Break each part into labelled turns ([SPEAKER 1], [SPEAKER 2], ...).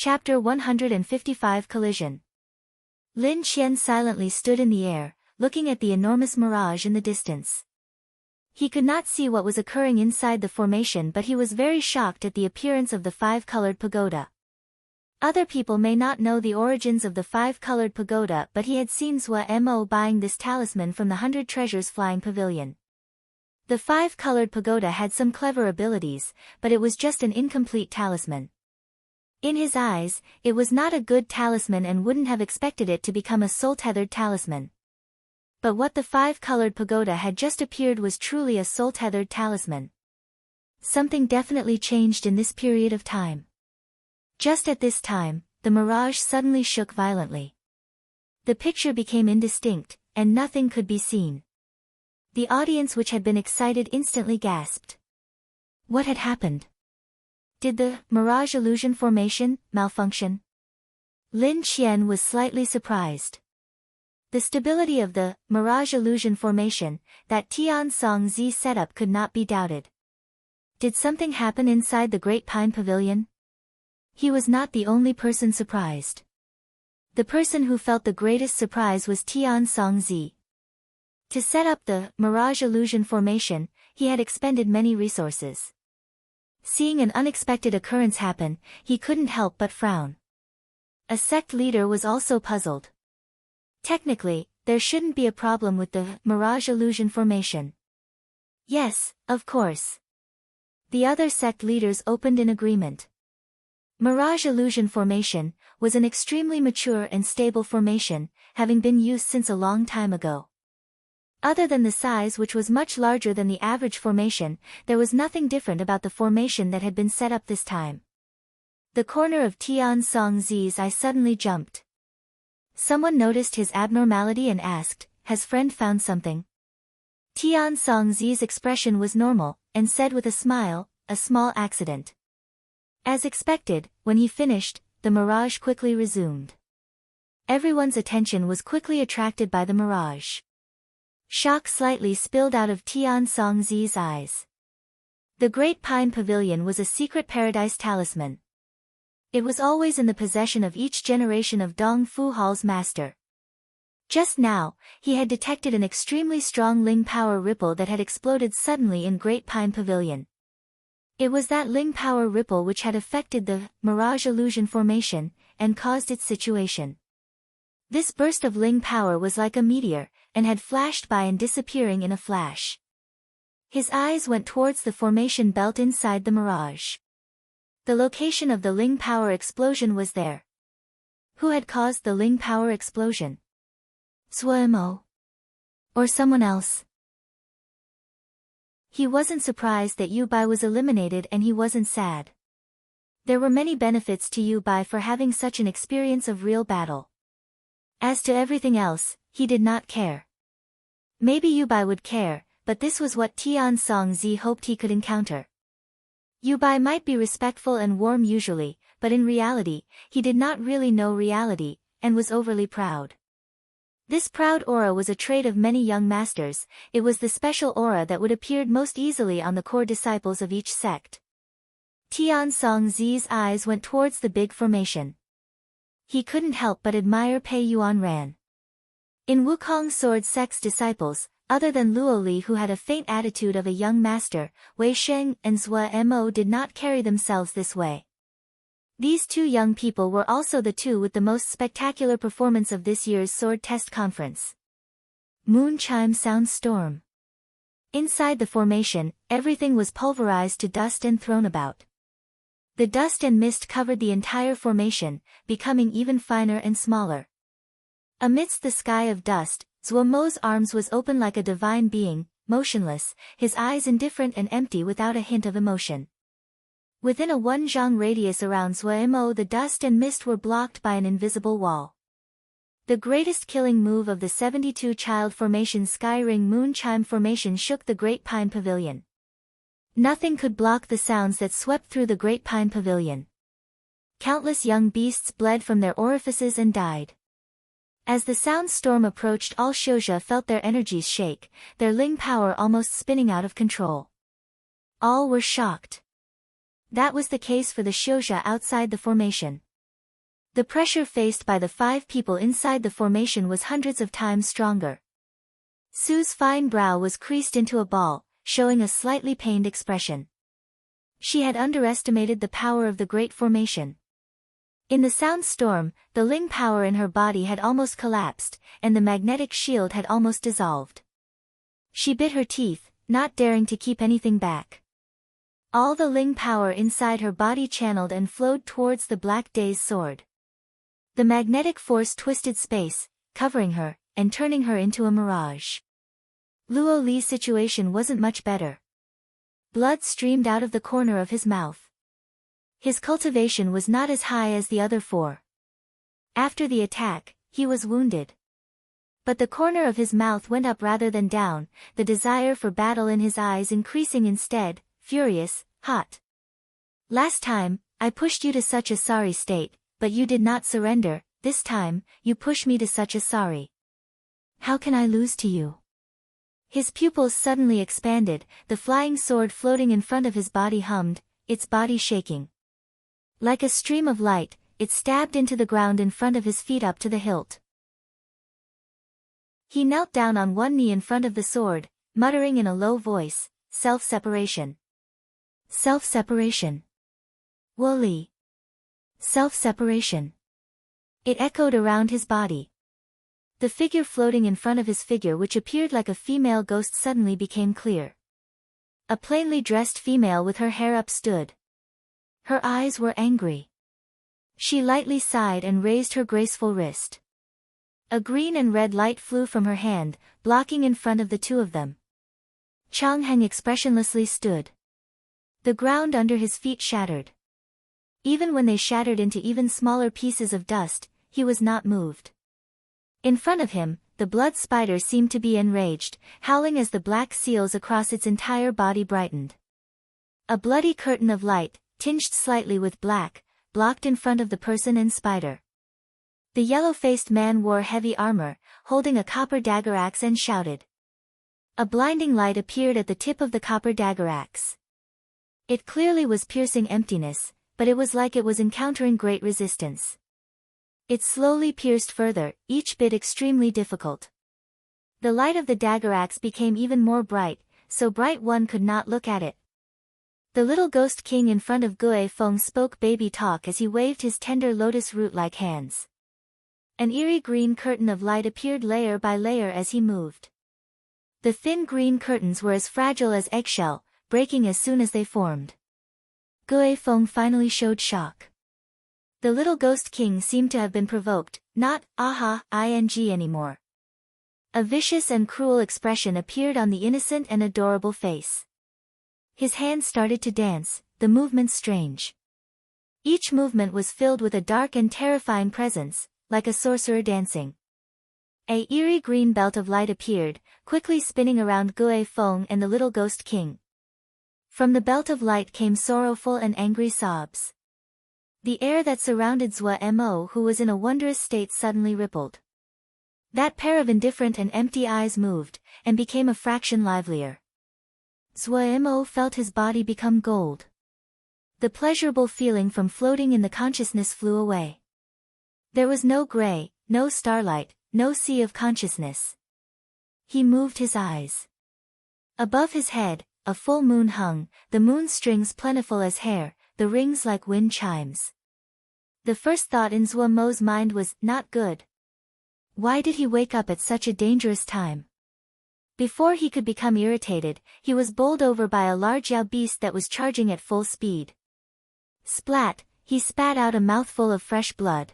[SPEAKER 1] Chapter 155 Collision. Lin Qian silently stood in the air, looking at the enormous mirage in the distance. He could not see what was occurring inside the formation, but he was very shocked at the appearance of the five-colored pagoda. Other people may not know the origins of the five-colored pagoda, but he had seen Zhou Mo buying this talisman from the 100 Treasures Flying Pavilion. The five-colored pagoda had some clever abilities, but it was just an incomplete talisman. In his eyes, it was not a good talisman and wouldn't have expected it to become a soul-tethered talisman. But what the five-colored pagoda had just appeared was truly a soul-tethered talisman. Something definitely changed in this period of time. Just at this time, the mirage suddenly shook violently. The picture became indistinct, and nothing could be seen. The audience, which had been excited, instantly gasped. What had happened? Did the mirage illusion formation malfunction? Lin Qian was slightly surprised. The stability of the mirage illusion formation, that Tiansong Zi setup, could not be doubted. Did something happen inside the Great Pine Pavilion? He was not the only person surprised. The person who felt the greatest surprise was Tiansong Zi. To set up the mirage illusion formation, he had expended many resources. Seeing an unexpected occurrence happen, he couldn't help but frown. A sect leader was also puzzled. Technically, there shouldn't be a problem with the mirage illusion formation. Yes, of course. The other sect leaders opened in agreement. Mirage illusion formation was an extremely mature and stable formation, having been used since a long time ago. Other than the size, which was much larger than the average formation, there was nothing different about the formation that had been set up this time. The corner of Tiansong Zi's eye suddenly jumped. Someone noticed his abnormality and asked, "Has friend found something?" Tiansong Zi's expression was normal, and said with a smile, "A small accident." As expected, when he finished, the mirage quickly resumed. Everyone's attention was quickly attracted by the mirage. Shock slightly spilled out of Tiansong Zi's eyes. The Great Pine Pavilion was a secret paradise talisman. It was always in the possession of each generation of Dong Fu Hall's master. Just now, he had detected an extremely strong Ling power ripple that had exploded suddenly in Great Pine Pavilion. It was that Ling power ripple which had affected the mirage illusion formation, and caused its situation. This burst of Ling power was like a meteor, and had flashed by and disappearing in a flash. His eyes went towards the formation belt inside the mirage. The location of the Ling power explosion was there. Who had caused the Ling power explosion? Zhou Mo? Or someone else? He wasn't surprised that Yu Bai was eliminated, and he wasn't sad. There were many benefits to Yu Bai for having such an experience of real battle. As to everything else, he did not care. Maybe Yu Bai would care, but this was what Tiansong Zi hoped he could encounter. Yu Bai might be respectful and warm usually, but in reality, he did not really know reality, and was overly proud. This proud aura was a trait of many young masters. It was the special aura that would appear most easily on the core disciples of each sect. Tiansong Zi's eyes went towards the big formation. He couldn't help but admire Pei Yuanran. In Wukong Sword Sect's disciples, other than Luo Li, who had a faint attitude of a young master, Wei Sheng and Zhou Mo did not carry themselves this way. These two young people were also the two with the most spectacular performance of this year's sword test conference. Moon Chime Sound Storm. Inside the formation, everything was pulverized to dust and thrown about. The dust and mist covered the entire formation, becoming even finer and smaller. Amidst the sky of dust, Zhou Mo's arms was open like a divine being, motionless, his eyes indifferent and empty without a hint of emotion. Within a 1 zhang radius around Zhou Mo, the dust and mist were blocked by an invisible wall. The greatest killing move of the 72 child formation, Sky Ring Moon Chime formation, shook the Great Pine Pavilion. Nothing could block the sounds that swept through the Great Pine Pavilion. Countless young beasts bled from their orifices and died. As the sound storm approached, all Xiuzha felt their energies shake, their Ling power almost spinning out of control. All were shocked. That was the case for the Xiuzha outside the formation. The pressure faced by the 5 people inside the formation was hundreds of times stronger. Sue's fine brow was creased into a ball, showing a slightly pained expression. She had underestimated the power of the Great Formation. In the sound storm, the Ling power in her body had almost collapsed, and the magnetic shield had almost dissolved. She bit her teeth, not daring to keep anything back. All the Ling power inside her body channeled and flowed towards the Black Day's sword. The magnetic force twisted space, covering her, and turning her into a mirage. Luo Li's situation wasn't much better. Blood streamed out of the corner of his mouth. His cultivation was not as high as the other 4. After the attack, he was wounded. But the corner of his mouth went up rather than down, the desire for battle in his eyes increasing instead, furious, hot. Last time, I pushed you to such a sorry state, but you did not surrender. This time, you push me to such a sorry. How can I lose to you? His pupils suddenly expanded, the flying sword floating in front of his body hummed, its body shaking. Like a stream of light, it stabbed into the ground in front of his feet up to the hilt. He knelt down on one knee in front of the sword, muttering in a low voice, self-separation. Self-separation. Woli. Self-separation. It echoed around his body. The figure floating in front of his figure, which appeared like a female ghost, suddenly became clear. A plainly dressed female with her hair up stood. Her eyes were angry. She lightly sighed and raised her graceful wrist. A green and red light flew from her hand, blocking in front of the 2 of them. Chang Heng expressionlessly stood. The ground under his feet shattered. Even when they shattered into even smaller pieces of dust, he was not moved. In front of him, the blood spider seemed to be enraged, howling as the black seals across its entire body brightened. A bloody curtain of light, tinged slightly with black, blocked in front of the person and spider. The yellow-faced man wore heavy armor, holding a copper dagger axe, and shouted. A blinding light appeared at the tip of the copper dagger axe. It clearly was piercing emptiness, but it was like it was encountering great resistance. It slowly pierced further, each bit extremely difficult. The light of the dagger axe became even more bright, so bright one could not look at it. The little ghost king in front of Gue Feng spoke baby talk as he waved his tender lotus root-like hands. An eerie green curtain of light appeared layer by layer as he moved. The thin green curtains were as fragile as eggshell, breaking as soon as they formed. Gue Feng finally showed shock. The little ghost king seemed to have been provoked, not, ing anymore. A vicious and cruel expression appeared on the innocent and adorable face. His hands started to dance, the movements strange. Each movement was filled with a dark and terrifying presence, like a sorcerer dancing. A eerie green belt of light appeared, quickly spinning around Gue Feng and the little ghost king. From the belt of light came sorrowful and angry sobs. The air that surrounded Zhua Mo, who was in a wondrous state, suddenly rippled. That pair of indifferent and empty eyes moved, and became a fraction livelier. Zhua Mo felt his body become gold. The pleasurable feeling from floating in the consciousness flew away. There was no gray, no starlight, no sea of consciousness. He moved his eyes. Above his head, a full moon hung, the moon strings plentiful as hair, the rings like wind chimes. The first thought in Zhua Mo's mind was, not good. Why did he wake up at such a dangerous time? Before he could become irritated, he was bowled over by a large Yao beast that was charging at full speed. Splat, he spat out a mouthful of fresh blood.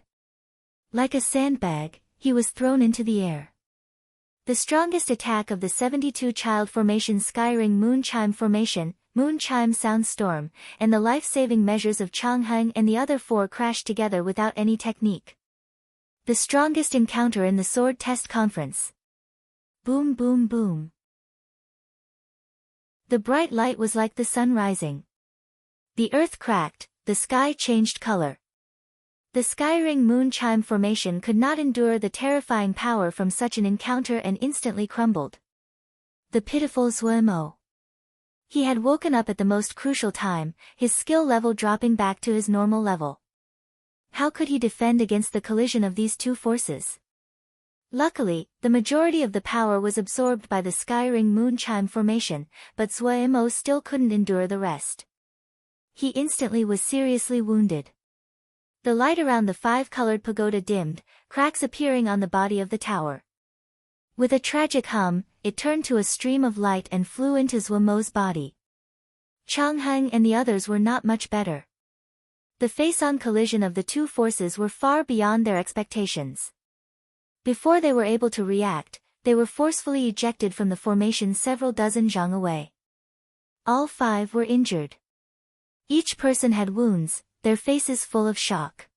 [SPEAKER 1] Like a sandbag, he was thrown into the air. The strongest attack of the 72 child formation, Skyring Moon Chime Formation, Moon Chime Sound Storm, and the life-saving measures of Chang Heng and the other 4 crashed together without any technique. The strongest encounter in the sword test conference. Boom boom boom. The bright light was like the sun rising. The earth cracked, the sky changed color. The Skyring Moon Chime Formation could not endure the terrifying power from such an encounter and instantly crumbled. The pitiful Zhua Mo. He had woken up at the most crucial time, his skill level dropping back to his normal level. How could he defend against the collision of these two forces? Luckily, the majority of the power was absorbed by the sky-ring moon chime formation, but Suemo still couldn't endure the rest. He instantly was seriously wounded. The light around the five-colored pagoda dimmed, cracks appearing on the body of the tower. With a tragic hum, it turned to a stream of light and flew into Suemo's body. Changheng and the others were not much better. The face-on collision of the two forces were far beyond their expectations. Before they were able to react, they were forcefully ejected from the formation several dozen zhang away. All five were injured. Each person had wounds, their faces full of shock.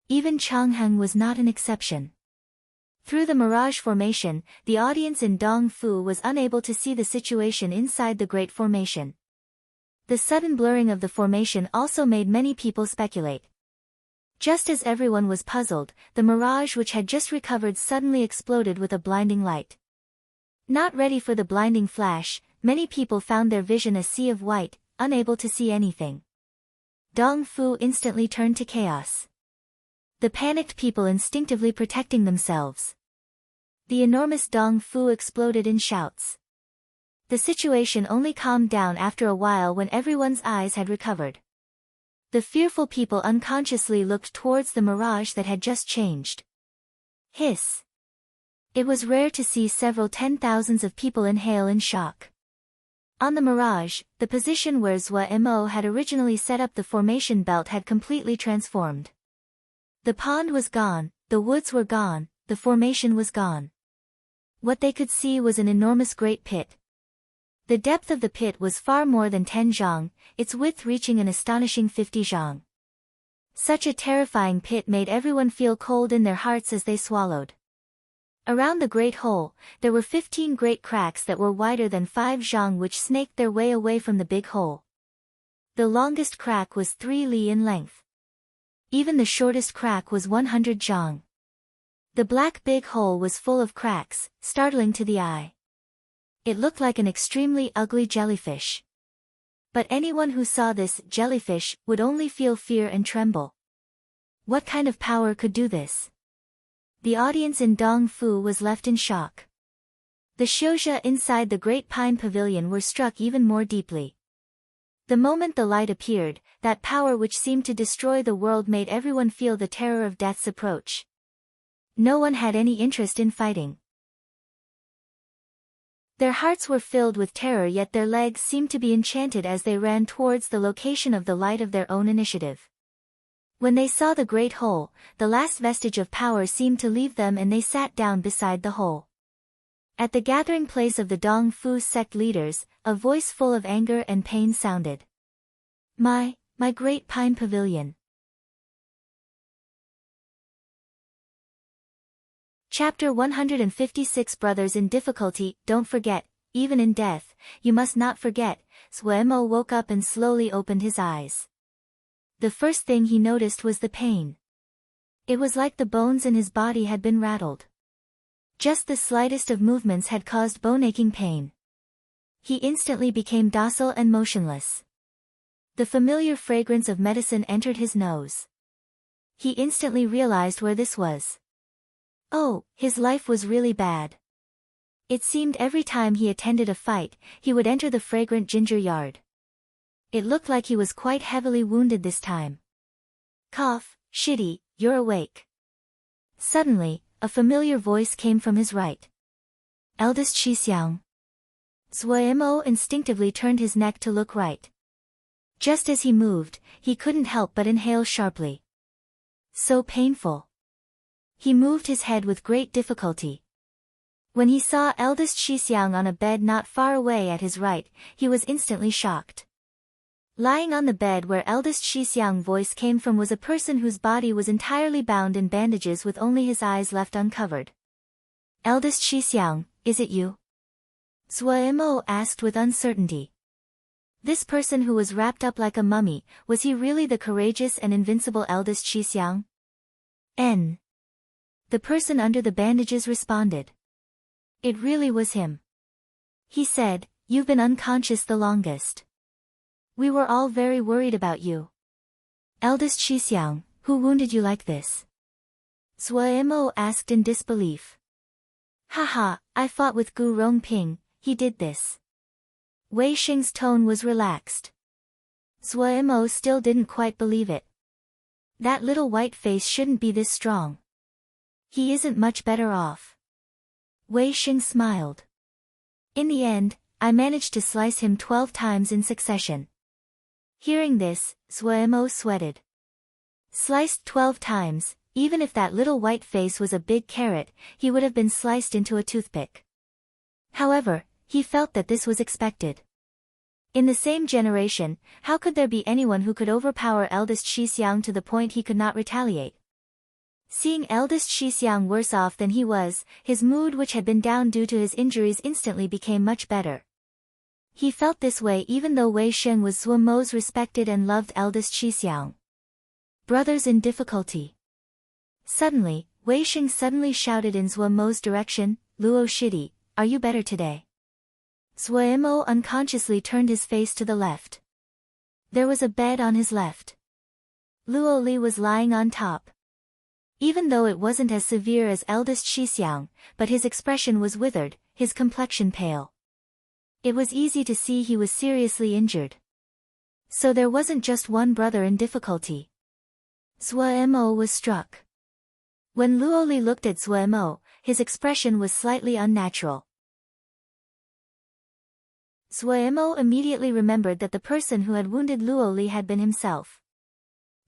[SPEAKER 1] Even Changheng was not an exception. Through the mirage formation, the audience in Dongfu was unable to see the situation inside the Great Formation. The sudden blurring of the formation also made many people speculate. Just as everyone was puzzled, the mirage which had just recovered suddenly exploded with a blinding light. Not ready for the blinding flash, many people found their vision a sea of white, unable to see anything. Dongfu instantly turned to chaos. The panicked people instinctively protecting themselves. The enormous Dongfu exploded in shouts. The situation only calmed down after a while when everyone's eyes had recovered. The fearful people unconsciously looked towards the mirage that had just changed. Hiss. It was rare to see several 10,000s of people inhale in shock. On the mirage, the position where Suemo had originally set up the formation belt had completely transformed. The pond was gone, the woods were gone, the formation was gone. What they could see was an enormous great pit. The depth of the pit was far more than 10 zhang, its width reaching an astonishing 50 zhang. Such a terrifying pit made everyone feel cold in their hearts as they swallowed. Around the great hole, there were 15 great cracks that were wider than 5 zhang which snaked their way away from the big hole. The longest crack was 3 li in length. Even the shortest crack was 100 zhang. The black big hole was full of cracks, startling to the eye. It looked like an extremely ugly jellyfish. But anyone who saw this jellyfish would only feel fear and tremble. What kind of power could do this? The audience in Dongfu was left in shock. The Xiuzhe inside the Great Pine Pavilion were struck even more deeply. The moment the light appeared, that power which seemed to destroy the world made everyone feel the terror of death's approach. No one had any interest in fighting. Their hearts were filled with terror, yet their legs seemed to be enchanted as they ran towards the location of the light of their own initiative. When they saw the great hole, the last vestige of power seemed to leave them and they sat down beside the hole. At the gathering place of the Dongfu sect leaders, a voice full of anger and pain sounded. My great pine pavilion. Chapter 156 Brothers in difficulty. Don't forget, even in death, you must not forget. Suemo woke up and slowly opened his eyes. The first thing he noticed was the pain. It was like the bones in his body had been rattled. Just the slightest of movements had caused bone-aching pain. He instantly became docile and motionless. The familiar fragrance of medicine entered his nose. He instantly realized where this was. Oh, his life was really bad. It seemed every time he attended a fight, he would enter the fragrant ginger yard. It looked like he was quite heavily wounded this time. Cough, Shitty, you're awake. Suddenly, a familiar voice came from his right. Eldest Shixiang. Suemo instinctively turned his neck to look right. Just as he moved, he couldn't help but inhale sharply. So painful. He moved his head with great difficulty. When he saw eldest Shixiang on a bed not far away at his right, he was instantly shocked. Lying on the bed where eldest Shixiang's voice came from was a person whose body was entirely bound in bandages with only his eyes left uncovered. Eldest Shixiang, is it you? Suemo asked with uncertainty. This person who was wrapped up like a mummy, was he really the courageous and invincible eldest Shixiang? N. The person under the bandages responded. It really was him. He said, you've been unconscious the longest. We were all very worried about you. Eldest Shixiang, Who wounded you like this? Zuo asked in disbelief. Haha, I fought with Gu Rongping, he did this. Wei Xing's tone was relaxed. Zuo still didn't quite believe it. That little white face shouldn't be this strong. He isn't much better off. Wei Xing smiled. In the end, I managed to slice him 12 times in succession. Hearing this, Zuo sweated. Sliced 12 times, even if that little white face was a big carrot, he would have been sliced into a toothpick. However, he felt that this was expected. In the same generation, how could there be anyone who could overpower eldest Shixiang to the point he could not retaliate? Seeing eldest Shixiang worse off than he was, his mood which had been down due to his injuries instantly became much better. He felt this way even though Wei Xing was Zuomo's respected and loved eldest Shixiang. Brothers in difficulty. Suddenly, Wei Xing suddenly shouted in Zuomo's direction, Luo Shidi, are you better today? Zuo unconsciously turned his face to the left. There was a bed on his left. Luo Li was lying on top. Even though it wasn't as severe as eldest Shixiang, but his expression was withered, his complexion pale. It was easy to see he was seriously injured. So there wasn't just one brother in difficulty. Zuo was struck. When Luo Li looked at Zuo, his expression was slightly unnatural. Zuo immediately remembered that the person who had wounded Luo Li had been himself.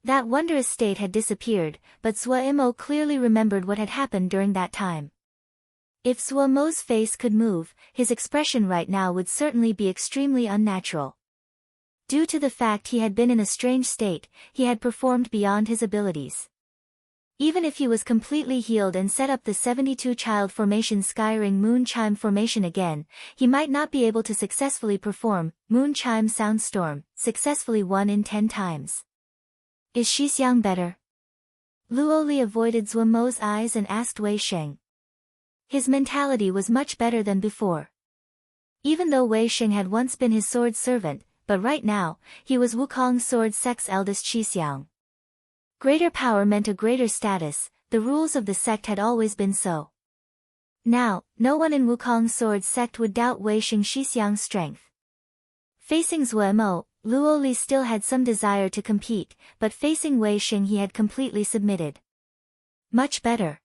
[SPEAKER 1] That wondrous state had disappeared, but Zuo clearly remembered what had happened during that time. If Zuomo's face could move, his expression right now would certainly be extremely unnatural. Due to the fact he had been in a strange state, he had performed beyond his abilities. Even if he was completely healed and set up the 72-child formation Skyring Moon Chime formation again, he might not be able to successfully perform Moon Chime Soundstorm successfully 1 in 10 times. Is Shixiang better? Luo Li avoided Zuomo's eyes and asked Wei Xing. His mentality was much better than before. Even though Wei Xing had once been his sword servant, but right now, he was Wukong's sword sect's eldest Shixiang. Greater power meant a greater status, the rules of the sect had always been so. Now, no one in Wukong's sword sect would doubt Wei Xing Shixiang's strength. Facing Zuo, Luo Li still had some desire to compete, but facing Wei Xing he had completely submitted. Much better.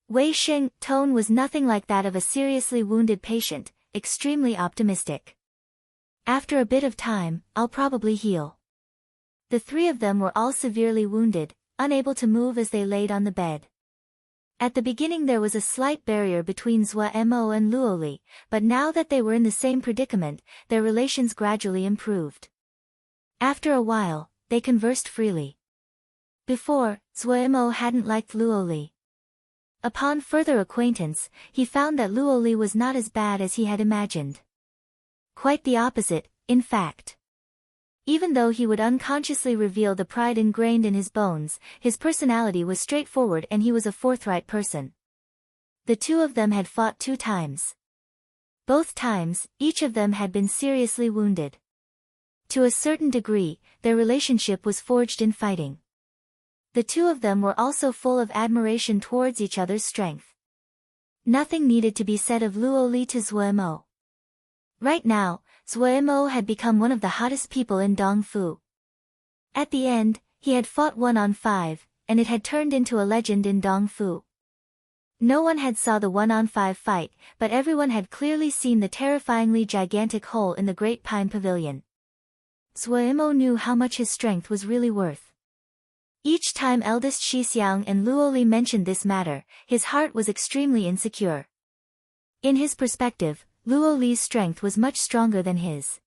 [SPEAKER 1] Wei Xing's tone was nothing like that of a seriously wounded patient, extremely optimistic. After a bit of time, I'll probably heal. The three of them were all severely wounded, unable to move as they laid on the bed. At the beginning there was a slight barrier between Zuo and Luo Li, but now that they were in the same predicament, their relations gradually improved. After a while, they conversed freely. Before, Zuo hadn't liked Luo Li. Upon further acquaintance, he found that Luo Li was not as bad as he had imagined. Quite the opposite, in fact. Even though he would unconsciously reveal the pride ingrained in his bones, his personality was straightforward and he was a forthright person. The two of them had fought 2 times. Both times, each of them had been seriously wounded. To a certain degree, their relationship was forged in fighting. The two of them were also full of admiration towards each other's strength. Nothing needed to be said of Luo Li to Zuo. Right now, Zuo had become one of the hottest people in Dongfu. At the end, he had fought 1-on-5, and it had turned into a legend in Dongfu. No one had saw the 1-on-5 fight, but everyone had clearly seen the terrifyingly gigantic hole in the Great Pine Pavilion. Zuo knew how much his strength was really worth. Each time eldest Shixiang and Luo Li mentioned this matter, his heart was extremely insecure. In his perspective, Luo Li's strength was much stronger than his.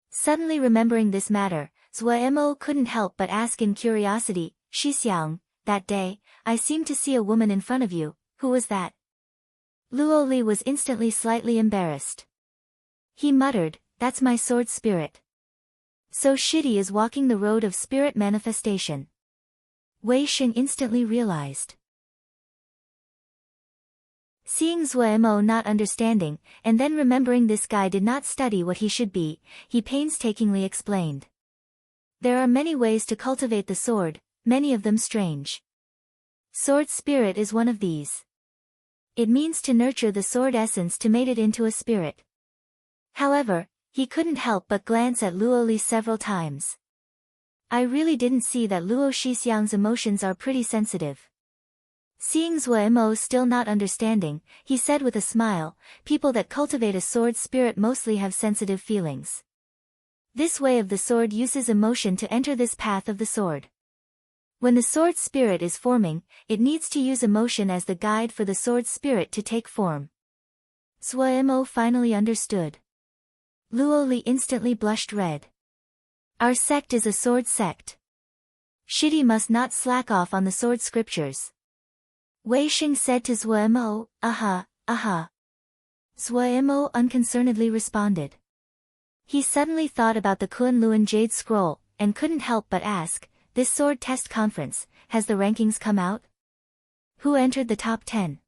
[SPEAKER 1] Suddenly remembering this matter, Zuo couldn't help but ask in curiosity, Shixiang, that day, I seemed to see a woman in front of you, who was that? Luo Li was instantly slightly embarrassed. He muttered, that's my sword spirit. So Shidi is walking the road of spirit manifestation. Wei Xing instantly realized. Seeing Zuo not understanding, and then remembering this guy did not study what he should be, he painstakingly explained. There are many ways to cultivate the sword, many of them strange. Sword spirit is one of these. It means to nurture the sword essence to mate it into a spirit. However, he couldn't help but glance at Luo Li several times. I really didn't see that Luo Shixiang's emotions are pretty sensitive. Seeing Zhuo Mo still not understanding, he said with a smile, people that cultivate a sword spirit mostly have sensitive feelings. This way of the sword uses emotion to enter this path of the sword. When the sword spirit is forming, it needs to use emotion as the guide for the sword spirit to take form. Zhuo Mo finally understood. Luo Li instantly blushed red. Our sect is a sword sect. Shidi must not slack off on the sword scriptures. Wei Xing said to Zhuo Mo, aha. Zhuo Mo unconcernedly responded. He suddenly thought about the Kunlun Jade Scroll, and couldn't help but ask, this sword test conference, has the rankings come out? Who entered the top 10?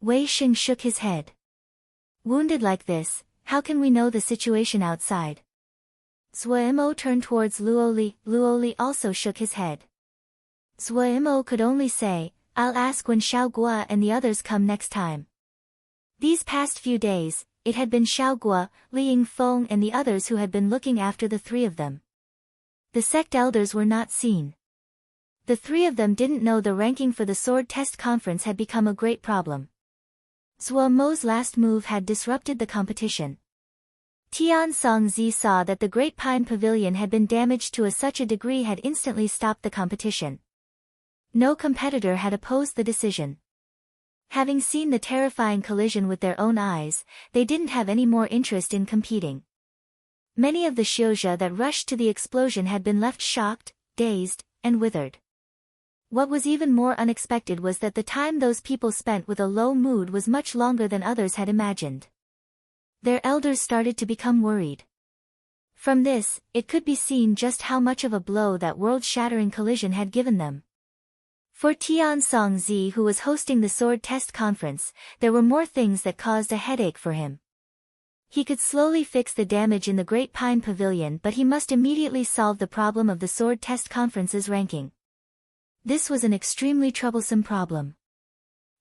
[SPEAKER 1] Wei Xing shook his head. Wounded like this, how can we know the situation outside? Zhuo Mo turned towards Luo Li. Luo Li also shook his head. Zhuo Mo could only say, I'll ask when Xiao Guo and the others come next time. These past few days, it had been Xiao Guo, Li Yingfeng and the others who had been looking after the three of them. The sect elders were not seen. The three of them didn't know the ranking for the sword test conference had become a great problem. Zhuo Mo's last move had disrupted the competition. Tian Songzi saw that the Great Pine Pavilion had been damaged to such a degree had instantly stopped the competition. No competitor had opposed the decision. Having seen the terrifying collision with their own eyes, they didn't have any more interest in competing. Many of the Xiuzhe that rushed to the explosion had been left shocked, dazed, and withered. What was even more unexpected was that the time those people spent with a low mood was much longer than others had imagined. Their elders started to become worried. From this, it could be seen just how much of a blow that world-shattering collision had given them. For Tian Songzi, who was hosting the sword test conference, there were more things that caused a headache for him. He could slowly fix the damage in the Great Pine Pavilion, but he must immediately solve the problem of the sword test conference's ranking. This was an extremely troublesome problem.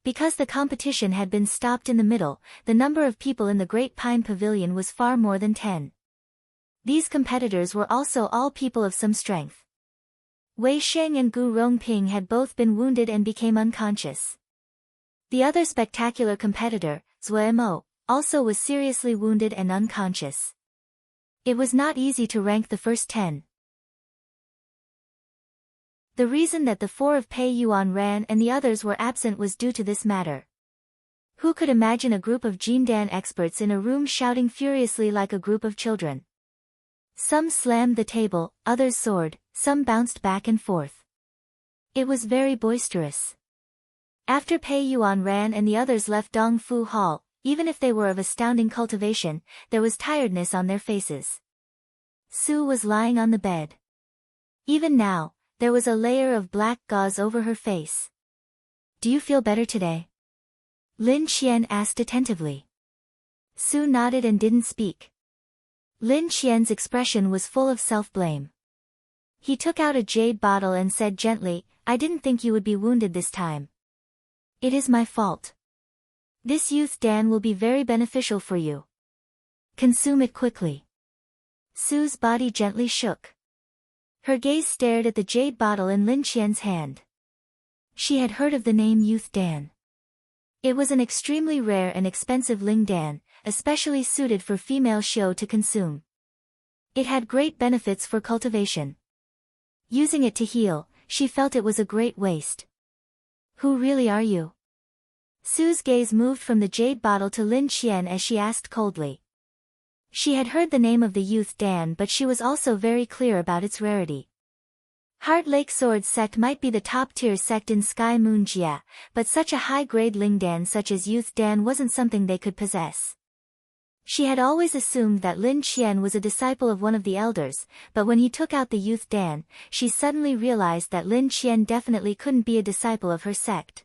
[SPEAKER 1] Because the competition had been stopped in the middle, the number of people in the Great Pine Pavilion was far more than 10. These competitors were also all people of some strength. Wei Sheng and Gu Rongping had both been wounded and became unconscious. The other spectacular competitor, Zhuo Mo, also was seriously wounded and unconscious. It was not easy to rank the first 10. The reason that the four of Pei Yuan ran and the others were absent was due to this matter. Who could imagine a group of Jindan experts in a room shouting furiously like a group of children? Some slammed the table, others soared, some bounced back and forth. It was very boisterous. After Pei Yuan ran and the others left Dongfu Hall, even if they were of astounding cultivation, there was tiredness on their faces. Su was lying on the bed. Even now, there was a layer of black gauze over her face. Do you feel better today? Lin Qian asked attentively. Su nodded and didn't speak. Lin Qian's expression was full of self-blame. He took out a jade bottle and said gently, I didn't think you would be wounded this time. It is my fault. This youth Dan will be very beneficial for you. Consume it quickly. Su's body gently shook. Her gaze stared at the jade bottle in Lin Qian's hand. She had heard of the name Youth Dan. It was an extremely rare and expensive Ling Dan, especially suited for female Xiu to consume. It had great benefits for cultivation. Using it to heal, she felt it was a great waste. Who really are you? Su's gaze moved from the jade bottle to Lin Qian as she asked coldly. She had heard the name of the youth Dan, but she was also very clear about its rarity. Heart Lake Sword sect might be the top-tier sect in Sky Moon Jia, but such a high-grade Lingdan such as Youth Dan wasn't something they could possess. She had always assumed that Lin Qian was a disciple of one of the elders, but when he took out the Youth Dan, she suddenly realized that Lin Qian definitely couldn't be a disciple of her sect.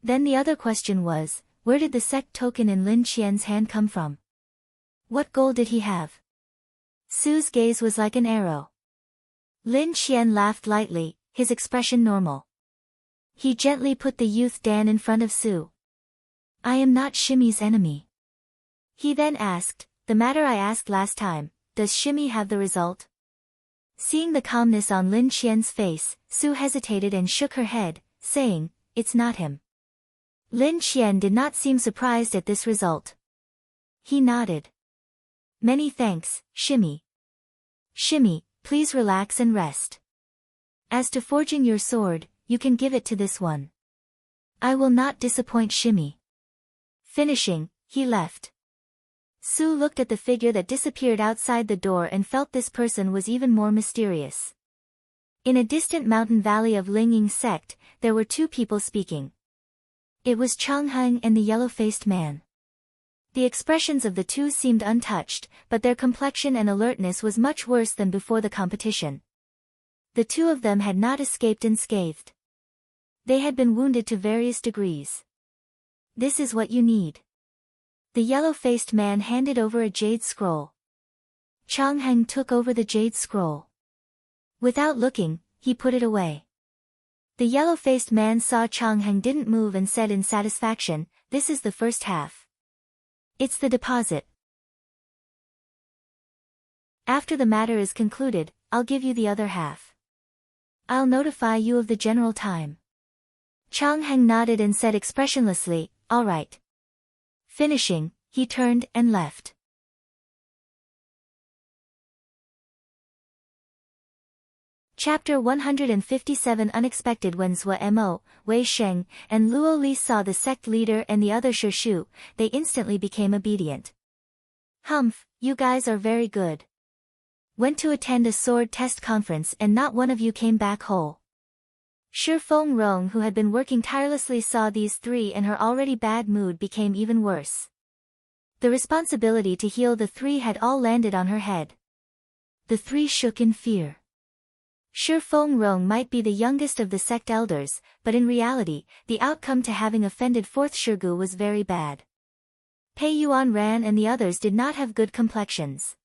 [SPEAKER 1] Then the other question was, where did the sect token in Lin Qian's hand come from? What goal did he have? Su's gaze was like an arrow. Lin Qian laughed lightly, his expression normal. He gently put the youth Dan in front of Su. I am not Shimmy's enemy. He then asked, the matter I asked last time, does Shimmy have the result? Seeing the calmness on Lin Qian's face, Su hesitated and shook her head, saying, it's not him. Lin Qian did not seem surprised at this result. He nodded. Many thanks, Shimmy. Shimmy, please relax and rest. As to forging your sword, you can give it to this one. I will not disappoint Shimmy. Finishing, he left. Su looked at the figure that disappeared outside the door and felt this person was even more mysterious. In a distant mountain valley of Lingying sect, there were two people speaking. It was Chang Heng and the yellow-faced man. The expressions of the two seemed untouched, but their complexion and alertness was much worse than before the competition. The two of them had not escaped unscathed. They had been wounded to various degrees. This is what you need. The yellow-faced man handed over a jade scroll. Chang Heng took over the jade scroll. Without looking, he put it away. The yellow-faced man saw Chang Heng didn't move and said in satisfaction, this is the first half. It's the deposit. After the matter is concluded, I'll give you the other half. I'll notify you of the general time. Chang Heng nodded and said expressionlessly, all right. Finishing, he turned and left. Chapter 157 Unexpected. When Zhuo Mo, Wei Sheng, and Luo Li saw the sect leader and the other Shu, they instantly became obedient. Humph, you guys are very good. Went to attend a sword test conference and not one of you came back whole. Shi Feng Rong, who had been working tirelessly, saw these three and her already bad mood became even worse. The responsibility to heal the three had all landed on her head. The three shook in fear. Shi Feng Rong might be the youngest of the sect elders, but in reality, the outcome to having offended fourth Shirgu was very bad. Pei Yuan Ran and the others did not have good complexions.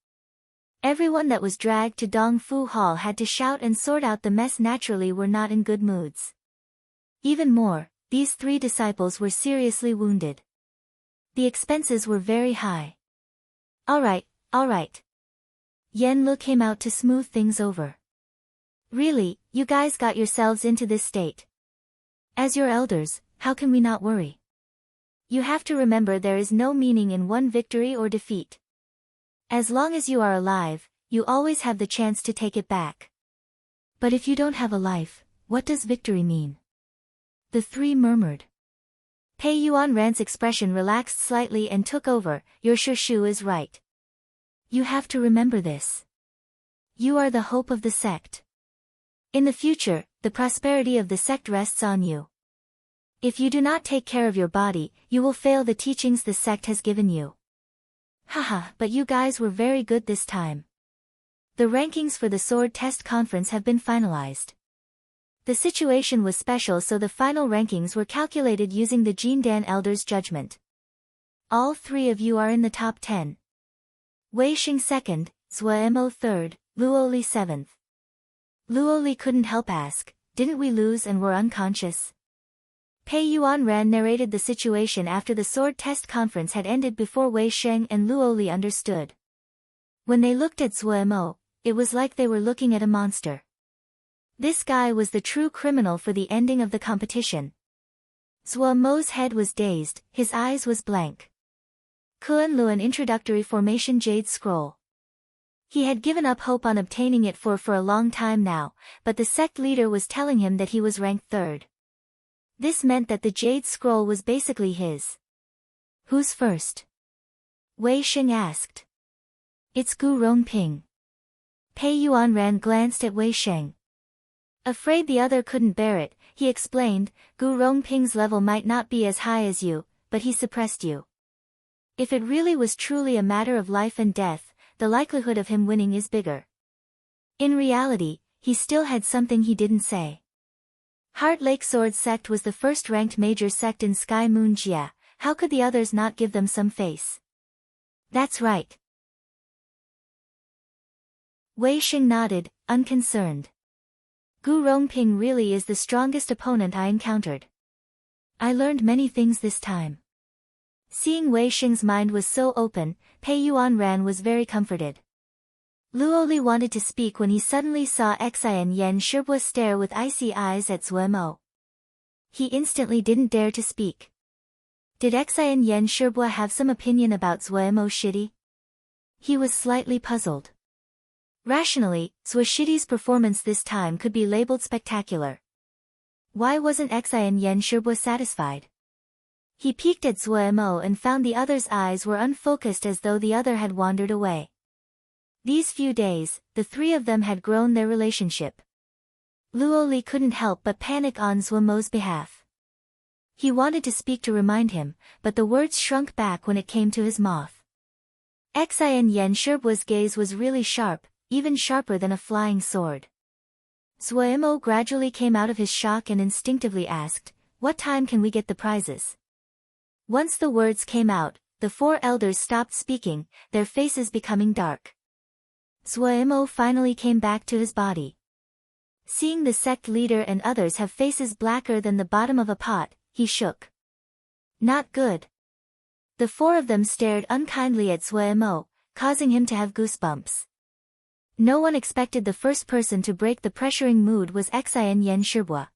[SPEAKER 1] Everyone that was dragged to Dong Fu Hall had to shout and sort out the mess, naturally were not in good moods. Even more, these three disciples were seriously wounded. The expenses were very high. All right. Yen Lu came out to smooth things over. Really, you guys got yourselves into this state. As your elders, how can we not worry? You have to remember there is no meaning in one victory or defeat. As long as you are alive, you always have the chance to take it back. But if you don't have a life, what does victory mean? The three murmured. Pei Yuan Ran's expression relaxed slightly and took over, your Shu is right. You have to remember this. You are the hope of the sect. In the future, the prosperity of the sect rests on you. If you do not take care of your body, you will fail the teachings the sect has given you. Haha, but you guys were very good this time. The rankings for the sword test conference have been finalized. The situation was special, so the final rankings were calculated using the Jindan Elder's judgment. All three of you are in the top 10. Wei Xing 2nd, Zhuo Mo 3rd, Luo Li 7th. Luo Li couldn't help ask, didn't we lose and were unconscious? Pei Yuan Ran narrated the situation after the sword test conference had ended before Wei Sheng and Luo Li understood. When they looked at Zhuo Mo, it was like they were looking at a monster. This guy was the true criminal for the ending of the competition. Zhuo Mo's head was dazed, his eyes was blank. Kuan Luan Introductory Formation Jade Scroll. He had given up hope on obtaining it for a long time now, but the sect leader was telling him that he was ranked 3rd. This meant that the Jade Scroll was basically his. Who's first? Wei Sheng asked. It's Gu Rongping. Pei Yuan Ran glanced at Wei Sheng. Afraid the other couldn't bear it, he explained, Gu Rongping's level might not be as high as you, but he suppressed you. If it really was truly a matter of life and death, the likelihood of him winning is bigger. In reality, he still had something he didn't say. Heart Lake Sword Sect was the first-ranked major sect in Sky Moon Jia, how could the others not give them some face? That's right. Wei Xing nodded, unconcerned. Gu Rongping really is the strongest opponent I encountered. I learned many things this time. Seeing Wei Xing's mind was so open, Pei Yuanran was very comforted. Luoli wanted to speak when he suddenly saw Xian Yan Shibua stare with icy eyes at Zuemo. He instantly didn't dare to speak. Did Xian Yan Shibua have some opinion about Zuemo Shidi? He was slightly puzzled. Rationally, Zhuo Shidi's performance this time could be labeled spectacular. Why wasn't Xian Yan Shibua satisfied? He peeked at Zuemo and found the other's eyes were unfocused as though the other had wandered away. These few days, the three of them had grown their relationship. Luoli couldn't help but panic on Zuemo's behalf. He wanted to speak to remind him, but the words shrunk back when it came to his mouth. Xian Yan Shibua's gaze was really sharp, even sharper than a flying sword. Zuemo gradually came out of his shock and instinctively asked, "What time can we get the prizes?" Once the words came out, the four elders stopped speaking, their faces becoming dark. Zuemo finally came back to his body. Seeing the sect leader and others have faces blacker than the bottom of a pot, he shook. Not good. The four of them stared unkindly at Zuemo, causing him to have goosebumps. No one expected the first person to break the pressuring mood was Xian Yan Shibua.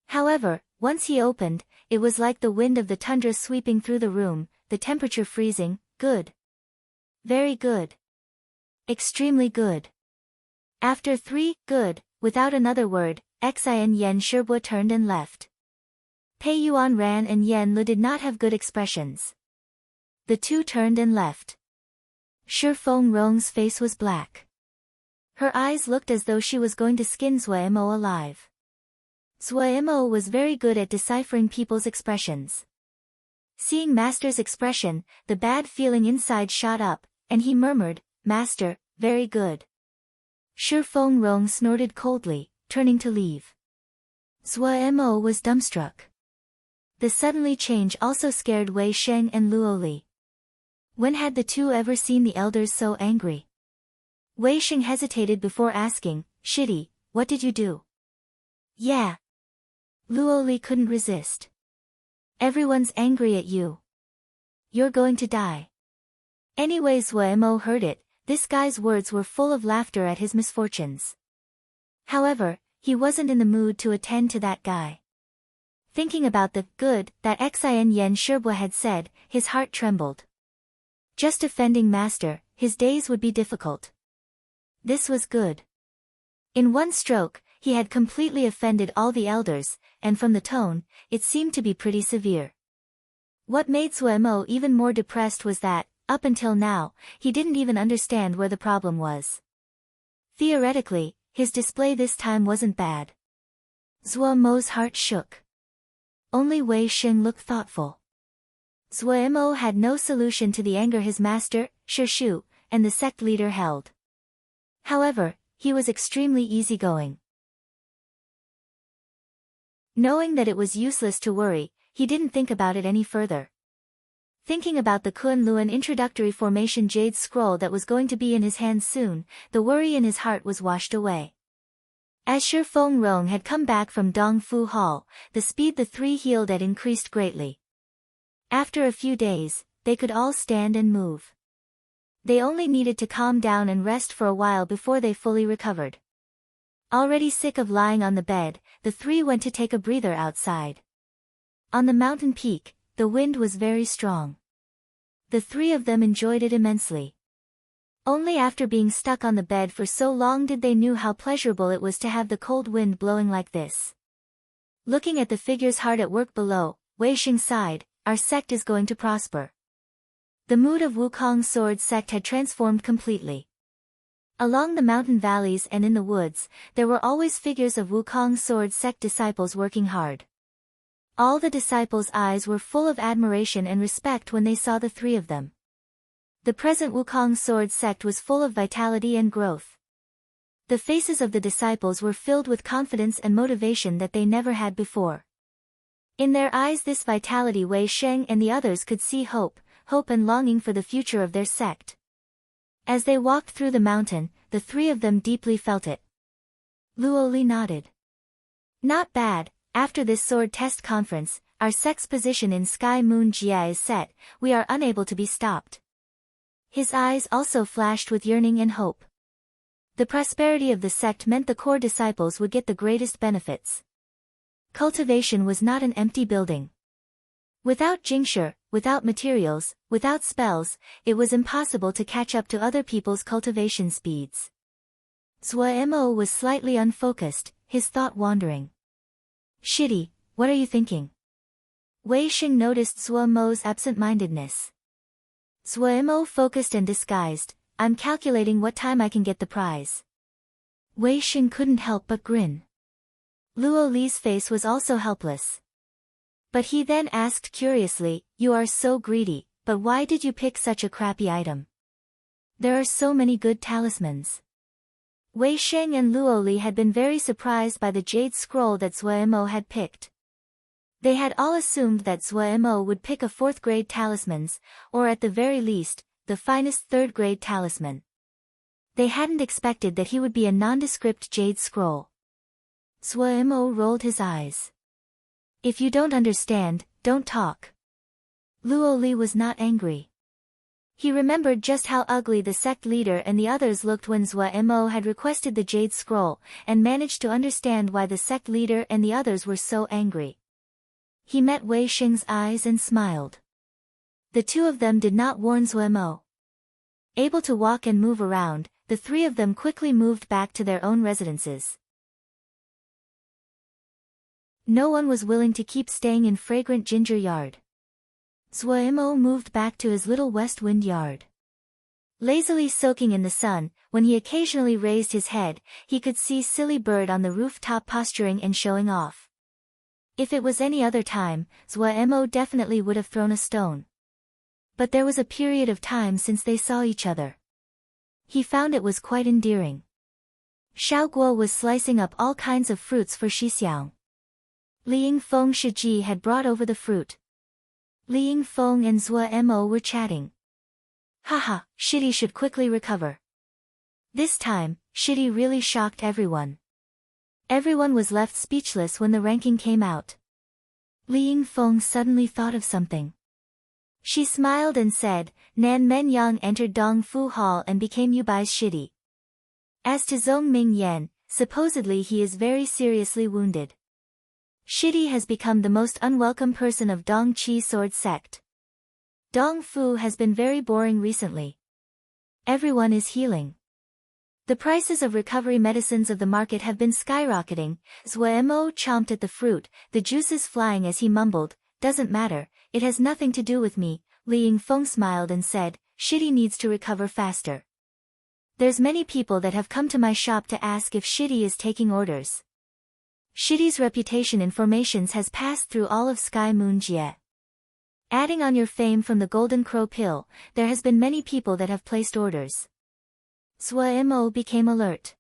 [SPEAKER 1] However, once he opened, it was like the wind of the tundra sweeping through the room, the temperature freezing. Good. Very good. Extremely good. After 3, good, without another word, Xian Yan Shibua turned and left. Pei Yuanran and Yan Lu did not have good expressions. The two turned and left. Shi Fengrong's face was black. Her eyes looked as though she was going to skin Zuemo alive. Zuemo was very good at deciphering people's expressions. Seeing Master's expression, the bad feeling inside shot up, and he murmured, "Master, very good." Shi Fengrong snorted coldly, turning to leave. Zuemo was dumbstruck. The suddenly change also scared Wei Sheng and Luoli. When had the two ever seen the elders so angry? Wei Sheng hesitated before asking, "Shidi, what did you do?" "Yeah." Luoli couldn't resist. "Everyone's angry at you. You're going to die." Anyway, Zuemo heard it. This guy's words were full of laughter at his misfortunes. However, he wasn't in the mood to attend to that guy. Thinking about the good that Xian Yan Shibua had said, his heart trembled. Just offending Master, his days would be difficult. This was good. In one stroke, he had completely offended all the elders, and from the tone, it seemed to be pretty severe. What made Zuemo even more depressed was that, up until now, he didn't even understand where the problem was. Theoretically, his display this time wasn't bad. Zuemo's heart shook. Only Wei Sheng looked thoughtful. Zuemo had no solution to the anger his master, Shi Shu, and the sect leader held. However, he was extremely easygoing. Knowing that it was useless to worry, he didn't think about it any further. Thinking about the Kunlun introductory formation jade scroll that was going to be in his hands soon, the worry in his heart was washed away. As Shi Fengrong had come back from Dongfu Hall, the speed the three healed at increased greatly. After a few days, they could all stand and move. They only needed to calm down and rest for a while before they fully recovered. Already sick of lying on the bed, the three went to take a breather outside. On the mountain peak, the wind was very strong. The three of them enjoyed it immensely. Only after being stuck on the bed for so long did they knew how pleasurable it was to have the cold wind blowing like this. Looking at the figures hard at work below, Wei Xing sighed, "Our sect is going to prosper." The mood of Wukong's sword sect had transformed completely. Along the mountain valleys and in the woods, there were always figures of Wukong's sword sect disciples working hard. All the disciples' eyes were full of admiration and respect when they saw the three of them. The present Wukong sword sect was full of vitality and growth. The faces of the disciples were filled with confidence and motivation that they never had before. In their eyes this vitality Wei Sheng and the others could see hope and longing for the future of their sect. As they walked through the mountain, the three of them deeply felt it. Luo Li nodded. Not bad. After this sword test conference, our sect's position in Sky Moon Jia is set, we are unable to be stopped. His eyes also flashed with yearning and hope. The prosperity of the sect meant the core disciples would get the greatest benefits. Cultivation was not an empty building. Without Jingshi, without materials, without spells, it was impossible to catch up to other people's cultivation speeds. Zhuo Mo was slightly unfocused, his thought wandering. Shitty, what are you thinking? Wei Xing noticed Zhuo Mo's absent-mindedness. Zhuo Mo focused and disguised, I'm calculating what time I can get the prize. Wei Xing couldn't help but grin. Luo Li's face was also helpless. But he then asked curiously, you are so greedy, but why did you pick such a crappy item? There are so many good talismans. Wei Xing and Luo Li had been very surprised by the jade scroll that Zhuo Mo had picked. They had all assumed that Zhuo Mo would pick a 4th-grade talismans, or at the very least, the finest 3rd-grade talisman. They hadn't expected that he would be a nondescript jade scroll. Zhuo Mo rolled his eyes. If you don't understand, don't talk. Luo Li was not angry. He remembered just how ugly the sect leader and the others looked when Zhuo Mo had requested the jade scroll, and managed to understand why the sect leader and the others were so angry. He met Wei Xing's eyes and smiled. The two of them did not warn Zhuo Mo. Able to walk and move around, the three of them quickly moved back to their own residences. No one was willing to keep staying in fragrant ginger yard. Zhuo Mo moved back to his little west wind yard. Lazily soaking in the sun, when he occasionally raised his head, he could see Silly Bird on the rooftop posturing and showing off. If it was any other time, Zhuo Mo definitely would have thrown a stone. But there was a period of time since they saw each other. He found it was quite endearing. Xiao Guo was slicing up all kinds of fruits for Xixiang. Liang Feng Shiji had brought over the fruit. Liang Feng and Zhuo Mo were chatting. Haha, Shitty should quickly recover. This time, Shitty really shocked everyone. Everyone was left speechless when the ranking came out. Liang Feng suddenly thought of something. She smiled and said, Nan Menyang entered Dong Fu Hall and became Yubai's Shitty. As to Zhong Ming Yan, supposedly he is very seriously wounded. Shitty has become the most unwelcome person of Dong Qi sword sect. Dong Fu has been very boring recently. Everyone is healing. The prices of recovery medicines of the market have been skyrocketing. Zhuo Mo chomped at the fruit, the juices flying as he mumbled, doesn't matter, it has nothing to do with me. Liang Feng smiled and said, Shitty needs to recover faster. There's many people that have come to my shop to ask if Shitty is taking orders. Shitty's reputation in formations has passed through all of Sky Moon Jie. Adding on your fame from the Golden Crow Pill, there has been many people that have placed orders. Zhuo Mo became alert.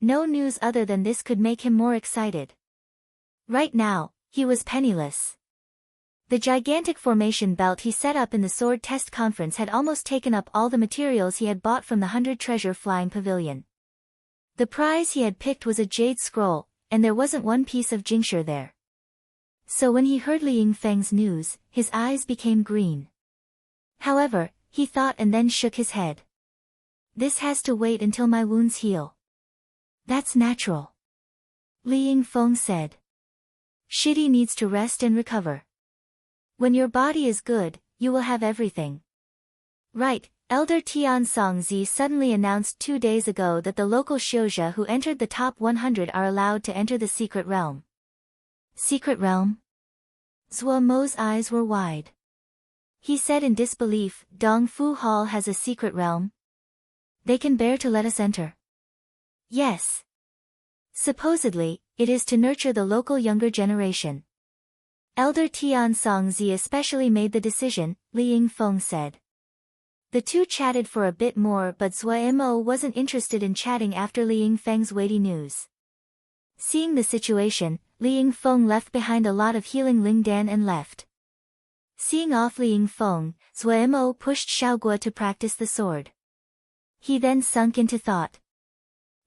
[SPEAKER 1] No news other than this could make him more excited. Right now, he was penniless. The gigantic formation belt he set up in the sword test conference had almost taken up all the materials he had bought from the 100 treasure flying pavilion. The prize he had picked was a jade scroll, and there wasn't one piece of Jingshi there. So when he heard Liang Feng's news, his eyes became green. However, he thought and then shook his head. This has to wait until my wounds heal. That's natural. Liang Feng said. Shitty needs to rest and recover. When your body is good, you will have everything. Right, Elder Tian Songzi suddenly announced 2 days ago that the local Xiuzhe who entered the top 100 are allowed to enter the secret realm. Secret realm? Zhuo Mo's eyes were wide. He said in disbelief, Dong Fu Hall has a secret realm? They can bear to let us enter? Yes. Supposedly, it is to nurture the local younger generation. Elder Tian Songzi especially made the decision, Liang Feng said. The two chatted for a bit more but Zhuo Mo wasn't interested in chatting after Liang Feng's weighty news. Seeing the situation, Liang Feng left behind a lot of healing Lingdan and left. Seeing off Liang Feng, Zhuo Mo pushed Xiaoguo to practice the sword. He then sunk into thought.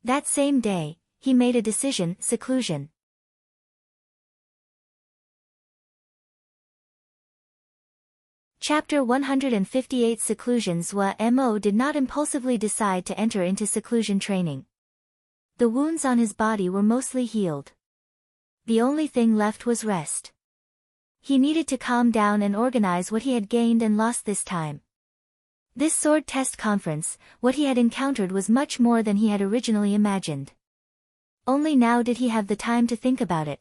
[SPEAKER 1] That same day, he made a decision: seclusion. Chapter 158 Seclusion. Mo did not impulsively decide to enter into seclusion training. The wounds on his body were mostly healed. The only thing left was rest. He needed to calm down and organize what he had gained and lost this time. This sword test conference, what he had encountered was much more than he had originally imagined. Only now did he have the time to think about it.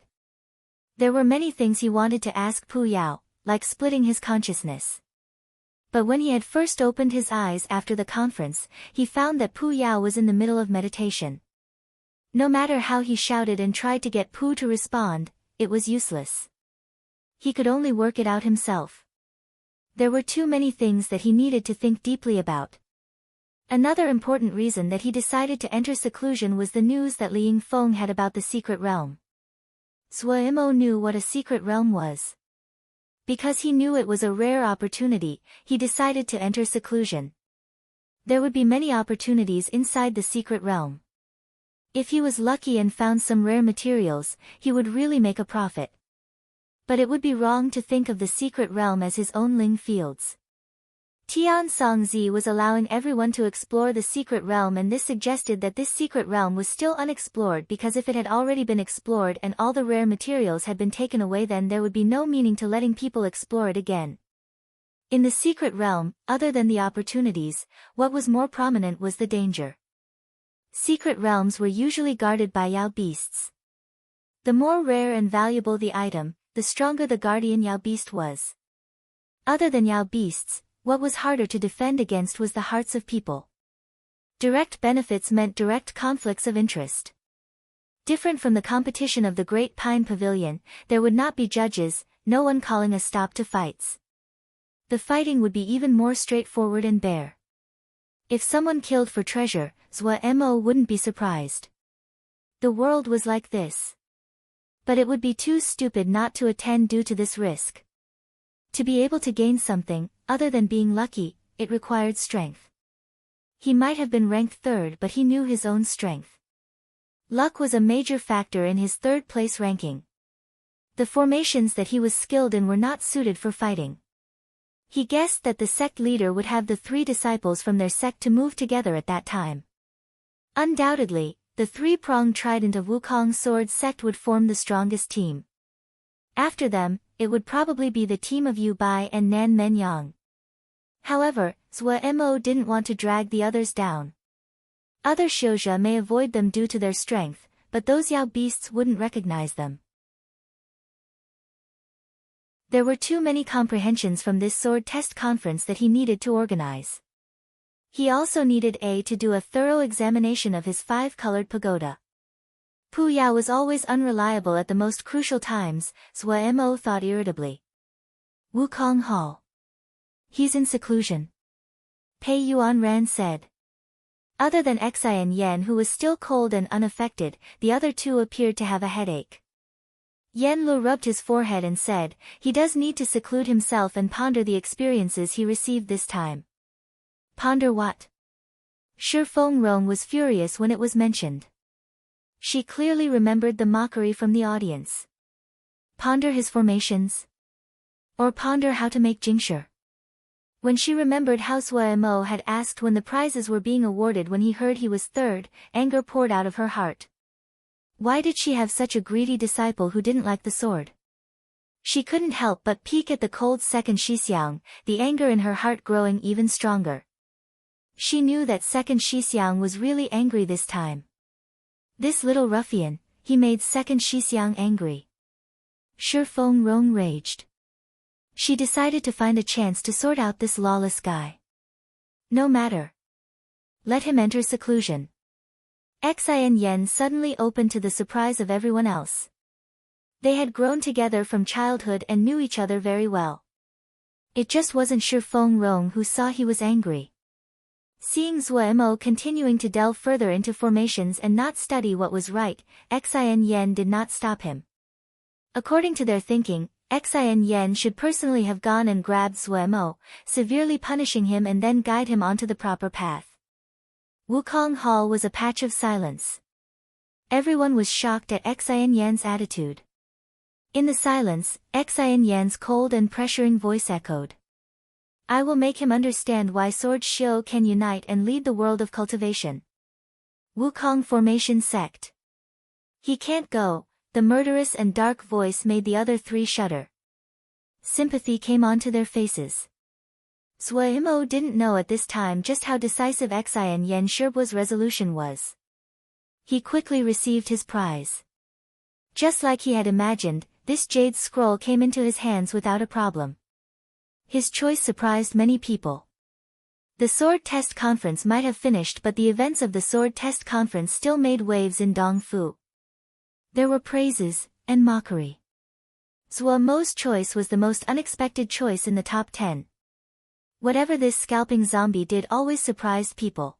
[SPEAKER 1] There were many things he wanted to ask Pu Yao, like splitting his consciousness. But when he had first opened his eyes after the conference, he found that Pu Yao was in the middle of meditation. No matter how he shouted and tried to get Pu to respond, it was useless. He could only work it out himself. There were too many things that he needed to think deeply about. Another important reason that he decided to enter seclusion was the news that Li Yingfeng had about the secret realm. Mo knew what a secret realm was. Because he knew it was a rare opportunity, he decided to enter seclusion. There would be many opportunities inside the secret realm. If he was lucky and found some rare materials, he would really make a profit. But it would be wrong to think of the secret realm as his own Ling fields. Tian Songzi was allowing everyone to explore the secret realm, and this suggested that this secret realm was still unexplored, because if it had already been explored and all the rare materials had been taken away, then there would be no meaning to letting people explore it again. In the secret realm, other than the opportunities, what was more prominent was the danger. Secret realms were usually guarded by Yao beasts. The more rare and valuable the item, the stronger the guardian Yao beast was. Other than Yao beasts, what was harder to defend against was the hearts of people. Direct benefits meant direct conflicts of interest. Different from the competition of the Great Pine Pavilion, there would not be judges, no one calling a stop to fights. The fighting would be even more straightforward and bare. If someone killed for treasure, Mo wouldn't be surprised. The world was like this. But it would be too stupid not to attend due to this risk. To be able to gain something, other than being lucky, it required strength. He might have been ranked third, but he knew his own strength. Luck was a major factor in his third-place ranking. The formations that he was skilled in were not suited for fighting. He guessed that the sect leader would have the 3 disciples from their sect to move together at that time. Undoubtedly, the 3-pronged trident of Wukong sword sect would form the strongest team. After them, it would probably be the team of Yu Bai and Nan Menyang. However, Mo didn't want to drag the others down. Other Xiuzha may avoid them due to their strength, but those Yao beasts wouldn't recognize them. There were too many comprehensions from this sword test conference that he needed to organize. He also needed to do a thorough examination of his 5-colored pagoda. Pu Yao was always unreliable at the most crucial times, Mo thought irritably. Wukong Hall. He's in seclusion. Pei Yuanran said. Other than Xian Yan, who was still cold and unaffected, the other 2 appeared to have a headache. Yan Lu rubbed his forehead and said, he does need to seclude himself and ponder the experiences he received this time. Ponder what? Shi Fengrong was furious when it was mentioned. She clearly remembered the mockery from the audience. Ponder his formations? Or ponder how to make Jingshi? When she remembered how Mo had asked when the prizes were being awarded when he heard he was third, anger poured out of her heart. Why did she have such a greedy disciple who didn't like the sword? She couldn't help but peek at the cold second Shixiang, the anger in her heart growing even stronger. She knew that second Shixiang was really angry this time. This little ruffian, he made second Shixiang angry. Shi Fengrong raged. She decided to find a chance to sort out this lawless guy. No matter. Let him enter seclusion. Xian Yan suddenly opened to the surprise of everyone else. They had grown together from childhood and knew each other very well. It just wasn't Shi Fengrong who saw he was angry. Seeing Mo continuing to delve further into formations and not study what was right, Xian Yan did not stop him. According to their thinking, Xian Yan should personally have gone and grabbed Mo, severely punishing him and then guide him onto the proper path. Wukong Hall was a patch of silence. Everyone was shocked at Xian Yan's attitude. In the silence, Xian Yan's cold and pressuring voice echoed. I will make him understand why Sword Shio can unite and lead the world of cultivation. Wukong Formation Sect. He can't go, the murderous and dark voice made the other three shudder. Sympathy came onto their faces. Suemo didn't know at this time just how decisive Xian Yan Sherbo's resolution was. He quickly received his prize. Just like he had imagined, this jade scroll came into his hands without a problem. His choice surprised many people. The sword test conference might have finished, but the events of the sword test conference still made waves in Dongfu. There were praises and mockery. Suemo's choice was the most unexpected choice in the top 10. Whatever this scalping zombie did always surprised people.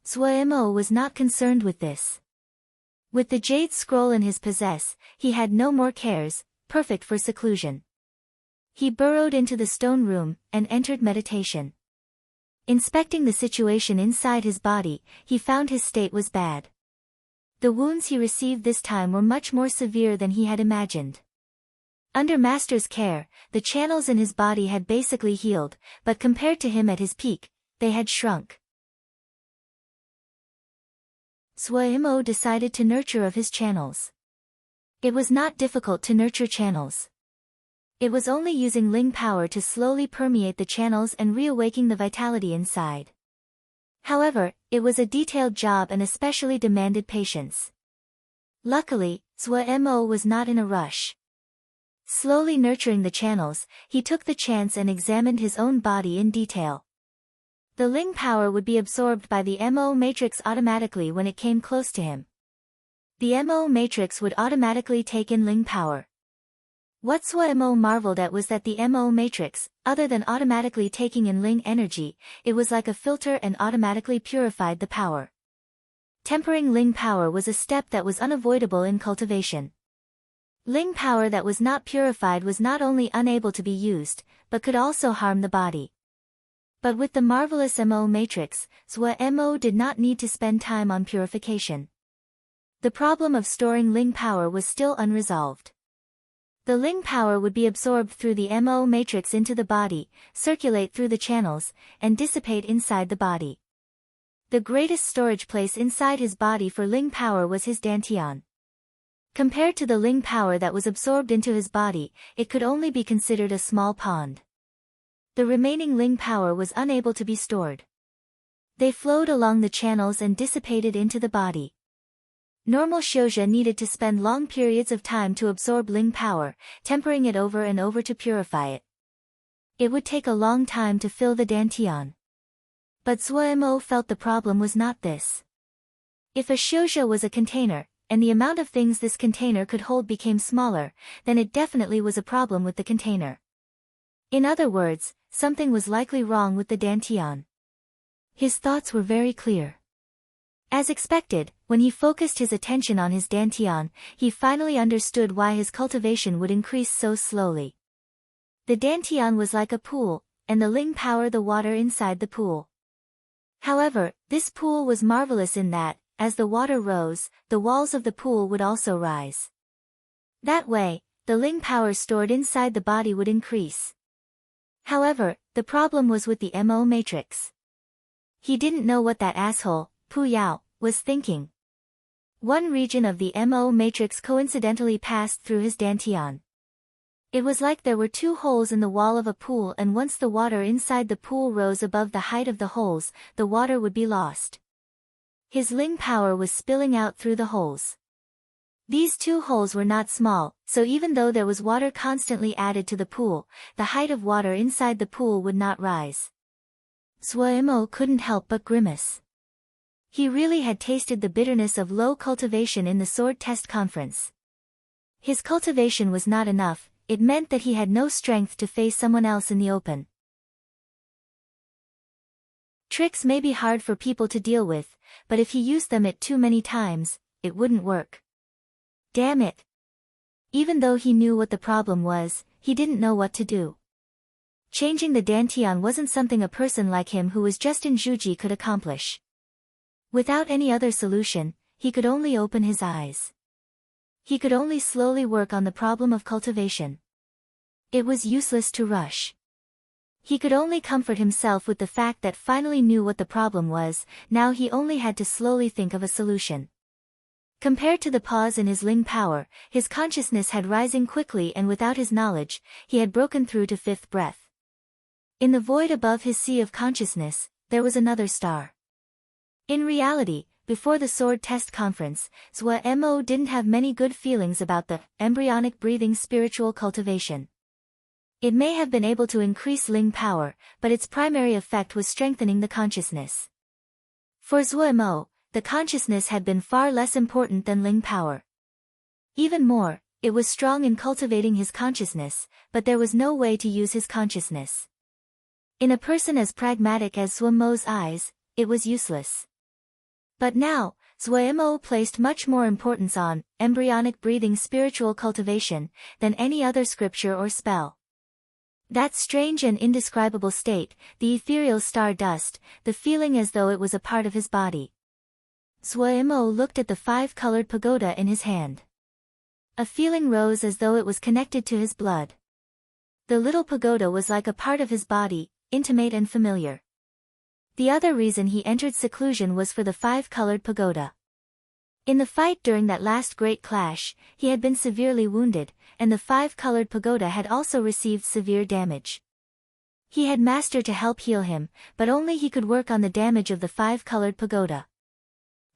[SPEAKER 1] Suemo was not concerned with this. With the jade scroll in his possess, he had no more cares, perfect for seclusion. He burrowed into the stone room and entered meditation. Inspecting the situation inside his body, he found his state was bad. The wounds he received this time were much more severe than he had imagined. Under Master's care, the channels in his body had basically healed, but compared to him at his peak, they had shrunk. Suemo decided to nurture of his channels. It was not difficult to nurture channels. It was only using Ling power to slowly permeate the channels and reawaking the vitality inside. However, it was a detailed job and especially demanded patience. Luckily, Suemo was not in a rush. Slowly nurturing the channels, he took the chance and examined his own body in detail. The Ling power would be absorbed by the Mo matrix automatically when it came close to him. The Mo matrix would automatically take in Ling power. What Suemo marveled at was that the Mo matrix, other than automatically taking in Ling energy, it was like a filter and automatically purified the power. Tempering Ling power was a step that was unavoidable in cultivation. Ling power that was not purified was not only unable to be used, but could also harm the body. But with the marvelous Mo matrix, Suemo did not need to spend time on purification. The problem of storing Ling power was still unresolved. The Ling power would be absorbed through the Mo matrix into the body, circulate through the channels, and dissipate inside the body. The greatest storage place inside his body for Ling power was his dantian. Compared to the Ling power that was absorbed into his body, it could only be considered a small pond. The remaining Ling power was unable to be stored. They flowed along the channels and dissipated into the body. Normal Shouja needed to spend long periods of time to absorb Ling power, tempering it over and over to purify it. It would take a long time to fill the dantian. But Suemo felt the problem was not this. If a Shouja was a container, and the amount of things this container could hold became smaller, then it definitely was a problem with the container. In other words, something was likely wrong with the dantian. His thoughts were very clear. As expected, when he focused his attention on his dantian, he finally understood why his cultivation would increase so slowly. The dantian was like a pool, and the Ling power the water inside the pool. However, this pool was marvelous in that, as the water rose, the walls of the pool would also rise. That way, the Ling power stored inside the body would increase. However, the problem was with the Mo matrix. He didn't know what that asshole, Pu Yao, was thinking. One region of the Mo matrix coincidentally passed through his dantian. It was like there were two holes in the wall of a pool, and once the water inside the pool rose above the height of the holes, the water would be lost. His Ling power was spilling out through the holes. These two holes were not small, so even though there was water constantly added to the pool, the height of water inside the pool would not rise. Suemo couldn't help but grimace. He really had tasted the bitterness of low cultivation in the sword test conference. His cultivation was not enough, it meant that he had no strength to face someone else in the open. Tricks may be hard for people to deal with, but if he used them too many times, it wouldn't work. Damn it. Even though he knew what the problem was, he didn't know what to do. Changing the dantian wasn't something a person like him who was just in Juji could accomplish. Without any other solution, he could only open his eyes. He could only slowly work on the problem of cultivation. It was useless to rush. He could only comfort himself with the fact that finally knew what the problem was. Now he only had to slowly think of a solution. Compared to the pause in his Ling power, his consciousness had rising quickly, and without his knowledge, he had broken through to fifth breath. In the void above his sea of consciousness, there was another star. In reality, before the sword test conference, Mo didn't have many good feelings about the embryonic breathing spiritual cultivation. It may have been able to increase Ling power, but its primary effect was strengthening the consciousness. For Mo, the consciousness had been far less important than Ling power. Even more, it was strong in cultivating his consciousness, but there was no way to use his consciousness. In a person as pragmatic as Mo's eyes, it was useless. But now, Mo placed much more importance on embryonic breathing spiritual cultivation than any other scripture or spell. That strange and indescribable state, the ethereal star dust, the feeling as though it was a part of his body. Mo looked at the five-colored pagoda in his hand. A feeling rose as though it was connected to his blood. The little pagoda was like a part of his body, intimate and familiar. The other reason he entered seclusion was for the five-colored pagoda. In the fight during that last great clash, he had been severely wounded, and the five-colored pagoda had also received severe damage. He had master to help heal him, but only he could work on the damage of the five-colored pagoda.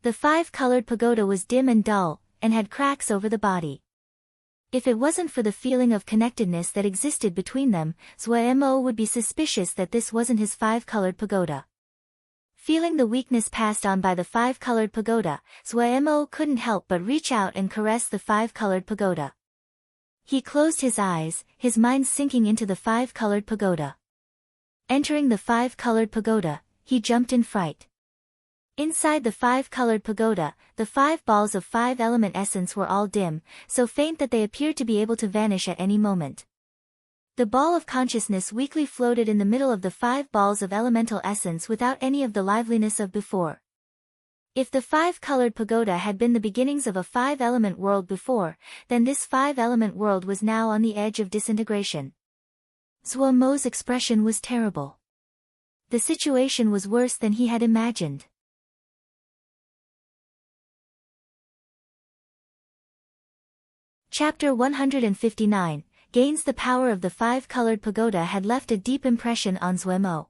[SPEAKER 1] The five-colored pagoda was dim and dull, and had cracks over the body. If it wasn't for the feeling of connectedness that existed between them, Mo would be suspicious that this wasn't his five-colored pagoda. Feeling the weakness passed on by the five-colored pagoda, Mo couldn't help but reach out and caress the five-colored pagoda. He closed his eyes, his mind sinking into the five-colored pagoda. Entering the five-colored pagoda, he jumped in fright. Inside the five-colored pagoda, the five balls of five-element essence were all dim, so faint that they appeared to be able to vanish at any moment. The ball of consciousness weakly floated in the middle of the five balls of elemental essence without any of the liveliness of before. If the five-colored pagoda had been the beginnings of a five-element world before, then this five-element world was now on the edge of disintegration. Mo's expression was terrible. The situation was worse than he had imagined. Chapter 159 Gains the power of the five-colored pagoda had left a deep impression on Mo.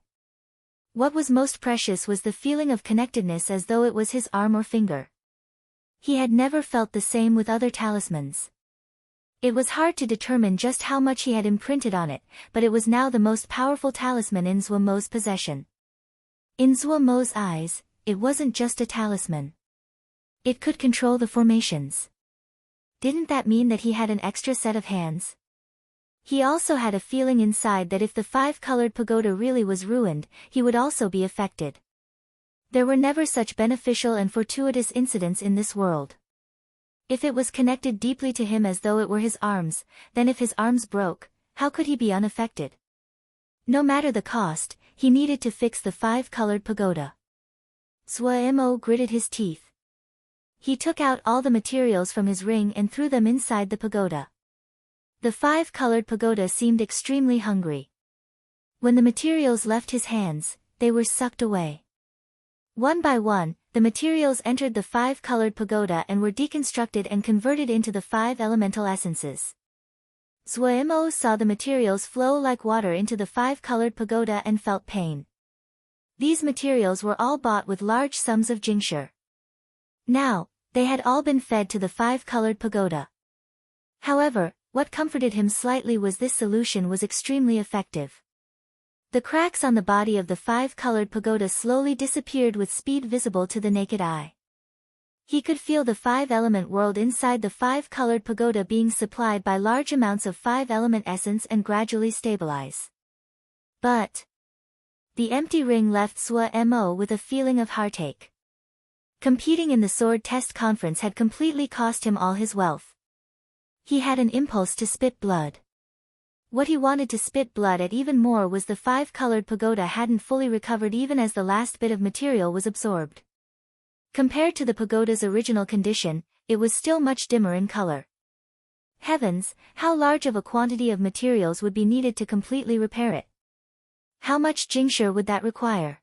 [SPEAKER 1] What was most precious was the feeling of connectedness as though it was his arm or finger. He had never felt the same with other talismans. It was hard to determine just how much he had imprinted on it, but it was now the most powerful talisman in Mo's possession. In Mo's eyes, it wasn't just a talisman. It could control the formations. Didn't that mean that he had an extra set of hands? He also had a feeling inside that if the five-colored pagoda really was ruined, he would also be affected. There were never such beneficial and fortuitous incidents in this world. If it was connected deeply to him as though it were his arms, then if his arms broke, how could he be unaffected? No matter the cost, he needed to fix the five-colored pagoda. Mo gritted his teeth. He took out all the materials from his ring and threw them inside the pagoda. The five-colored pagoda seemed extremely hungry. When the materials left his hands, they were sucked away. One by one, the materials entered the five-colored pagoda and were deconstructed and converted into the five elemental essences. Mo saw the materials flow like water into the five-colored pagoda and felt pain. These materials were all bought with large sums of jingshe. Now, they had all been fed to the five-colored pagoda. However, what comforted him slightly was this solution was extremely effective. The cracks on the body of the five-colored pagoda slowly disappeared with speed visible to the naked eye. He could feel the five-element world inside the five-colored pagoda being supplied by large amounts of five-element essence and gradually stabilize. But the empty ring left Mo with a feeling of heartache. Competing in the sword test conference had completely cost him all his wealth. He had an impulse to spit blood. What he wanted to spit blood at even more was the five-colored pagoda hadn't fully recovered even as the last bit of material was absorbed. Compared to the pagoda's original condition, it was still much dimmer in color. Heavens, how large of a quantity of materials would be needed to completely repair it? How much jingsher would that require?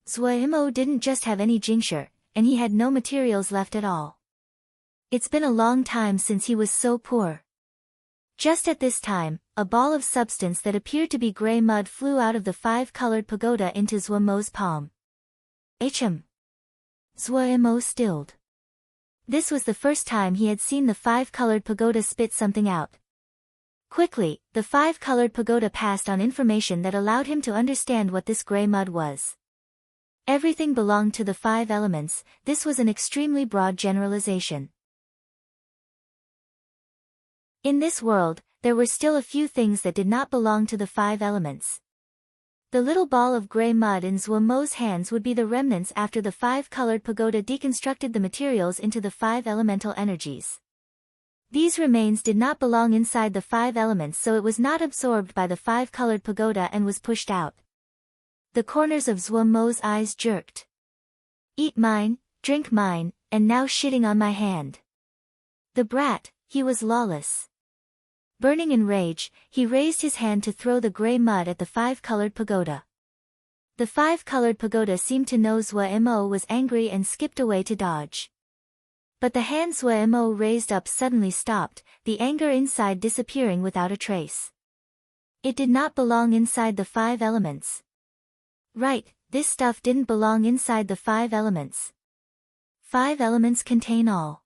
[SPEAKER 1] Zuo didn't just have any jingsher, and he had no materials left at all. It's been a long time since he was so poor. Just at this time, a ball of substance that appeared to be gray mud flew out of the five-colored pagoda into Zuo's palm. Ahem! Zuo stilled. This was the first time he had seen the five-colored pagoda spit something out. Quickly, the five-colored pagoda passed on information that allowed him to understand what this gray mud was. Everything belonged to the five elements. This was an extremely broad generalization. In this world, there were still a few things that did not belong to the five elements. The little ball of gray mud in Zuo's hands would be the remnants after the five-colored pagoda deconstructed the materials into the five elemental energies. These remains did not belong inside the five elements, so it was not absorbed by the five-colored pagoda and was pushed out. The corners of Zuo's eyes jerked. Eat mine, drink mine, and now shitting on my hand. The brat, he was lawless. Burning in rage, he raised his hand to throw the gray mud at the five-colored pagoda. The five-colored pagoda seemed to know Zuo was angry and skipped away to dodge. But the hand Zuo raised up suddenly stopped, the anger inside disappearing without a trace. It did not belong inside the five elements. Right, this stuff didn't belong inside the five elements. Five elements contain all.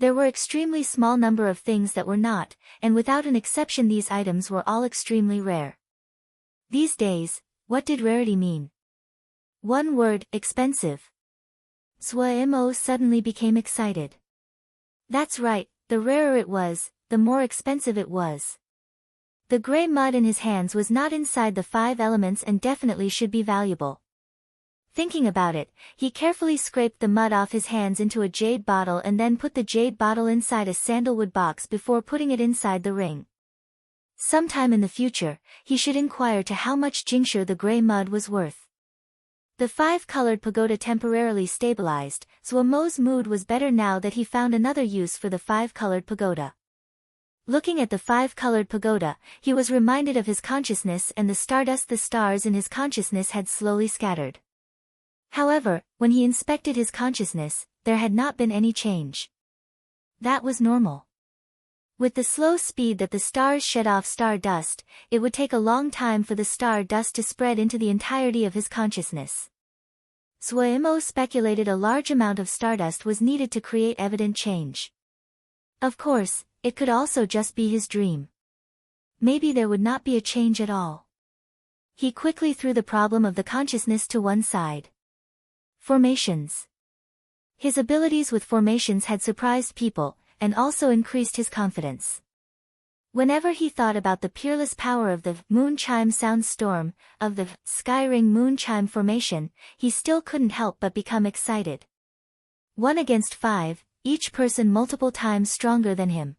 [SPEAKER 1] There were extremely small number of things that were not, and without an exception these items were all extremely rare. These days, what did rarity mean? One word, expensive. Zuo suddenly became excited. That's right, the rarer it was, the more expensive it was. The gray mud in his hands was not inside the five elements and definitely should be valuable. Thinking about it, he carefully scraped the mud off his hands into a jade bottle and then put the jade bottle inside a sandalwood box before putting it inside the ring. Sometime in the future, he should inquire to how much jingsher the gray mud was worth. The five-colored pagoda temporarily stabilized, Zuo's mood was better now that he found another use for the five-colored pagoda. Looking at the five-colored pagoda, he was reminded of his consciousness and the stardust the stars in his consciousness had slowly scattered. However, when he inspected his consciousness, there had not been any change. That was normal. With the slow speed that the stars shed off star dust, it would take a long time for the star dust to spread into the entirety of his consciousness. Zuo speculated a large amount of stardust was needed to create evident change. Of course, it could also just be his dream. Maybe there would not be a change at all. He quickly threw the problem of the consciousness to one side. Formations. His abilities with formations had surprised people, and also increased his confidence. Whenever he thought about the peerless power of the moon chime sound storm, of the sky ring moon chime formation, he still couldn't help but become excited. 1 against 5, each person multiple times stronger than him.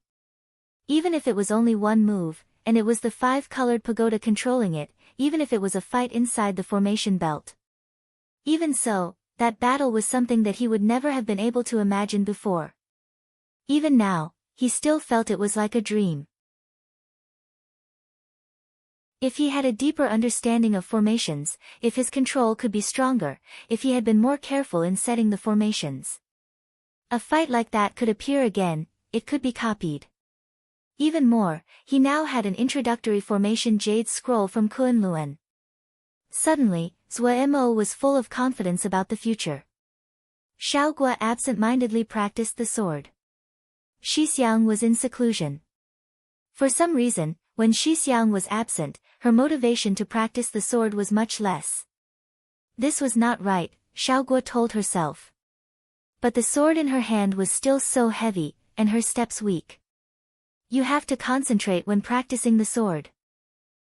[SPEAKER 1] Even if it was only one move, and it was the five-colored pagoda controlling it, even if it was a fight inside the formation belt. Even so, that battle was something that he would never have been able to imagine before. Even now, he still felt it was like a dream. If he had a deeper understanding of formations, if his control could be stronger, if he had been more careful in setting the formations. A fight like that could appear again, it could be copied. Even more, he now had an introductory formation jade scroll from Kunlun. Suddenly, Zuo was full of confidence about the future. Xiaogua absent-mindedly practiced the sword. Shixiang was in seclusion. For some reason, when Shixiang was absent, her motivation to practice the sword was much less. This was not right, Xiaogua told herself. But the sword in her hand was still so heavy, and her steps weak. You have to concentrate when practicing the sword.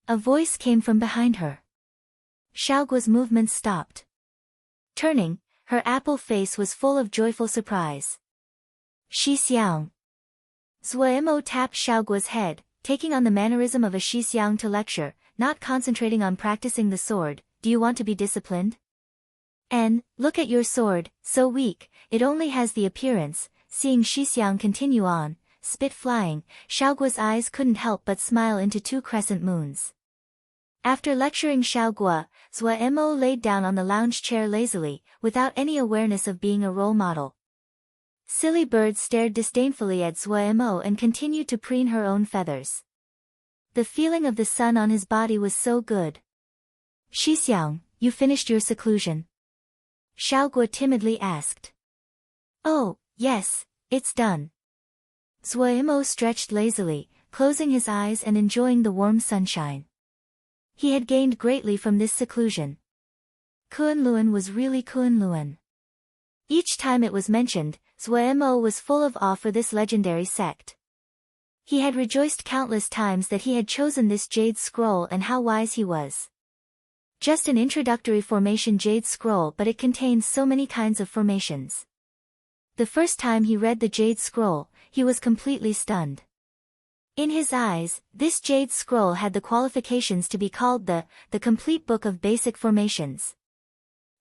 [SPEAKER 1] A voice came from behind her. Xiaogua's movements stopped. Turning, her apple face was full of joyful surprise. Shixiang. Zuo tapped Xiaogua's head, taking on the mannerism of a Shixiang to lecture, not concentrating on practicing the sword. Do you want to be disciplined? Look at your sword, so weak, it only has the appearance." Seeing Shixiang continue on, spit flying, Xiaoguo's eyes couldn't help but smile into two crescent moons. After lecturing Xiaoguo, Zhuo Mo laid down on the lounge chair lazily, without any awareness of being a role model. Silly Bird stared disdainfully at Zhuo Mo and continued to preen her own feathers. The feeling of the sun on his body was so good. "Shixiang, you finished your seclusion?" Xiaoguo timidly asked. "Oh, yes, it's done." Zhuo Mo stretched lazily, closing his eyes and enjoying the warm sunshine. He had gained greatly from this seclusion. Kunlun was really Kunlun. Each time it was mentioned, Zhuo Mo was full of awe for this legendary sect. He had rejoiced countless times that he had chosen this jade scroll and how wise he was. Just an introductory formation jade scroll, but it contains so many kinds of formations. The first time he read the jade scroll, he was completely stunned. In his eyes, this jade scroll had the qualifications to be called the complete book of basic formations.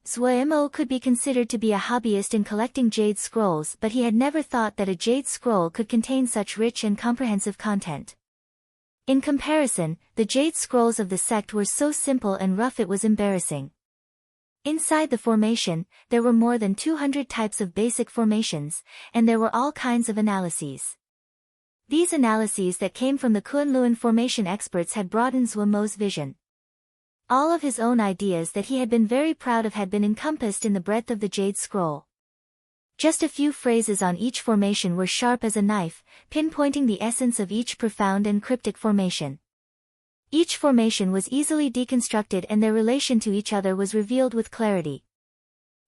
[SPEAKER 1] Zhuo Mo could be considered to be a hobbyist in collecting jade scrolls, but he had never thought that a jade scroll could contain such rich and comprehensive content. In comparison, the jade scrolls of the sect were so simple and rough it was embarrassing. Inside the formation, there were more than 200 types of basic formations, and there were all kinds of analyses. These analyses that came from the Kunlun formation experts had broadened Zhuo Mo's vision. All of his own ideas that he had been very proud of had been encompassed in the breadth of the jade scroll. Just a few phrases on each formation were sharp as a knife, pinpointing the essence of each profound and cryptic formation. Each formation was easily deconstructed and their relation to each other was revealed with clarity.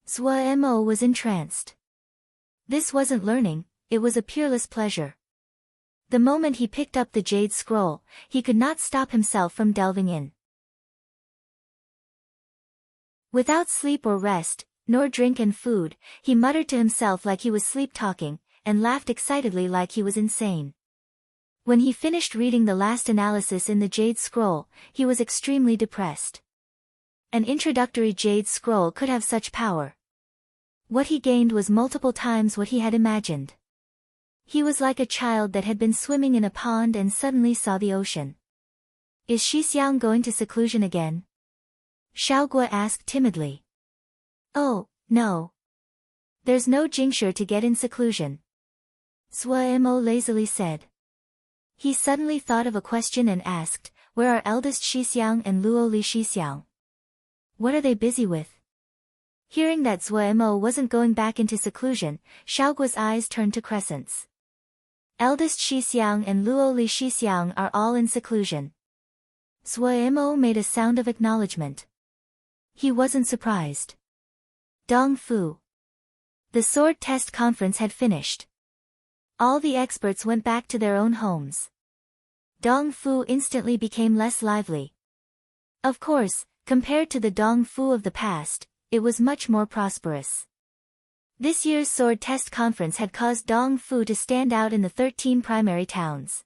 [SPEAKER 1] Zhuo Mo was entranced. This wasn't learning, it was a peerless pleasure. The moment he picked up the jade scroll, he could not stop himself from delving in. Without sleep or rest, nor drink and food, he muttered to himself like he was sleep-talking, and laughed excitedly like he was insane. When he finished reading the last analysis in the jade scroll, he was extremely depressed. An introductory jade scroll could have such power. What he gained was multiple times what he had imagined. He was like a child that had been swimming in a pond and suddenly saw the ocean. "Is Shixiang going to seclusion again?" Xiaoguo asked timidly. "Oh, no. There's no Jingshi to get in seclusion," Zhuo Mo lazily said. He suddenly thought of a question and asked, "Where are eldest Shixiang and Luoli Shixiang? What are they busy with?" Hearing that Zhuo Mo wasn't going back into seclusion, Xiaoguo's eyes turned to crescents. Eldest Shixiang and Luoli Shixiang are all in seclusion. Zhuo Mo made a sound of acknowledgement. He wasn't surprised. Dong Fu. The sword test conference had finished. All the experts went back to their own homes. Dong Fu instantly became less lively. Of course, compared to the Dong Fu of the past, it was much more prosperous. This year's sword test conference had caused Dong Fu to stand out in the 13 primary towns.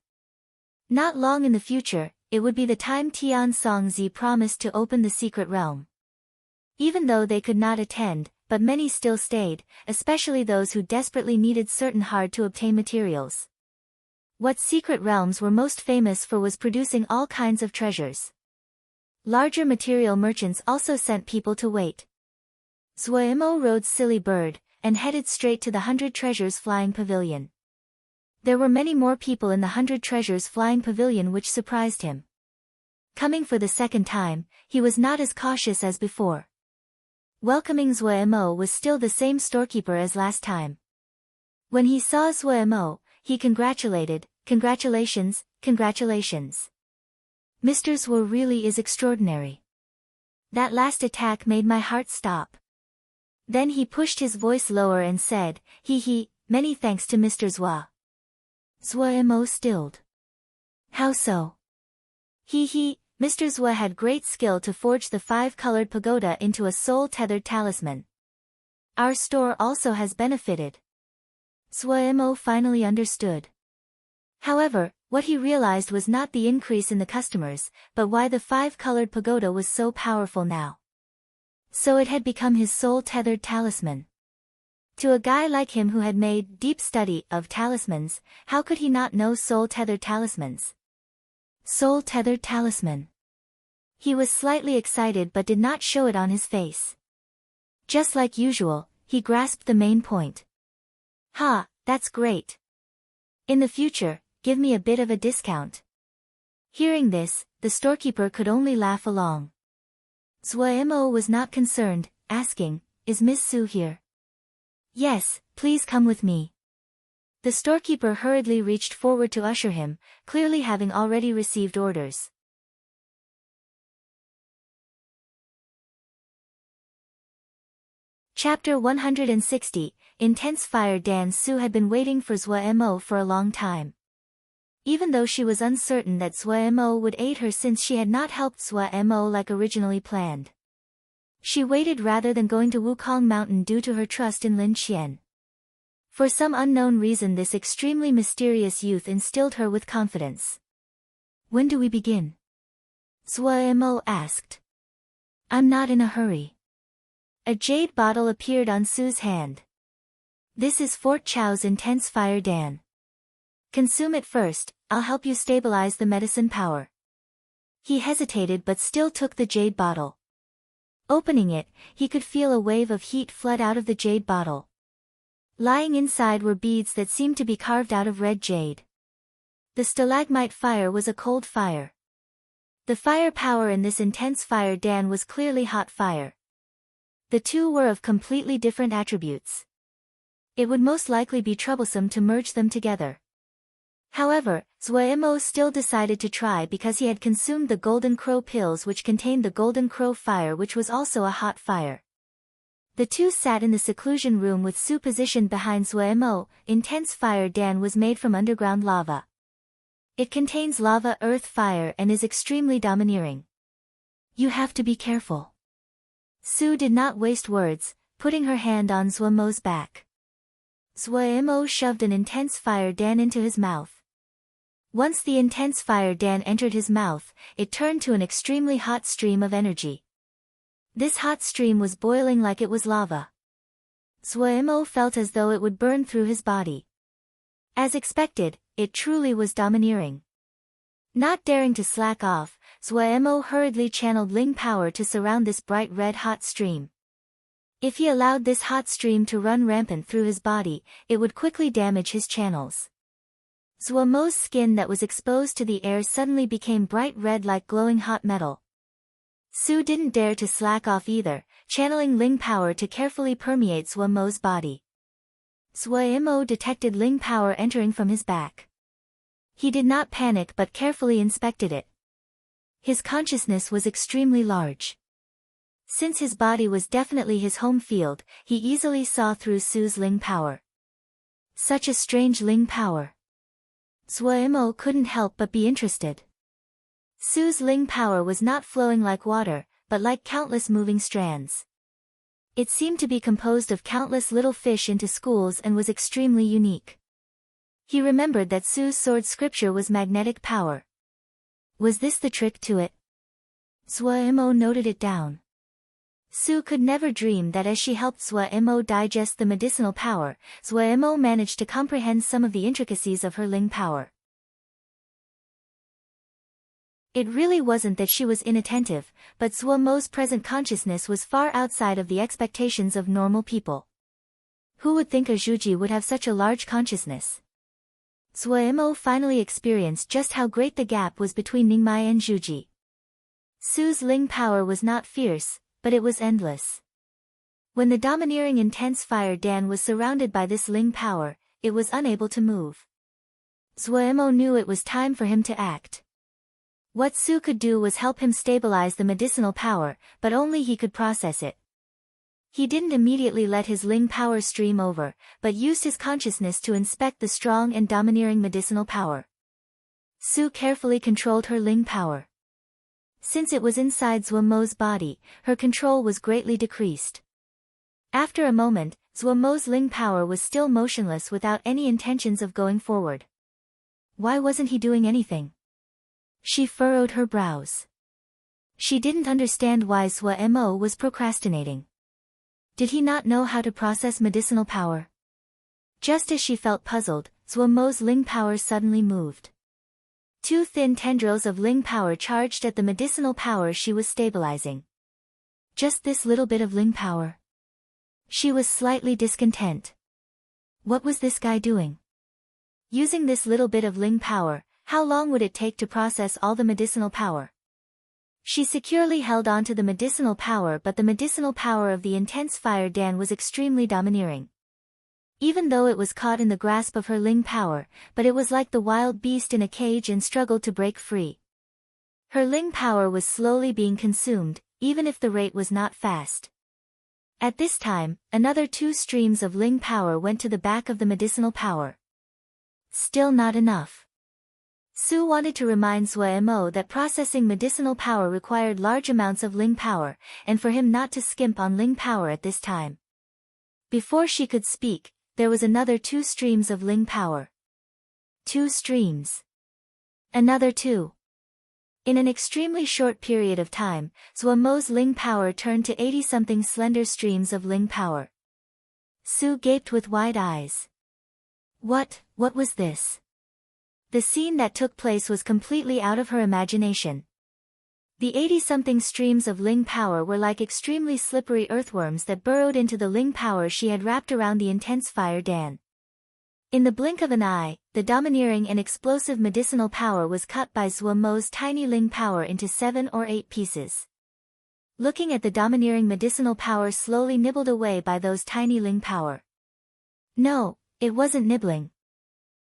[SPEAKER 1] Not long in the future, it would be the time Tian Songzi promised to open the secret realm. Even though they could not attend, but many still stayed, especially those who desperately needed certain hard-to-obtain materials. What secret realms were most famous for was producing all kinds of treasures. Larger material merchants also sent people to wait. Zhuo Mo rode Silly Bird, and headed straight to the 100 Treasures Flying Pavilion. There were many more people in the 100 Treasures Flying Pavilion which surprised him. Coming for the second time, he was not as cautious as before. Welcoming Zhuo Mo was still the same storekeeper as last time. When he saw Zhuo Mo, he congratulated, "Congratulations, congratulations. Mr. Zhuo really is extraordinary. That last attack made my heart stop." Then he pushed his voice lower and said, "He, many thanks to Mr. Zhuo." Zhuo Mo stilled. "How so?" He, Mr. Zhuo had great skill to forge the 5-colored pagoda into a soul-tethered talisman. Our store also has benefited. Zhuo Mo finally understood. However, what he realized was not the increase in the customers, but why the 5-colored pagoda was so powerful now. So it had become his soul-tethered talisman. To a guy like him who had made deep study of talismans, how could he not know soul-tethered talismans? Soul-tethered talisman. He was slightly excited but did not show it on his face. Just like usual, he grasped the main point. Ha, that's great. In the future, give me a bit of a discount. Hearing this, the storekeeper could only laugh along. Zuo was not concerned, asking, "Is Miss Su here?" "Yes, please come with me." The storekeeper hurriedly reached forward to usher him, clearly having already received orders. Chapter 160, Intense Fire. Dan Su had been waiting for Zuo for a long time. Even though she was uncertain that Zuo would aid her since she had not helped Zuo like originally planned. She waited rather than going to Wukong Mountain due to her trust in Lin Qian. For some unknown reason this extremely mysterious youth instilled her with confidence. "When do we begin?" Zuo asked. "I'm not in a hurry." A jade bottle appeared on Su's hand. "This is Fort Chao's Intense Fire Dan. Consume it first, I'll help you stabilize the medicine power." He hesitated but still took the jade bottle. Opening it, he could feel a wave of heat flood out of the jade bottle. Lying inside were beads that seemed to be carved out of red jade. The stalagmite fire was a cold fire. The fire power in this intense fire Dan was clearly hot fire. The two were of completely different attributes. It would most likely be troublesome to merge them together. However, Zuo still decided to try because he had consumed the Golden Crow pills which contained the Golden Crow fire which was also a hot fire. The two sat in the seclusion room with Su positioned behind Zuo. Intense Fire Dan was made from underground lava. It contains lava, earth, fire and is extremely domineering. "You have to be careful." Su did not waste words, putting her hand on Zuo's back. Zuo shoved an Intense Fire Dan into his mouth. Once the Intense Fire Dan entered his mouth, it turned to an extremely hot stream of energy. This hot stream was boiling like it was lava. Zuo felt as though it would burn through his body. As expected, it truly was domineering. Not daring to slack off, Zuo hurriedly channeled Ling power to surround this bright red hot stream. If he allowed this hot stream to run rampant through his body, it would quickly damage his channels. Zuo's skin that was exposed to the air suddenly became bright red like glowing hot metal. Su didn't dare to slack off either, channeling Ling power to carefully permeate Zuo's body. Zuo detected Ling power entering from his back. He did not panic but carefully inspected it. His consciousness was extremely large. Since his body was definitely his home field, he easily saw through Su's Ling power. Such a strange Ling power. Zuo couldn't help but be interested. Su's Ling power was not flowing like water, but like countless moving strands. It seemed to be composed of countless little fish into schools and was extremely unique. He remembered that Su's sword scripture was magnetic power. Was this the trick to it? Zuo noted it down. Su could never dream that as she helped Zuo digest the medicinal power, Zuo managed to comprehend some of the intricacies of her Ling power. It really wasn't that she was inattentive, but Zuo's present consciousness was far outside of the expectations of normal people. Who would think a Zhuji would have such a large consciousness? Zuo finally experienced just how great the gap was between Ningmai and Zhuji. Su's Ling power was not fierce, but it was endless. When the domineering intense fire Dan was surrounded by this Ling power, it was unable to move. Zuo knew it was time for him to act. What Su could do was help him stabilize the medicinal power, but only he could process it. He didn't immediately let his Ling power stream over, but used his consciousness to inspect the strong and domineering medicinal power. Su carefully controlled her Ling power. Since it was inside Zuo's body, her control was greatly decreased. After a moment, Zuo's Ling power was still motionless without any intentions of going forward. Why wasn't he doing anything? She furrowed her brows. She didn't understand why Sua Mo was procrastinating. Did he not know how to process medicinal power? Just as she felt puzzled, Sua Mo's Ling power suddenly moved. Two thin tendrils of Ling power charged at the medicinal power she was stabilizing. Just this little bit of Ling power. She was slightly discontent. What was this guy doing? Using this little bit of Ling power, how long would it take to process all the medicinal power? She securely held on to the medicinal power, but the medicinal power of the intense fire Dan was extremely domineering. Even though it was caught in the grasp of her Ling power, but it was like the wild beast in a cage and struggled to break free. Her Ling power was slowly being consumed, even if the rate was not fast. At this time, another 2 streams of Ling power went to the back of the medicinal power. Still not enough. Su wanted to remind Sua Mo that processing medicinal power required large amounts of Ling power, and for him not to skimp on Ling power at this time. Before she could speak, there was another 2 streams of Ling power. 2 streams. Another 2. In an extremely short period of time, Sua Mo's Ling power turned to 80-something slender streams of Ling power. Su gaped with wide eyes. What was this? The scene that took place was completely out of her imagination. The 80-something streams of Ling power were like extremely slippery earthworms that burrowed into the Ling power she had wrapped around the intense fire Dan. In the blink of an eye, the domineering and explosive medicinal power was cut by Sua Mo's tiny Ling power into 7 or 8 pieces. Looking at the domineering medicinal power slowly nibbled away by those tiny Ling power. No, it wasn't nibbling.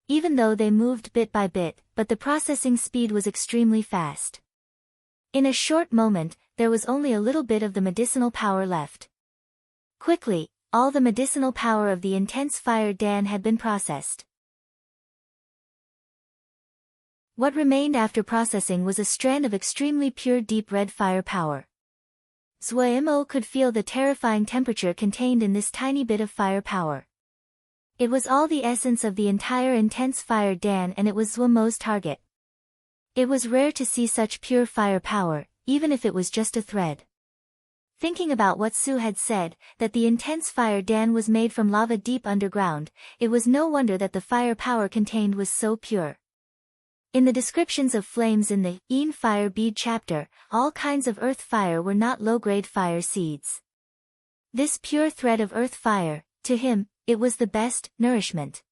[SPEAKER 1] Even though they moved bit by bit, but the processing speed was extremely fast. In a short moment, there was only a little bit of the medicinal power left. Quickly, all the medicinal power of the intense fire Dan had been processed. What remained after processing was a strand of extremely pure deep red fire power. Sua Mo could feel the terrifying temperature contained in this tiny bit of fire power. It was all the essence of the entire intense fire Dan, and it was Sua Mo's target. It was rare to see such pure fire power, even if it was just a thread. Thinking about what Su had said, that the intense fire Dan was made from lava deep underground, it was no wonder that the fire power contained was so pure. In the descriptions of flames in the Yin Fire Bead chapter, all kinds of earth fire were not low-grade fire seeds. This pure thread of earth fire, to him, it was the best nourishment.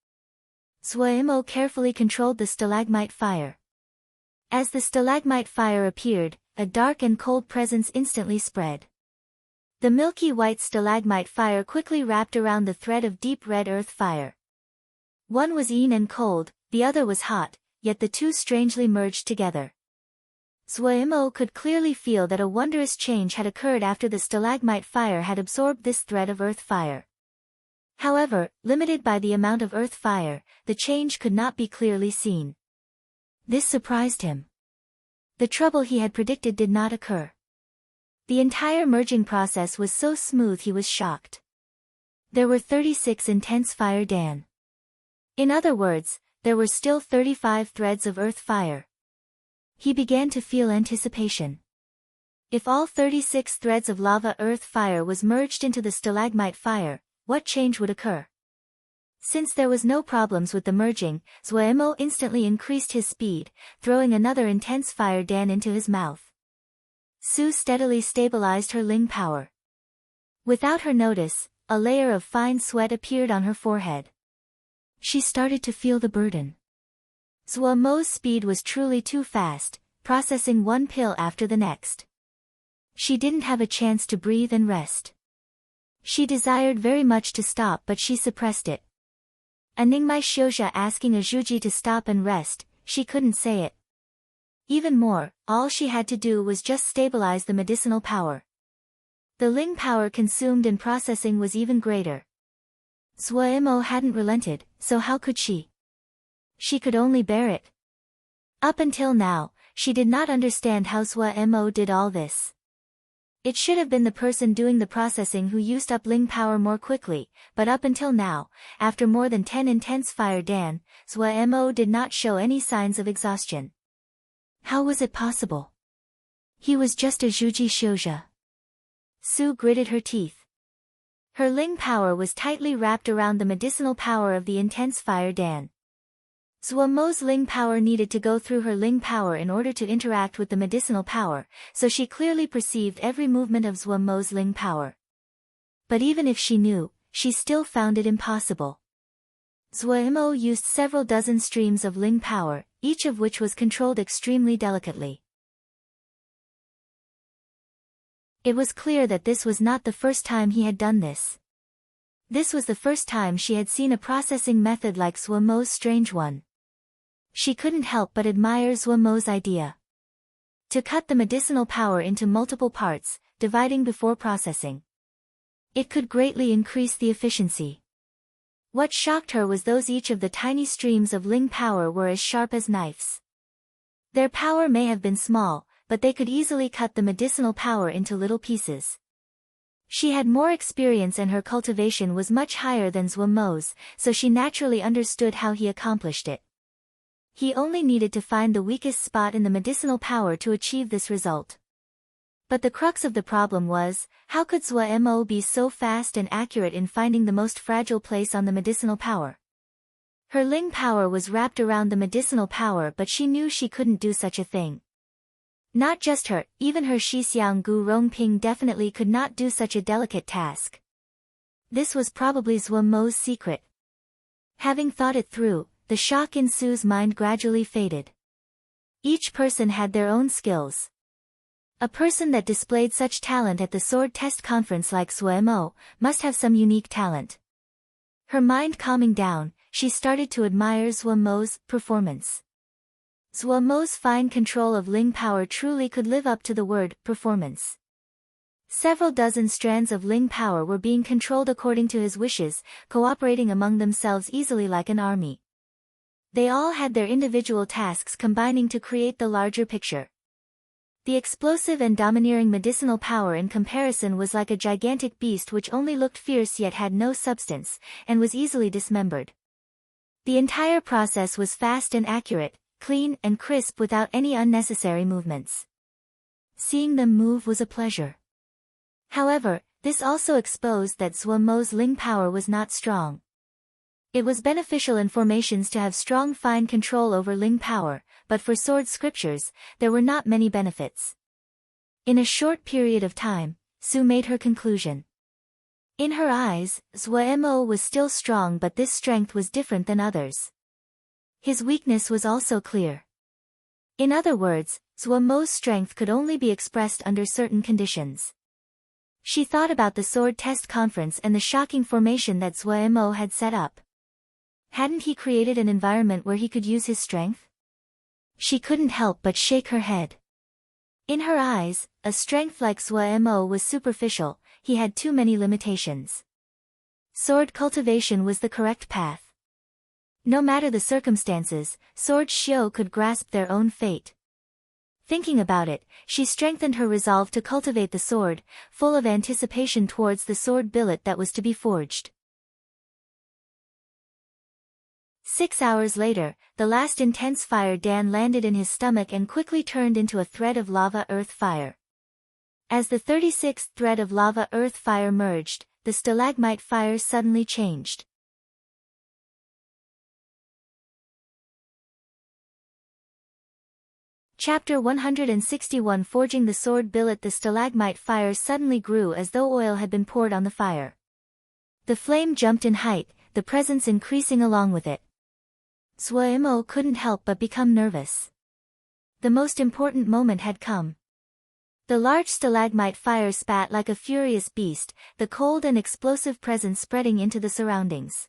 [SPEAKER 1] Sua Mo carefully controlled the stalagmite fire. As the stalagmite fire appeared, a dark and cold presence instantly spread. The milky white stalagmite fire quickly wrapped around the thread of deep red earth fire. One was yin and cold, the other was hot, yet the two strangely merged together. Sua Mo could clearly feel that a wondrous change had occurred after the stalagmite fire had absorbed this thread of earth fire. However, limited by the amount of earth fire, the change could not be clearly seen. This surprised him. The trouble he had predicted did not occur. The entire merging process was so smooth he was shocked. There were 36 intense fire Dan. In other words, there were still 35 threads of earth fire. He began to feel anticipation. If all 36 threads of lava earth fire was merged into the stalagmite fire, what change would occur? Since there was no problems with the merging, Sua Mo instantly increased his speed, throwing another intense fire Dan into his mouth. Su steadily stabilized her Ling power. Without her notice, a layer of fine sweat appeared on her forehead. She started to feel the burden. Sua Mo's speed was truly too fast, processing one pill after the next. She didn't have a chance to breathe and rest. She desired very much to stop, but she suppressed it. A Ningmai Xiuzha asking a Zhuji to stop and rest, she couldn't say it. Even more, all she had to do was just stabilize the medicinal power. The Ling power consumed in processing was even greater. Sua Mo hadn't relented, so how could she? She could only bear it. Up until now, she did not understand how Sua Mo did all this. It should have been the person doing the processing who used up Ling power more quickly, but up until now, after more than 10 intense fire Dan, Sua Mo did not show any signs of exhaustion. How was it possible? He was just a Zhuji Xiuzhe. Su gritted her teeth. Her Ling power was tightly wrapped around the medicinal power of the intense fire Dan. Zhuo Mo's Ling power needed to go through her Ling power in order to interact with the medicinal power, so she clearly perceived every movement of Zhuo Mo's Ling power. But even if she knew, she still found it impossible. Zhuo Mo used several dozen streams of Ling power, each of which was controlled extremely delicately. It was clear that this was not the first time he had done this. This was the first time she had seen a processing method like Zhuo Mo's strange one. She couldn't help but admire Zhuo Mo's idea. To cut the medicinal power into multiple parts, dividing before processing. It could greatly increase the efficiency. What shocked her was those each of the tiny streams of Ling power were as sharp as knives. Their power may have been small, but they could easily cut the medicinal power into little pieces. She had more experience and her cultivation was much higher than Zhuo Mo's, so she naturally understood how he accomplished it. He only needed to find the weakest spot in the medicinal power to achieve this result. But the crux of the problem was, how could Zhuo Mo be so fast and accurate in finding the most fragile place on the medicinal power? Her Ling power was wrapped around the medicinal power, but she knew she couldn't do such a thing. Not just her, even her Shixiang Gu Rongping definitely could not do such a delicate task. This was probably Zhuo Mo's secret. Having thought it through, the shock in Su's mind gradually faded. Each person had their own skills. A person that displayed such talent at the sword test conference like Zhuo Mo must have some unique talent. Her mind calming down, she started to admire Zhuo Mo's performance. Zhuo Mo's fine control of Ling power truly could live up to the word performance. Several dozen strands of Ling power were being controlled according to his wishes, cooperating among themselves easily like an army. They all had their individual tasks combining to create the larger picture. The explosive and domineering medicinal power in comparison was like a gigantic beast which only looked fierce yet had no substance, and was easily dismembered. The entire process was fast and accurate, clean and crisp without any unnecessary movements. Seeing them move was a pleasure. However, this also exposed that Zhuo Mo's Ling power was not strong. It was beneficial in formations to have strong fine control over Ling power, but for sword scriptures, there were not many benefits. In a short period of time, Su made her conclusion. In her eyes, Zhuo Mo was still strong, but this strength was different than others. His weakness was also clear. In other words, Zhuo Mo's strength could only be expressed under certain conditions. She thought about the sword test conference and the shocking formation that Zhuo Mo had set up. Hadn't he created an environment where he could use his strength? She couldn't help but shake her head. In her eyes, a strength like Zhuo Mo was superficial, he had too many limitations. Sword cultivation was the correct path. No matter the circumstances, sword Xiu could grasp their own fate. Thinking about it, she strengthened her resolve to cultivate the sword, full of anticipation towards the sword billet that was to be forged. 6 hours later, the last intense fire Dan landed in his stomach and quickly turned into a thread of lava-earth-fire. As the 36th thread of lava-earth-fire merged, the stalagmite fire suddenly changed. Chapter 161 Forging the Sword Billet. The stalagmite fire suddenly grew as though oil had been poured on the fire. The flame jumped in height, the presence increasing along with it. Zhuo Mo couldn't help but become nervous. The most important moment had come. The large stalagmite fire spat like a furious beast, the cold and explosive presence spreading into the surroundings.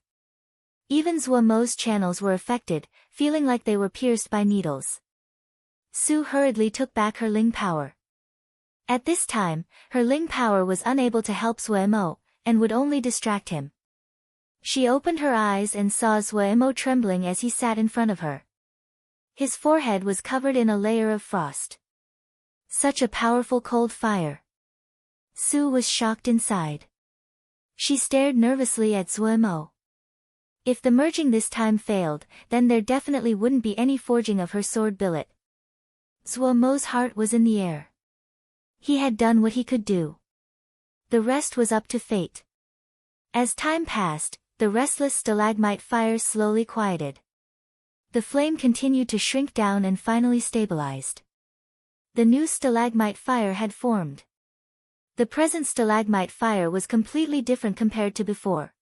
[SPEAKER 1] Even Zhuo Mo's channels were affected, feeling like they were pierced by needles. Su hurriedly took back her Ling power. At this time, her Ling power was unable to help Zhuo Mo, and would only distract him. She opened her eyes and saw Zhuo Mo trembling as he sat in front of her. His forehead was covered in a layer of frost. Such a powerful cold fire. Su was shocked inside. She stared nervously at Zhuo Mo. If the merging this time failed, then there definitely wouldn't be any forging of her sword billet. Zhuo Mo's heart was in the air. He had done what he could do. The rest was up to fate. As time passed, the restless stalagmite fire slowly quieted. The flame continued to shrink down and finally stabilized. The new stalagmite fire had formed. The present stalagmite fire was completely different compared to before.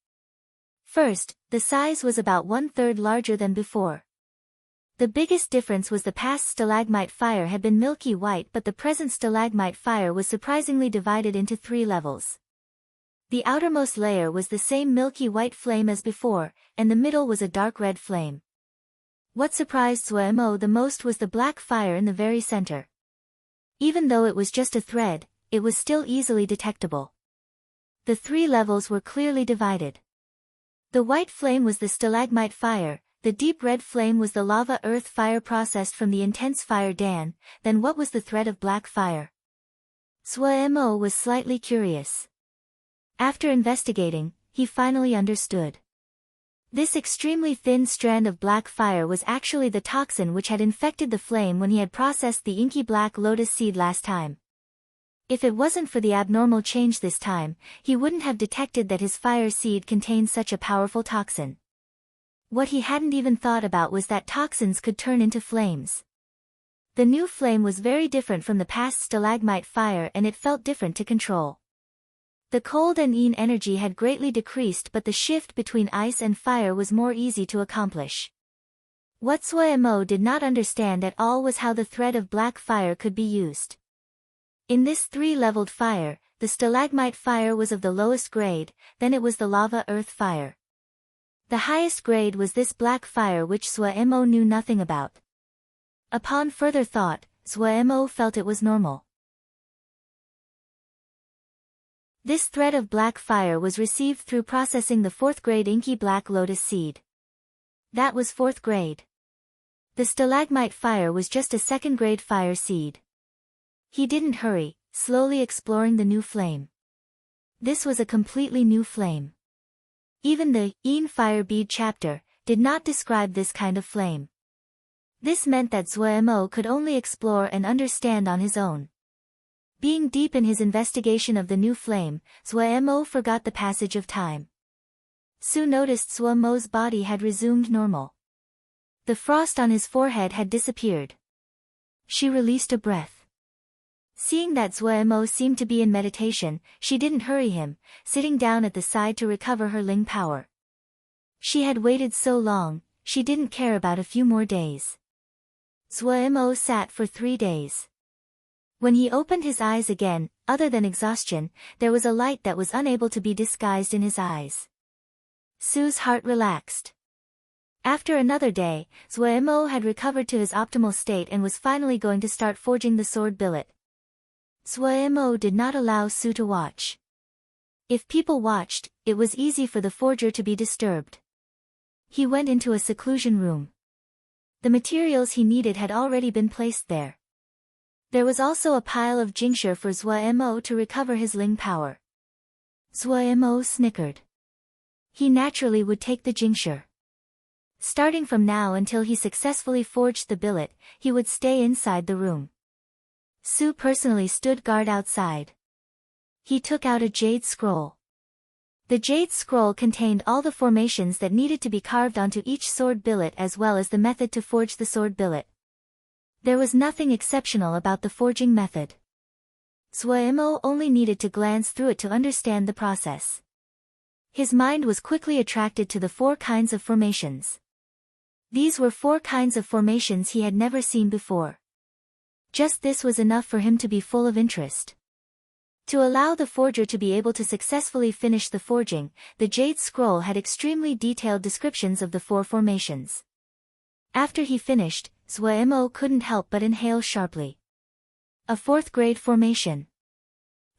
[SPEAKER 1] First, the size was about 1/3 larger than before. The biggest difference was the past stalagmite fire had been milky white, but the present stalagmite fire was surprisingly divided into 3 levels. The outermost layer was the same milky white flame as before, and the middle was a dark red flame. What surprised Suemo the most was the black fire in the very center. Even though it was just a thread, it was still easily detectable. The 3 levels were clearly divided. The white flame was the stalagmite fire, the deep red flame was the lava earth fire processed from the intense fire Dan, then what was the thread of black fire? Suemo was slightly curious. After investigating, he finally understood. This extremely thin strand of black fire was actually the toxin which had infected the flame when he had processed the inky black lotus seed last time. If it wasn't for the abnormal change this time, he wouldn't have detected that his fire seed contained such a powerful toxin. What he hadn't even thought about was that toxins could turn into flames. The new flame was very different from the past stalagmite fire, and it felt different to control. The cold and yin energy had greatly decreased, but the shift between ice and fire was more easy to accomplish. What Suemo did not understand at all was how the thread of black fire could be used. In this 3-leveled fire, the stalagmite fire was of the lowest grade, then it was the lava earth fire. The highest grade was this black fire which Suemo knew nothing about. Upon further thought, Suemo felt it was normal. This thread of black fire was received through processing the 4th grade inky black lotus seed. That was 4th grade. The stalagmite fire was just a 2nd grade fire seed. He didn't hurry, slowly exploring the new flame. This was a completely new flame. Even the Yin Fire Bead chapter did not describe this kind of flame. This meant that Suemo could only explore and understand on his own. Being deep in his investigation of the new flame, Suemo forgot the passage of time. Su noticed Suemo's body had resumed normal. The frost on his forehead had disappeared. She released a breath. Seeing that Suemo seemed to be in meditation, she didn't hurry him, sitting down at the side to recover her Ling power. She had waited so long, she didn't care about a few more days. Suemo sat for 3 days. When he opened his eyes again, other than exhaustion, there was a light that was unable to be disguised in his eyes. Su's heart relaxed. After another day, Suemo had recovered to his optimal state and was finally going to start forging the sword billet. Suemo did not allow Su to watch. If people watched, it was easy for the forger to be disturbed. He went into a seclusion room. The materials he needed had already been placed there. There was also a pile of jingsha for Suemo to recover his Ling power. Suemo snickered. He naturally would take the jingsha. Starting from now until he successfully forged the billet, he would stay inside the room. Su personally stood guard outside. He took out a jade scroll. The jade scroll contained all the formations that needed to be carved onto each sword billet as well as the method to forge the sword billet. There was nothing exceptional about the forging method. Suemo only needed to glance through it to understand the process. His mind was quickly attracted to the 4 kinds of formations. These were 4 kinds of formations he had never seen before. Just this was enough for him to be full of interest. To allow the forger to be able to successfully finish the forging, the jade scroll had extremely detailed descriptions of the 4 formations. After he finished, Suemo couldn't help but inhale sharply. A 4th grade formation.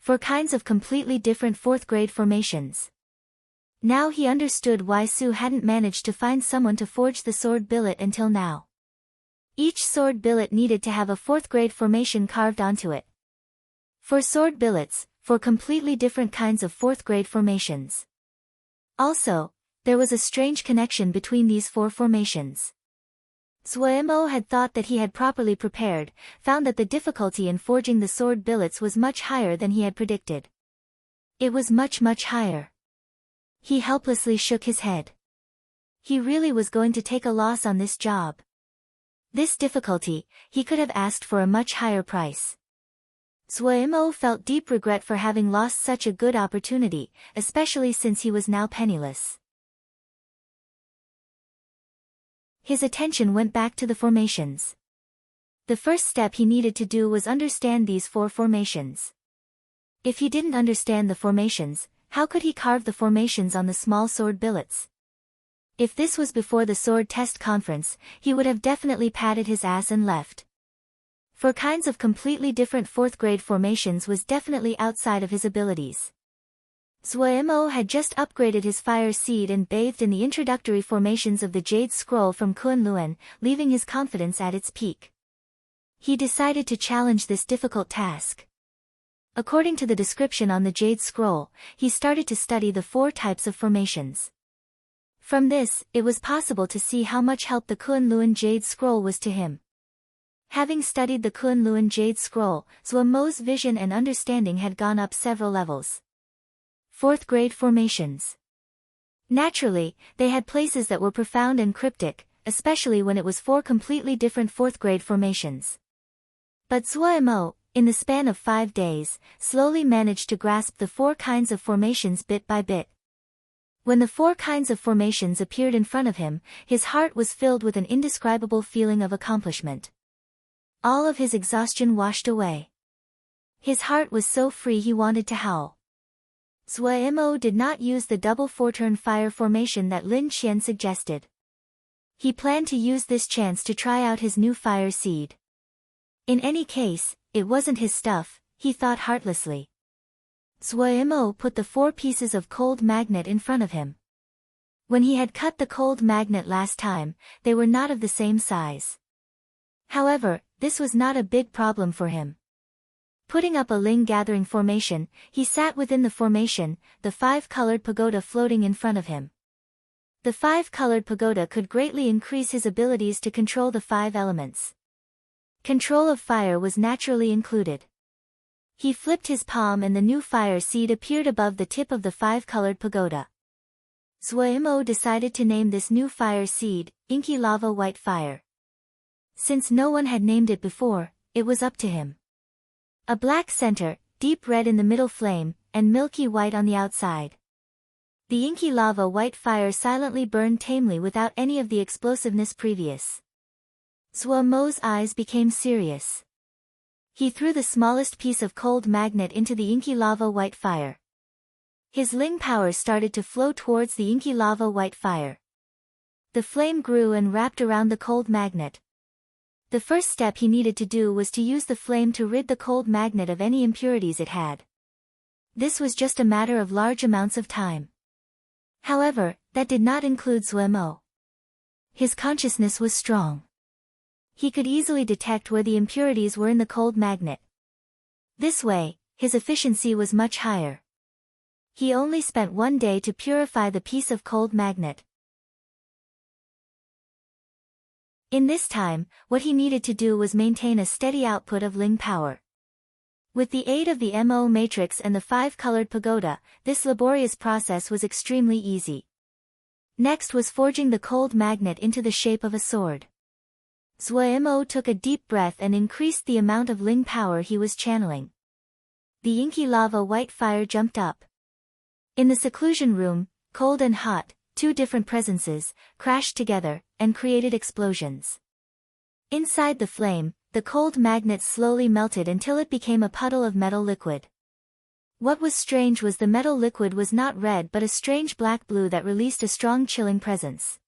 [SPEAKER 1] 4 kinds of completely different 4th grade formations. Now he understood why Su hadn't managed to find someone to forge the sword billet until now. Each sword billet needed to have a 4th grade formation carved onto it. 4 sword billets, 4 completely different kinds of 4th grade formations. Also, there was a strange connection between these 4 formations. Zuemo had thought that he had properly prepared, found that the difficulty in forging the sword billets was much higher than he had predicted. It was much higher. He helplessly shook his head. He really was going to take a loss on this job. This difficulty, he could have asked for a much higher price. Zuemo felt deep regret for having lost such a good opportunity, especially since he was now penniless. His attention went back to the formations. The first step he needed to do was understand these 4 formations. If he didn't understand the formations, how could he carve the formations on the small sword billets? If this was before the sword test conference, he would have definitely patted his ass and left. 4 kinds of completely different 4th grade formations was definitely outside of his abilities. Zuemo had just upgraded his fire seed and bathed in the introductory formations of the Jade Scroll from Kunlun, leaving his confidence at its peak. He decided to challenge this difficult task. According to the description on the Jade Scroll, he started to study the 4 types of formations. From this, it was possible to see how much help the Kunlun Jade Scroll was to him. Having studied the Kunlun Jade Scroll, Zuemo's vision and understanding had gone up several levels. 4th grade formations. Naturally, they had places that were profound and cryptic, especially when it was 4 completely different 4th grade formations. But Zuemo, in the span of 5 days, slowly managed to grasp the 4 kinds of formations bit by bit. When the 4 kinds of formations appeared in front of him, his heart was filled with an indescribable feeling of accomplishment. All of his exhaustion washed away. His heart was so free he wanted to howl. Zuemo did not use the double 4-turn fire formation that Lin Qian suggested. He planned to use this chance to try out his new fire seed. In any case, it wasn't his stuff, he thought heartlessly. Zuemo put the 4 pieces of cold magnet in front of him. When he had cut the cold magnet last time, they were not of the same size. However, this was not a big problem for him. Putting up a Ling gathering formation, he sat within the formation, the 5-colored pagoda floating in front of him. The 5-colored pagoda could greatly increase his abilities to control the 5 elements. Control of fire was naturally included. He flipped his palm and the new fire seed appeared above the tip of the 5-colored pagoda. Zuemo decided to name this new fire seed, Inky Lava White Fire. Since no one had named it before, it was up to him. A black center, deep red in the middle flame, and milky white on the outside. The inky lava white fire silently burned tamely without any of the explosiveness previous. Zuemo's eyes became serious. He threw the smallest piece of cold magnet into the inky lava white fire. His Ling power started to flow towards the inky lava white fire. The flame grew and wrapped around the cold magnet. The first step he needed to do was to use the flame to rid the cold magnet of any impurities it had. This was just a matter of large amounts of time. However, that did not include Zuemo. His consciousness was strong. He could easily detect where the impurities were in the cold magnet. This way, his efficiency was much higher. He only spent 1 day to purify the piece of cold magnet. In this time, what he needed to do was maintain a steady output of Ling power. With the aid of the MO matrix and the 5-colored pagoda, this laborious process was extremely easy. Next was forging the cold magnet into the shape of a sword. Zuemo took a deep breath and increased the amount of Ling power he was channeling. The inky lava white fire jumped up. In the seclusion room, cold and hot, 2 different presences, crashed together, and created explosions. Inside the flame, the cold magnet slowly melted until it became a puddle of metal liquid. What was strange was the metal liquid was not red but a strange black-blue that released a strong chilling presence.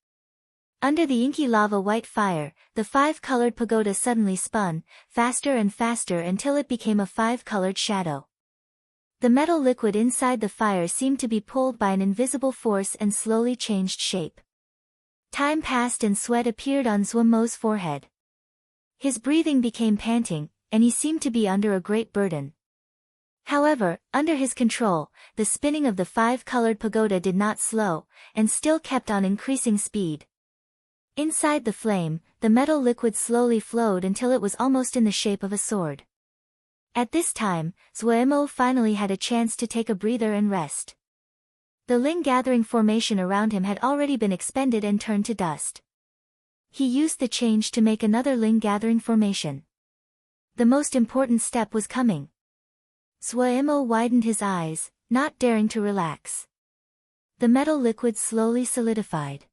[SPEAKER 1] Under the inky lava white fire, the 5-colored pagoda suddenly spun, faster and faster until it became a 5-colored shadow. The metal liquid inside the fire seemed to be pulled by an invisible force and slowly changed shape. Time passed and sweat appeared on Zuemo's forehead. His breathing became panting, and he seemed to be under a great burden. However, under his control, the spinning of the 5-colored pagoda did not slow, and still kept on increasing speed. Inside the flame, the metal liquid slowly flowed until it was almost in the shape of a sword. At this time, Zuemo finally had a chance to take a breather and rest. The Ling gathering formation around him had already been expended and turned to dust. He used the change to make another Ling gathering formation. The most important step was coming. Zuemo widened his eyes, not daring to relax. The metal liquid slowly solidified.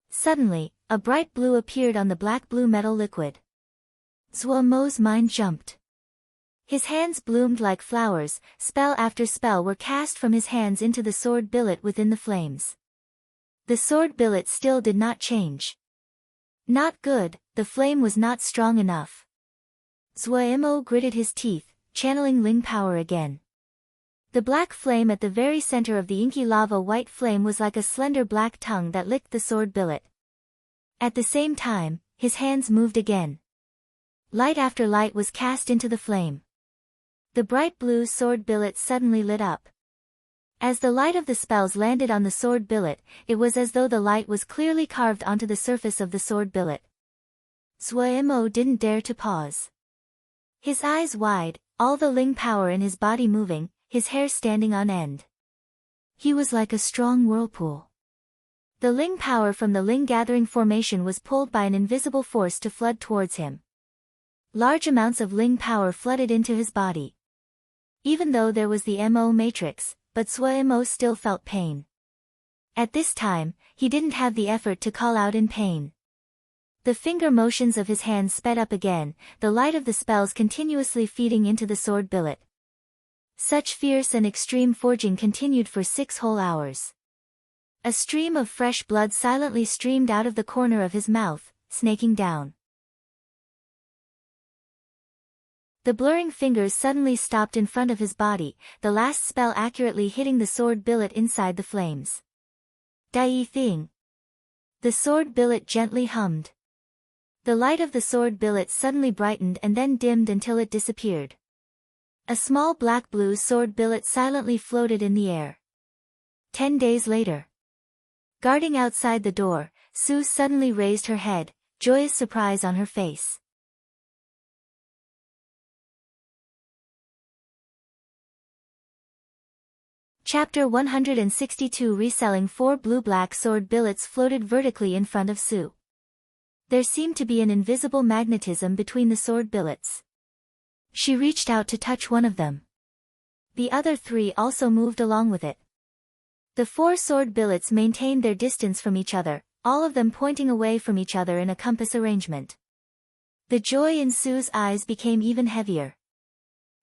[SPEAKER 1] Suddenly, a bright blue appeared on the black-blue metal liquid. Zuemo's mind jumped. His hands bloomed like flowers, spell after spell were cast from his hands into the sword billet within the flames. The sword billet still did not change. Not good, the flame was not strong enough. Zuemo gritted his teeth, channeling Ling power again. The black flame at the very center of the inky lava-white flame was like a slender black tongue that licked the sword billet. At the same time, his hands moved again. Light after light was cast into the flame. The bright blue sword billet suddenly lit up. As the light of the spells landed on the sword billet, it was as though the light was clearly carved onto the surface of the sword billet. Zuemo didn't dare to pause. His eyes wide, all the Ling power in his body moving, his hair standing on end. He was like a strong whirlpool. The Ling power from the Ling gathering formation was pulled by an invisible force to flood towards him. Large amounts of Ling power flooded into his body. Even though there was the Mo matrix, but Zuemo still felt pain. At this time, he didn't have the effort to call out in pain. The finger motions of his hands sped up again, the light of the spells continuously feeding into the sword billet. Such fierce and extreme forging continued for 6 whole hours. A stream of fresh blood silently streamed out of the corner of his mouth, snaking down. The blurring fingers suddenly stopped in front of his body, the last spell accurately hitting the sword billet inside the flames. Dai Thing. The sword billet gently hummed. The light of the sword billet suddenly brightened and then dimmed until it disappeared. A small black-blue sword billet silently floated in the air. 10 days later. Guarding outside the door, Sue suddenly raised her head, joyous surprise on her face. Chapter 162 Reselling 4 blue-black sword billets floated vertically in front of Sue. There seemed to be an invisible magnetism between the sword billets. She reached out to touch one of them. The other 3 also moved along with it. The 4 sword billets maintained their distance from each other, all of them pointing away from each other in a compass arrangement. The joy in Sue's eyes became even heavier.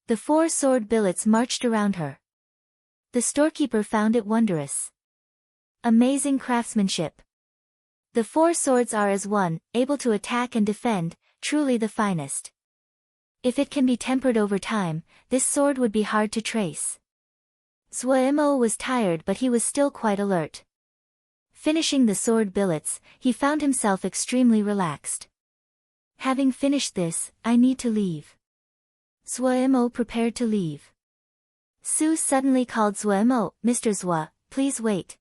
[SPEAKER 1] The 4 sword billets marched around her. The storekeeper found it wondrous. Amazing craftsmanship. The 4 swords are as one, able to attack and defend, truly the finest. If it can be tempered over time, this sword would be hard to trace. Zuemo was tired but he was still quite alert. Finishing the sword billets, he found himself extremely relaxed. Having finished this, I need to leave. Zuemo prepared to leave. Sue suddenly called Zuemo, Mr. Zua, please wait.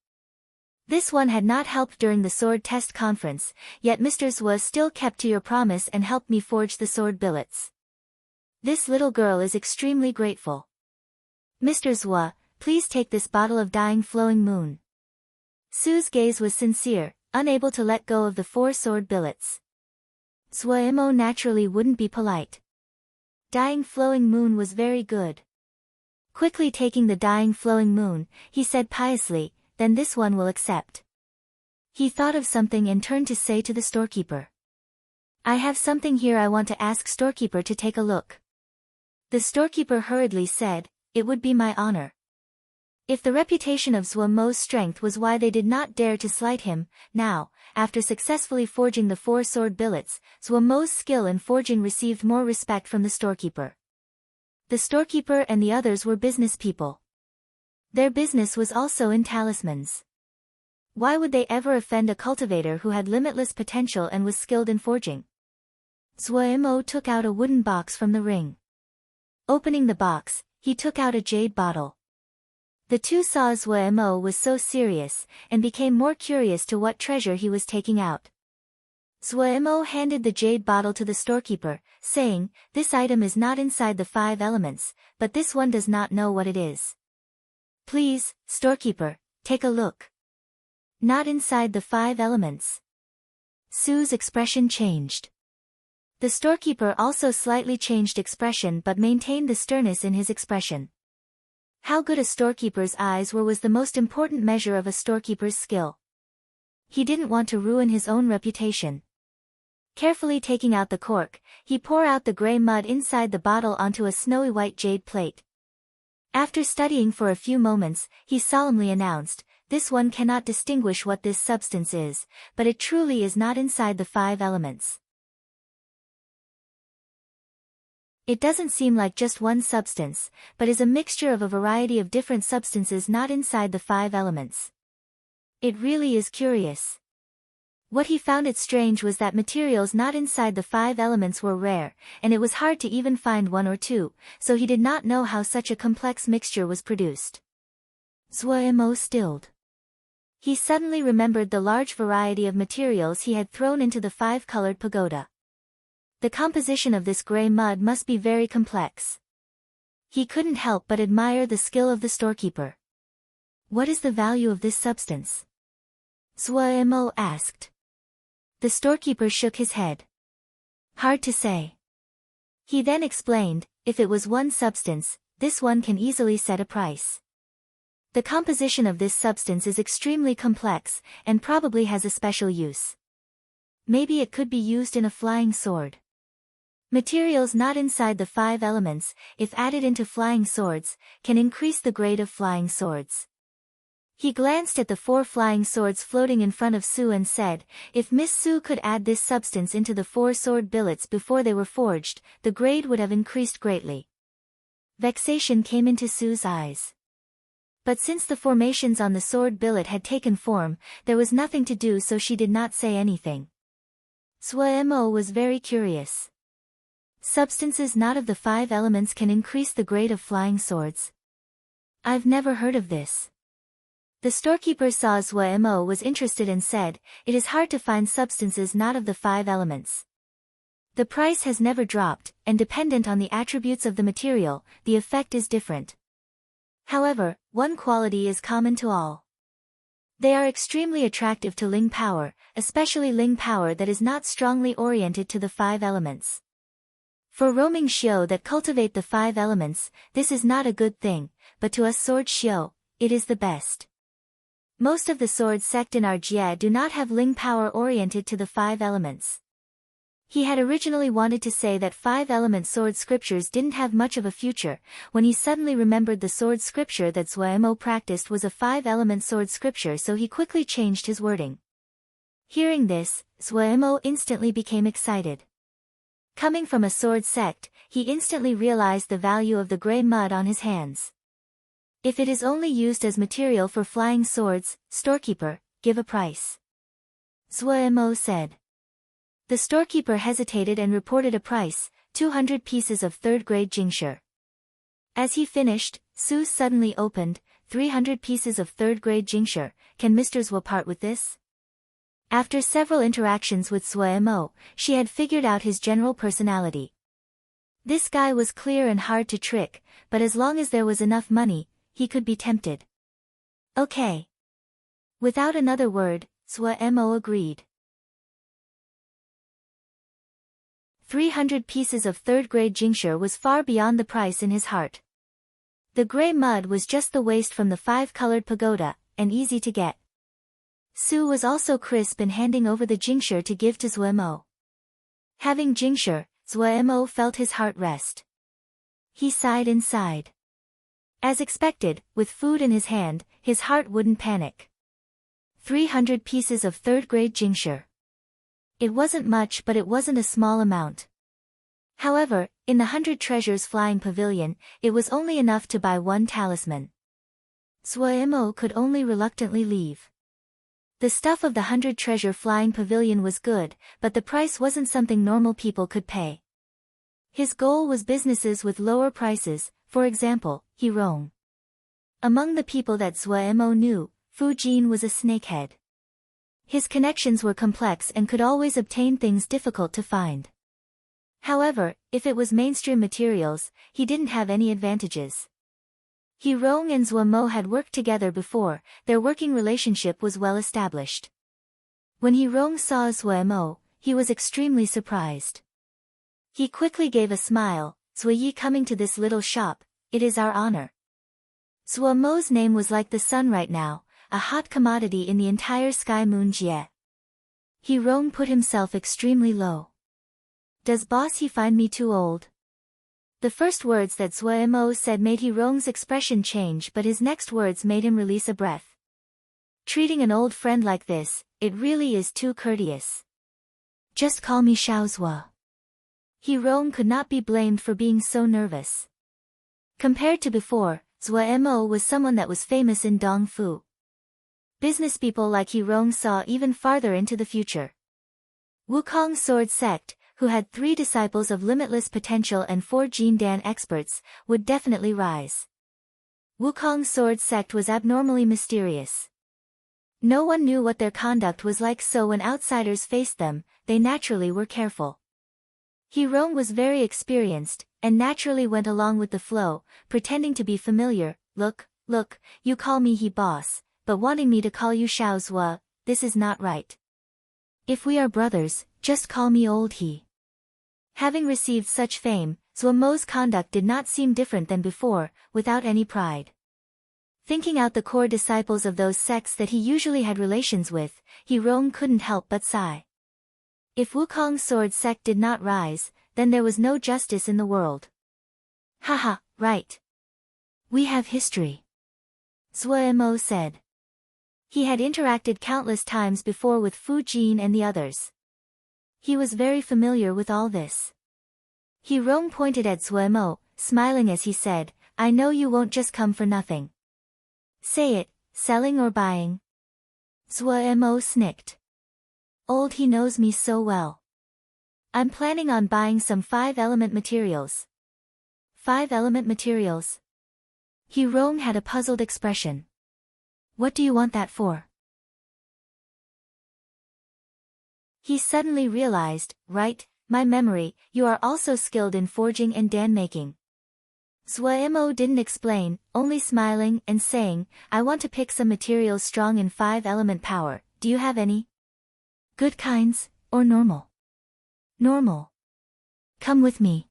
[SPEAKER 1] This one had not helped during the sword test conference, yet Mr. Zua still kept to your promise and helped me forge the sword billets. This little girl is extremely grateful. Mr. Zua, please take this bottle of dying flowing moon. Sue's gaze was sincere, unable to let go of the 4 sword billets. Zuemo naturally wouldn't be polite. Dying flowing moon was very good. Quickly taking the dying flowing moon, he said piously, then this one will accept. He thought of something and turned to say to the storekeeper. I have something here I want to ask storekeeper to take a look. The storekeeper hurriedly said, it would be my honor. If the reputation of Zuemo's strength was why they did not dare to slight him, now, after successfully forging the 4 sword billets, Zuemo's skill in forging received more respect from the storekeeper. The storekeeper and the others were business people. Their business was also in talismans. Why would they ever offend a cultivator who had limitless potential and was skilled in forging? Zuemo took out a wooden box from the ring. Opening the box, he took out a jade bottle. The 2 saw Zuemo was so serious, and became more curious to what treasure he was taking out. Zuemo handed the jade bottle to the storekeeper, saying, "This item is not inside the 5 elements, but this one does not know what it is. Please, storekeeper, take a look." Not inside the 5 elements. Sue's expression changed. The storekeeper also slightly changed expression but maintained the sternness in his expression. How good a storekeeper's eyes were was the most important measure of a storekeeper's skill. He didn't want to ruin his own reputation. Carefully taking out the cork, he poured out the gray mud inside the bottle onto a snowy white jade plate. After studying for a few moments, he solemnly announced, "This one cannot distinguish what this substance is, but it truly is not inside the 5 elements. It doesn't seem like just one substance, but is a mixture of a variety of different substances not inside the 5 elements. It really is curious." What he found it strange was that materials not inside the 5 elements were rare, and it was hard to even find one or two, so he did not know how such a complex mixture was produced. Zuemo stilled. He suddenly remembered the large variety of materials he had thrown into the 5-colored pagoda. The composition of this gray mud must be very complex. He couldn't help but admire the skill of the storekeeper. "What is the value of this substance?" Zuemo asked. The storekeeper shook his head. "Hard to say." He then explained, "If it was one substance, this one can easily set a price. The composition of this substance is extremely complex, and probably has a special use. Maybe it could be used in a flying sword. Materials not inside the 5 elements, if added into flying swords, can increase the grade of flying swords." He glanced at the 4 flying swords floating in front of Sue and said, "If Miss Sue could add this substance into the 4 sword billets before they were forged, the grade would have increased greatly." Vexation came into Sue's eyes. But since the formations on the sword billet had taken form, there was nothing to do, so she did not say anything. Zuemo was very curious. Substances not of the 5 elements can increase the grade of flying swords? "I've never heard of this." The storekeeper saw Zuemo was interested and said, "It is hard to find substances not of the 5 elements. The price has never dropped, and dependent on the attributes of the material, the effect is different. However, one quality is common to all. They are extremely attractive to Ling power, especially Ling power that is not strongly oriented to the 5 elements. For roaming Xiao that cultivate the 5 elements, this is not a good thing, but to us sword Xiao, it is the best. Most of the sword sect in our Jie do not have Ling power oriented to the 5 elements." He had originally wanted to say that 5-element sword scriptures didn't have much of a future, when he suddenly remembered the sword scripture that Zuemo practiced was a 5-element sword scripture, so he quickly changed his wording. Hearing this, Zuemo instantly became excited. Coming from a sword sect, he instantly realized the value of the gray mud on his hands. "If it is only used as material for flying swords, storekeeper, give a price," Zuemo said. The storekeeper hesitated and reported a price, 200 pieces of 3rd-grade jingshe. As he finished, Sue suddenly opened, 300 pieces of 3rd-grade jingshe, can Mr. Zhuo part with this? After several interactions with Zuemo, she had figured out his general personality. This guy was clear and hard to trick, but as long as there was enough money, he could be tempted. Okay. Without another word, Zuemo agreed. 300 pieces of 3rd-grade jingshe was far beyond the price in his heart. The gray mud was just the waste from the 5-colored pagoda, and easy to get. Sue was also crisp in handing over the jingshe to give to Zuemo. Having jingshe, Zuemo felt his heart rest. He sighed inside. As expected, with food in his hand, his heart wouldn't panic. 300 pieces of 3rd-grade jingshe. It wasn't much, but it wasn't a small amount. However, in the 100 treasures flying pavilion, it was only enough to buy 1 talisman. Zuemo could only reluctantly leave. The stuff of the 100 treasure flying pavilion was good, but the price wasn't something normal people could pay. His goal was businesses with lower prices, for example, Hirong. Among the people that Zuemo knew, Fu Jin was a snakehead. His connections were complex and could always obtain things difficult to find. However, if it was mainstream materials, he didn't have any advantages. He Rong and Zhuo Mo had worked together before, their working relationship was well established. When he Rong saw Zhuo Mo, he was extremely surprised. He quickly gave a smile. "Zui Yi coming to this little shop, it is our honor." Zhuo Mo's name was like the sun right now, a hot commodity in the entire Sky Moon Jie. He Rong put himself extremely low. "Does boss he find me too old?" The first words that Zhuo Mo said made He Rong's expression change, but his next words made him release a breath. Treating an old friend like this, it really is too courteous. "Just call me Xiao Zhuo." He Rong could not be blamed for being so nervous. Compared to before, Zhuo Mo was someone that was famous in Dongfu. Businesspeople like He Rong saw even farther into the future. Wukong Sword Sect, who had 3 disciples of limitless potential and 4 Jindan experts, would definitely rise. Wukong Sword Sect was abnormally mysterious. No one knew what their conduct was like, so when outsiders faced them, they naturally were careful. He Rong was very experienced, and naturally went along with the flow, pretending to be familiar. Look, you call me He boss, but wanting me to call you Xiao Zhuo, this is not right. If we are brothers, just call me old He." Having received such fame, Zhuo Mo's conduct did not seem different than before, without any pride. Thinking out the core disciples of those sects that he usually had relations with, He Rong couldn't help but sigh. If Wukong Sword Sect did not rise, then there was no justice in the world. "Haha, right. We have history," Zhuo Mo said. He had interacted countless times before with Fu Jin and the others. He was very familiar with all this. He Rong pointed at Zhuo Mo, smiling as he said, "I know you won't just come for nothing. Say it, selling or buying?" Zhuo Mo snicked. "Old He knows me so well. I'm planning on buying some 5-element materials." 5-element materials? He Rong had a puzzled expression. "What do you want that for?" He suddenly realized, "Right, my memory, you are also skilled in forging and dan making." Zhuo Mo didn't explain, only smiling and saying, "I want to pick some materials strong in 5-element power, do you have any? Good kinds, or normal?" "Normal. Come with me."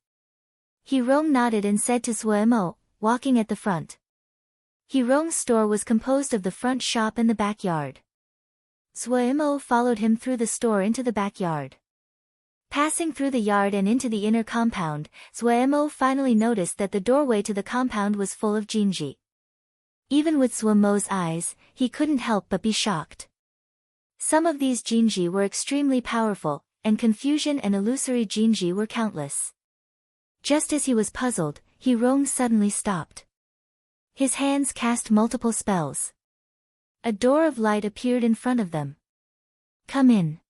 [SPEAKER 1] He Rong nodded and said to Zhuo Mo, walking at the front. He Rong's store was composed of the front shop and the backyard. Zhuo Mo followed him through the store into the backyard. Passing through the yard and into the inner compound, Zhuo Mo finally noticed that the doorway to the compound was full of Jinji. Even with Zhuo Mo's eyes, he couldn't help but be shocked. Some of these Jinji were extremely powerful, and confusion and illusory Jinji were countless. Just as he was puzzled, He Rong suddenly stopped. His hands cast multiple spells. A door of light appeared in front of them. "Come in."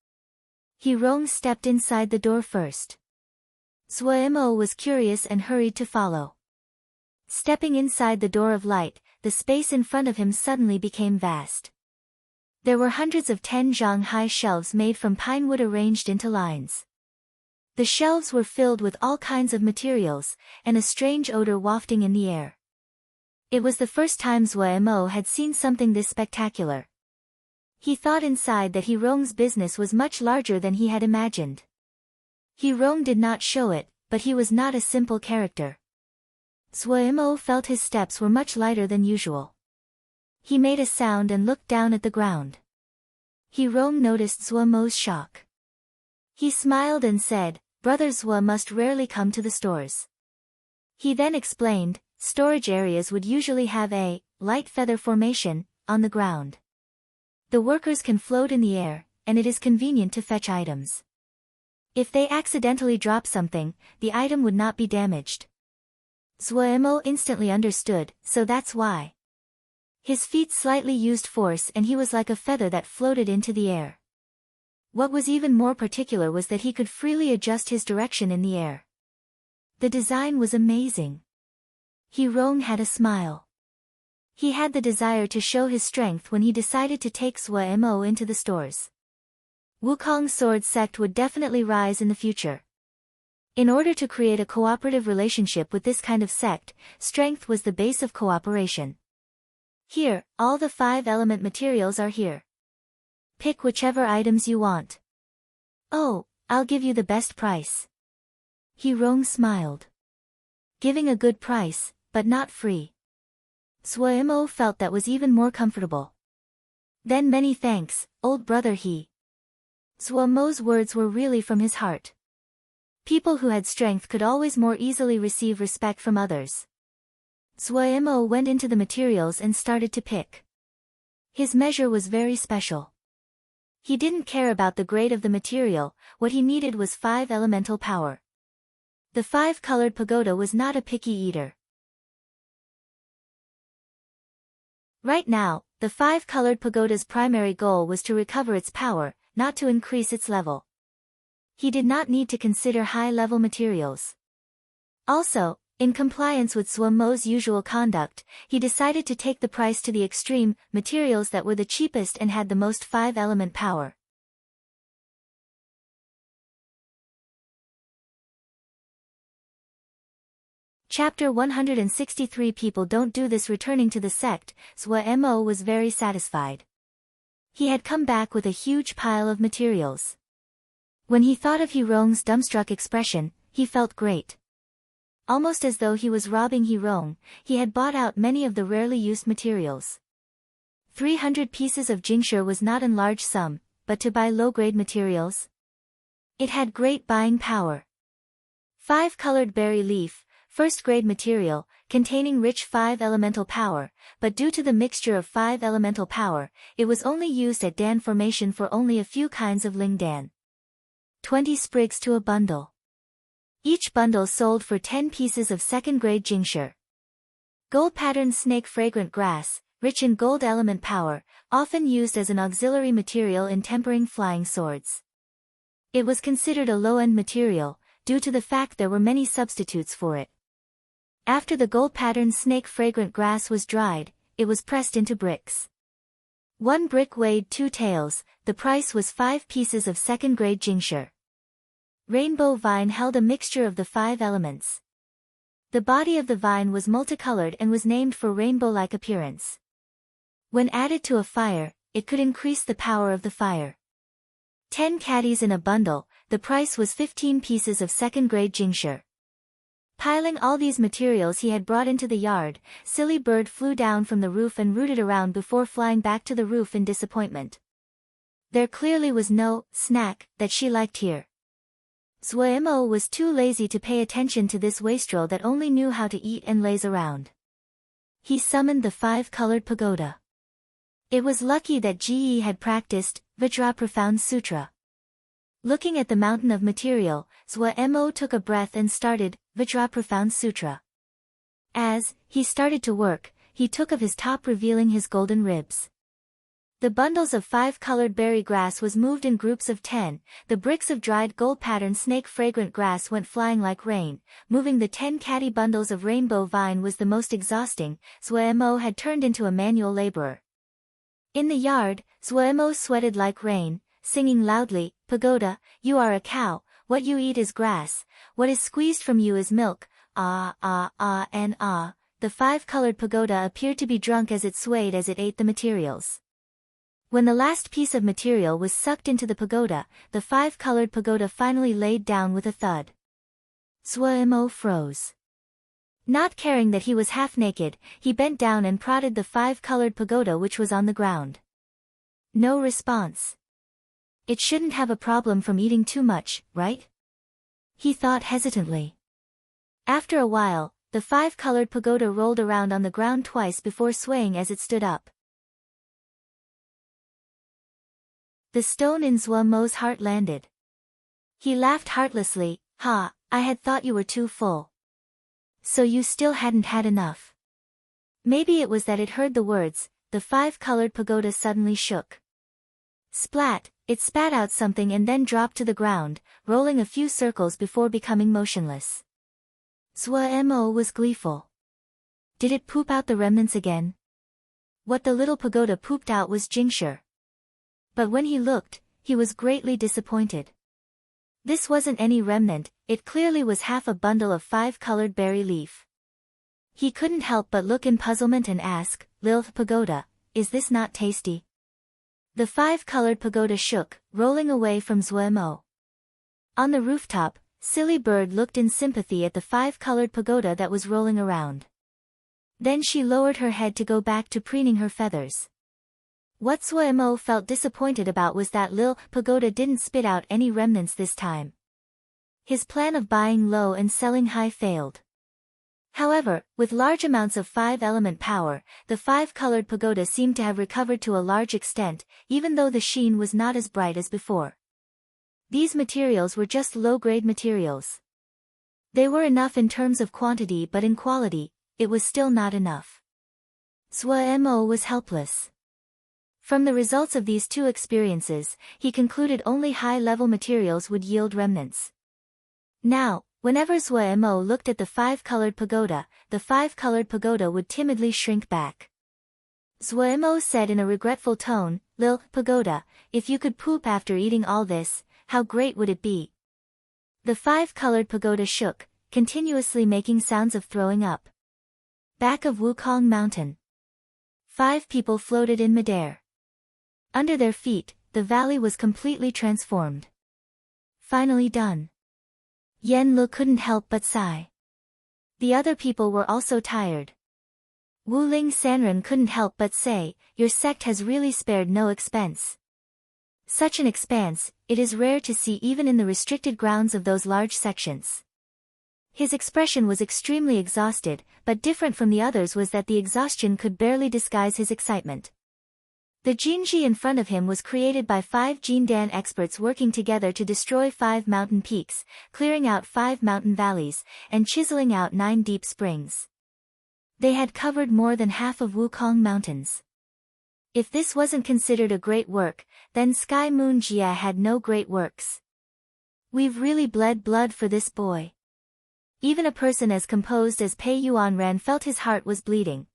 [SPEAKER 1] He Rong stepped inside the door first. Zhuo Mo was curious and hurried to follow. Stepping inside the door of light, the space in front of him suddenly became vast. There were hundreds of 10 zhang high shelves made from pine wood arranged into lines. The shelves were filled with all kinds of materials, and a strange odor wafting in the air. It was the first time Zhuo Mo had seen something this spectacular. He thought inside that He Rong's business was much larger than he had imagined. He Rong did not show it, but he was not a simple character. Zhuo Mo felt his steps were much lighter than usual. He made a sound and looked down at the ground. He Rong noticed Zhuo Mo's shock. He smiled and said, "Brother Zhuo must rarely come to the stores." He then explained, storage areas would usually have a light feather formation on the ground. The workers can float in the air, and it is convenient to fetch items. If they accidentally drop something, the item would not be damaged. Zhuo Mo instantly understood, so that's why. His feet slightly used force and he was like a feather that floated into the air. What was even more particular was that he could freely adjust his direction in the air. The design was amazing. He Rong had a smile. He had the desire to show his strength when he decided to take Zhuo Mo into the stores. Wukong's sword sect would definitely rise in the future. In order to create a cooperative relationship with this kind of sect, strength was the base of cooperation. Here, all the 5-element materials are here. Pick whichever items you want. Oh, I'll give you the best price. He Rong smiled. Giving a good price, but not free. Suemo felt that was even more comfortable. Then many thanks, old brother he. Suemo's words were really from his heart. People who had strength could always more easily receive respect from others. Suemo went into the materials and started to pick. His measure was very special. He didn't care about the grade of the material, what he needed was 5 elemental power. The 5-colored pagoda was not a picky eater. Right now, the 5-colored pagoda's primary goal was to recover its power, not to increase its level. He did not need to consider high-level materials. Also, in compliance with Suemo's usual conduct, he decided to take the price to the extreme, materials that were the cheapest and had the most 5-element power. Chapter 163 People don't do this. Returning to the sect, Suemo was very satisfied. He had come back with a huge pile of materials. When he thought of Hirong's dumbstruck expression, he felt great. Almost as though he was robbing Hirong, he had bought out many of the rarely used materials. 300 pieces of jingsher was not a large sum, but to buy low-grade materials? It had great buying power. 5-colored berry leaf, first-grade material, containing rich 5-elemental power, but due to the mixture of 5-elemental power, it was only used at Dan formation for only a few kinds of Ling Dan. 20 sprigs to a bundle. Each bundle sold for 10 pieces of second-grade jingsher. Gold-patterned snake fragrant grass, rich in gold element power, often used as an auxiliary material in tempering flying swords. It was considered a low-end material, due to the fact there were many substitutes for it. After the gold-patterned snake fragrant grass was dried, it was pressed into bricks. 1 brick weighed 2 taels, the price was 5 pieces of second-grade jingsher. Rainbow vine held a mixture of the 5 elements. The body of the vine was multicolored and was named for rainbow-like appearance. When added to a fire, it could increase the power of the fire. 10 caddies in a bundle, the price was 15 pieces of second-grade jingsher. Piling all these materials he had brought into the yard, Silly Bird flew down from the roof and rooted around before flying back to the roof in disappointment. There clearly was no snack that she liked here. Suemo was too lazy to pay attention to this wastrel that only knew how to eat and laze around. He summoned the 5-colored pagoda. It was lucky that Ji had practiced Vajra Profound Sutra. Looking at the mountain of material, Suemo took a breath and started Vajra Profound Sutra. As he started to work, he took of his top, revealing his golden ribs. The bundles of 5-colored berry grass was moved in groups of 10, the bricks of dried gold-patterned snake fragrant grass went flying like rain, moving the 10 caddy bundles of rainbow vine was the most exhausting. Suemo had turned into a manual laborer. In the yard, Suemo sweated like rain, singing loudly, "Pagoda, you are a cow, what you eat is grass, what is squeezed from you is milk, ah ah ah and ah." The 5-colored pagoda appeared to be drunk as it swayed as it ate the materials. When the last piece of material was sucked into the pagoda, the 5-colored pagoda finally laid down with a thud. Suemo froze. Not caring that he was half naked, he bent down and prodded the 5-colored pagoda which was on the ground. No response. It shouldn't have a problem from eating too much, right? He thought hesitantly. After a while, the 5-colored pagoda rolled around on the ground twice before swaying as it stood up. The stone in Suemo's heart landed. He laughed heartlessly. "Ha, I had thought you were too full. So you still hadn't had enough." Maybe it was that it heard the words. The 5-colored pagoda suddenly shook. Splat, it spat out something and then dropped to the ground, rolling a few circles before becoming motionless. Suemo was gleeful. Did it poop out the remnants again? What the little pagoda pooped out was jingsher. But when he looked, he was greatly disappointed. This wasn't any remnant, it clearly was half a bundle of 5-colored berry leaf. He couldn't help but look in puzzlement and ask, Lilth Pagoda, is this not tasty? The 5-colored pagoda shook, rolling away from Zuemo. On the rooftop, Silly Bird looked in sympathy at the 5-colored pagoda that was rolling around. Then she lowered her head to go back to preening her feathers. What Zuemo felt disappointed about was that Lil Pagoda didn't spit out any remnants this time. His plan of buying low and selling high failed. However, with large amounts of 5-element power, the 5-colored pagoda seemed to have recovered to a large extent, even though the sheen was not as bright as before. These materials were just low-grade materials. They were enough in terms of quantity, but in quality, it was still not enough. Zuemo was helpless. From the results of these two experiences, he concluded only high-level materials would yield remnants. Now, whenever Zuemo looked at the 5-colored pagoda, the 5-colored pagoda would timidly shrink back. Zuemo said in a regretful tone, Lil Pagoda, if you could poop after eating all this, how great would it be? The 5-colored pagoda shook, continuously making sounds of throwing up. Back of Wukong Mountain. 5 people floated in midair. Under their feet, the valley was completely transformed. Finally done. Yen Lu couldn't help but sigh. The other people were also tired. Wu Ling Sanren couldn't help but say, your sect has really spared no expense. Such an expanse, it is rare to see even in the restricted grounds of those large sections. His expression was extremely exhausted, but different from the others was that the exhaustion could barely disguise his excitement. The Jinji in front of him was created by 5 Jindan experts working together to destroy 5 mountain peaks, clearing out 5 mountain valleys, and chiseling out 9 deep springs. They had covered more than half of Wukong Mountains. If this wasn't considered a great work, then Sky Moon Jia had no great works. We've really bled blood for this boy. Even a person as composed as Pei Yuanran felt his heart was bleeding.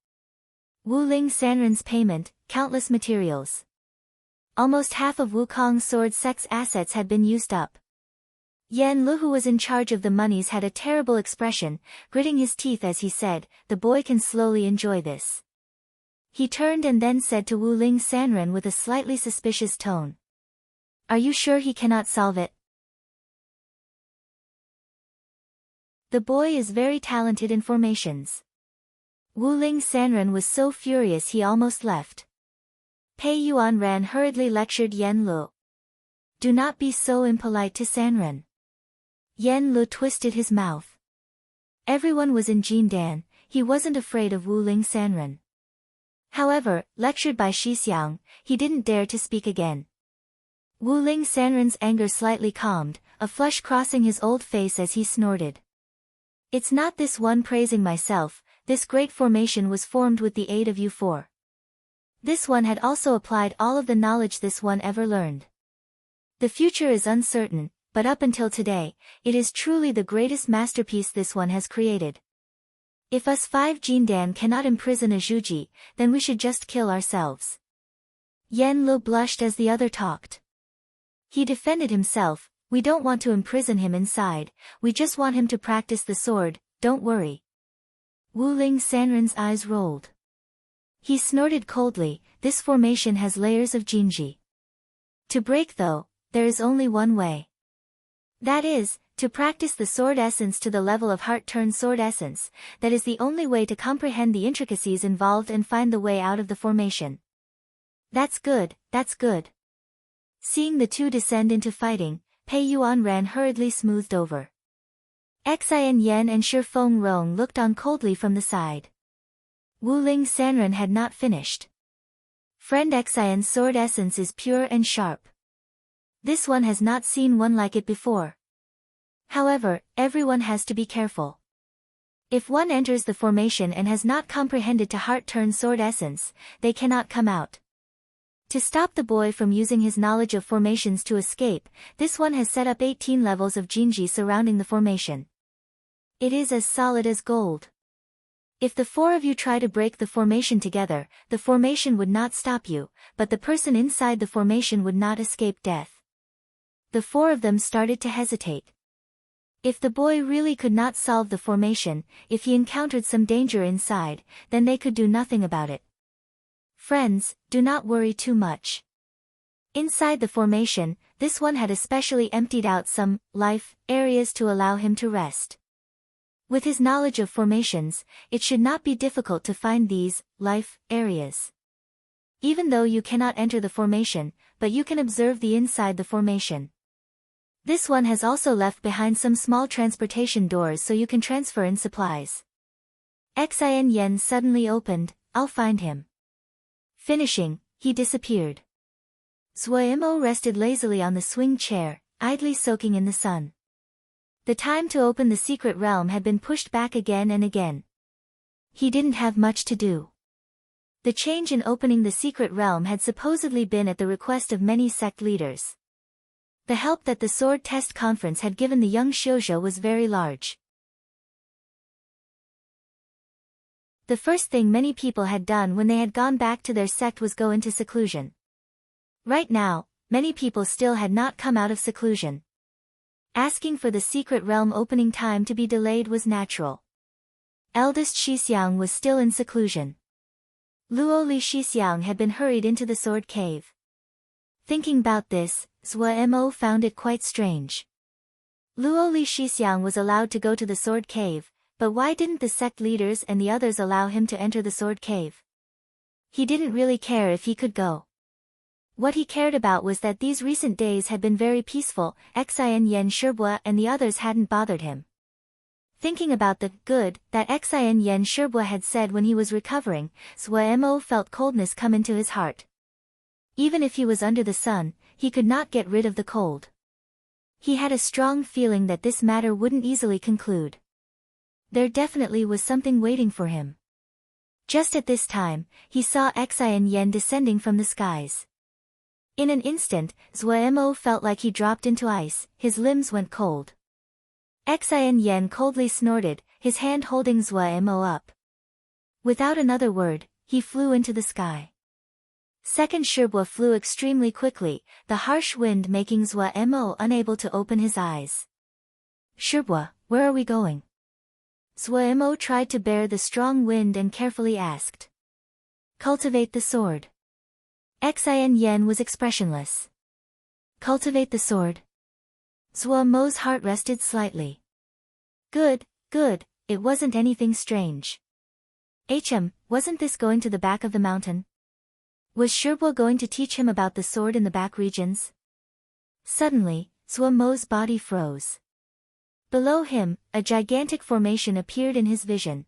[SPEAKER 1] Wu Ling Sanren's payment, countless materials. Almost half of Wukong's sword sect's assets had been used up. Yen Lu, who was in charge of the monies, had a terrible expression, gritting his teeth as he said, the boy can slowly enjoy this. He turned and then said to Wu Ling Sanren with a slightly suspicious tone. Are you sure he cannot solve it? The boy is very talented in formations. Wu Ling Sanren was so furious he almost left. Pei Yuanran hurriedly lectured Yen Lu. Do not be so impolite to Sanren. Yen Lu twisted his mouth. Everyone was in Jindan, he wasn't afraid of Wu Ling Sanren. However, lectured by Shixiang, he didn't dare to speak again. Wu Ling Sanren's anger slightly calmed, a flush crossing his old face as he snorted. It's not this one praising myself, this great formation was formed with the aid of you 4. This one had also applied all of the knowledge this one ever learned. The future is uncertain, but up until today, it is truly the greatest masterpiece this one has created. If us 5 Jindan cannot imprison a Zhuji, then we should just kill ourselves. Yen Lu blushed as the other talked. He defended himself, we don't want to imprison him inside, we just want him to practice the sword, don't worry. Wu Ling Sanren's eyes rolled. He snorted coldly, this formation has layers of Jinji. To break though, there is only one way. That is, to practice the sword essence to the level of heart-turn sword essence, that is the only way to comprehend the intricacies involved and find the way out of the formation. That's good, that's good. Seeing the two descend into fighting, Pei Yuanran hurriedly smoothed over. Xian Yen and Shi Feng Rong looked on coldly from the side. Wu Ling Sanren had not finished. Friend Xian's sword essence is pure and sharp. This one has not seen one like it before. However, everyone has to be careful. If one enters the formation and has not comprehended to heart-turn sword essence, they cannot come out. To stop the boy from using his knowledge of formations to escape, this one has set up 18 levels of Jinji surrounding the formation. It is as solid as gold. If the 4 of you try to break the formation together, the formation would not stop you, but the person inside the formation would not escape death. the four of them started to hesitate. If the boy really could not solve the formation, if he encountered some danger inside, then they could do nothing about it. Friends, do not worry too much. Inside the formation, this one had especially emptied out some life areas to allow him to rest. With his knowledge of formations, it should not be difficult to find these life areas. Even though you cannot enter the formation, but you can observe the inside the formation. This one has also left behind some small transportation doors so you can transfer in supplies. Xin Yen suddenly opened, I'll find him. Finishing, he disappeared. Zuo rested lazily on the swing chair, idly soaking in the sun. The time to open the secret realm had been pushed back again and again. He didn't have much to do. The change in opening the secret realm had supposedly been at the request of many sect leaders. The help that the sword test conference had given the young shoujo was very large. The first thing many people had done when they had gone back to their sect was go into seclusion. Right now, many people still had not come out of seclusion. Asking for the secret realm opening time to be delayed was natural. Eldest Shixiang was still in seclusion. Luo Li Shixiang had been hurried into the sword cave. Thinking about this, Zuo found it quite strange. Luo Li Shixiang was allowed to go to the sword cave, but why didn't the sect leaders and the others allow him to enter the sword cave? He didn't really care if he could go. What he cared about was that these recent days had been very peaceful, Xin Yen Shibua and the others hadn't bothered him. Thinking about the good that Xin Yen Shibua had said when he was recovering, Zuo felt coldness come into his heart. Even if he was under the sun, he could not get rid of the cold. He had a strong feeling that this matter wouldn't easily conclude. There definitely was something waiting for him. Just at this time, he saw Xin Yen descending from the skies. In an instant, Zuo felt like he dropped into ice, his limbs went cold. Xin Yen coldly snorted, his hand holding Zuo up. Without another word, he flew into the sky. Second Shibua flew extremely quickly, the harsh wind making Zuo unable to open his eyes. Shibua, where are we going? Zuo tried to bear the strong wind and carefully asked. Cultivate the sword. Xin Yen was expressionless. Cultivate the sword. Zuo's heart rested slightly. Good, it wasn't anything strange. Wasn't this going to the back of the mountain? Was Shibua going to teach him about the sword in the back regions? Suddenly, Zuo's body froze. Below him, a gigantic formation appeared in his vision.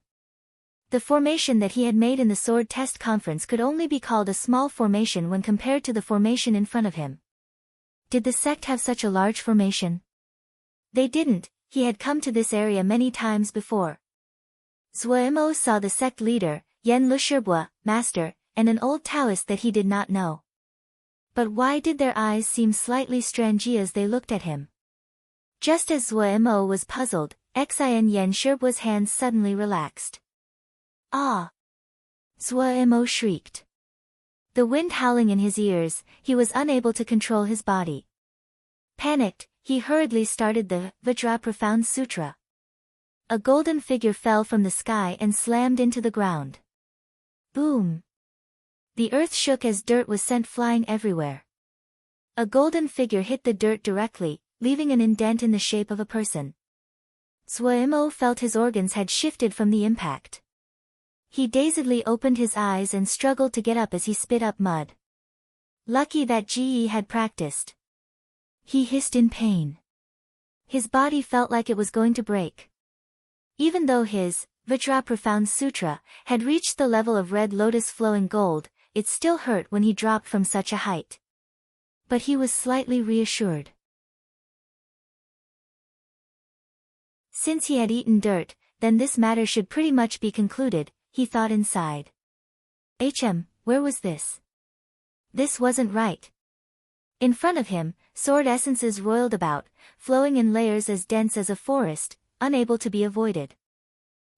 [SPEAKER 1] The formation that he had made in the sword test conference could only be called a small formation when compared to the formation in front of him. Did the sect have such a large formation? They didn't, he had come to this area many times before. Zuo saw the sect leader, Yen Lushibua, master, and an old Taoist that he did not know. But why did their eyes seem slightly strange as they looked at him? Just as Zuo was puzzled, Xin Yen Shibua's hands suddenly relaxed. Ah! Zuo shrieked. The wind howling in his ears, he was unable to control his body. Panicked, he hurriedly started the Vajra Profound Sutra. A golden figure fell from the sky and slammed into the ground. Boom! The earth shook as dirt was sent flying everywhere. A golden figure hit the dirt directly, leaving an indent in the shape of a person. Zuo felt his organs had shifted from the impact. He dazedly opened his eyes and struggled to get up as he spit up mud. Lucky that Ji had practiced. He hissed in pain. His body felt like it was going to break. Even though his Vajra Profound Sutra had reached the level of red lotus flowing gold, it still hurt when he dropped from such a height. But he was slightly reassured. Since he had eaten dirt, then this matter should pretty much be concluded, he thought inside. Where was this? This wasn't right. In front of him, sword essences roiled about, flowing in layers as dense as a forest, unable to be avoided.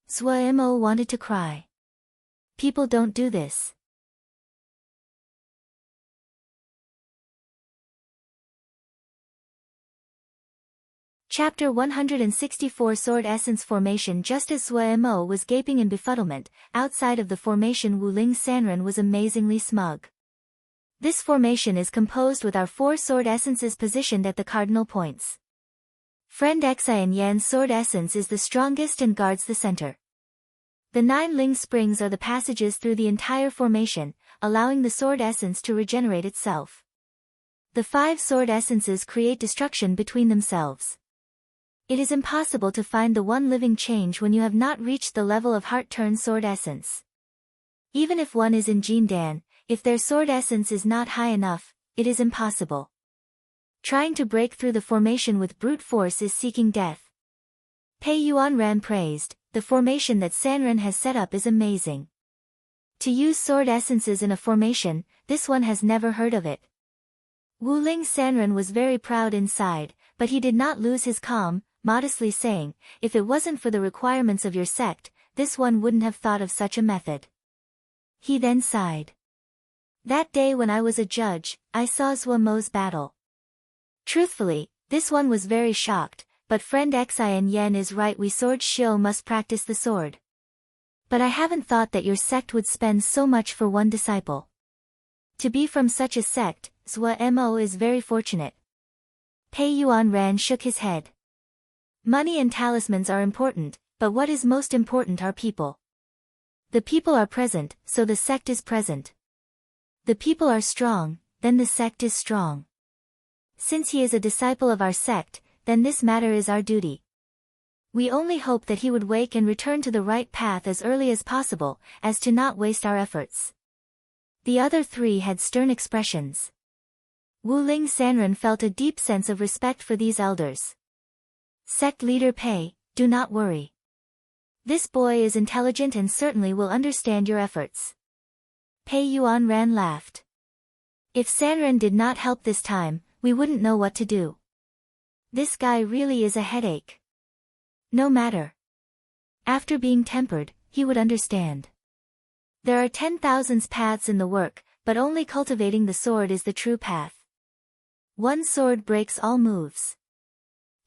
[SPEAKER 1] Zuo wanted to cry. People don't do this. Chapter 164 Sword Essence Formation. Just as Suemo was gaping in befuddlement, outside of the formation Wuling Sanren was amazingly smug. This formation is composed with our 4 sword essences positioned at the cardinal points. Friend Xian Yan's sword essence is the strongest and guards the center. The 9 Ling springs are the passages through the entire formation, allowing the sword essence to regenerate itself. The 5 sword essences create destruction between themselves. It is impossible to find the one living change when you have not reached the level of heart-turn sword essence. Even if one is in Jin Dan, if their sword essence is not high enough, it is impossible. Trying to break through the formation with brute force is seeking death. Pei Yuanran praised, the formation that Sanren has set up is amazing. To use sword essences in a formation, this one has never heard of it. Wuling Sanren was very proud inside, but he did not lose his calm, modestly saying, if it wasn't for the requirements of your sect, this one wouldn't have thought of such a method. He then sighed. That day when I was a judge, I saw Zuomo's battle. Truthfully, this one was very shocked, but friend Xian Yan is right, we sword shio must practice the sword. But I haven't thought that your sect would spend so much for one disciple. To be from such a sect, Zuo is very fortunate. Pei Yuanran shook his head. Money and talismans are important, but what is most important are people. The people are present, so the sect is present. The people are strong, then the sect is strong. Since he is a disciple of our sect, then this matter is our duty. We only hope that he would wake and return to the right path as early as possible, as to not waste our efforts. The other 3 had stern expressions. Wuling Sanren felt a deep sense of respect for these elders. Sect leader Pei, do not worry. This boy is intelligent and certainly will understand your efforts. Pei Yuanran laughed. If Sanren did not help this time, we wouldn't know what to do. This guy really is a headache. No matter. After being tempered, he would understand. There are 10,000 paths in the work, but only cultivating the sword is the true path. One sword breaks all moves.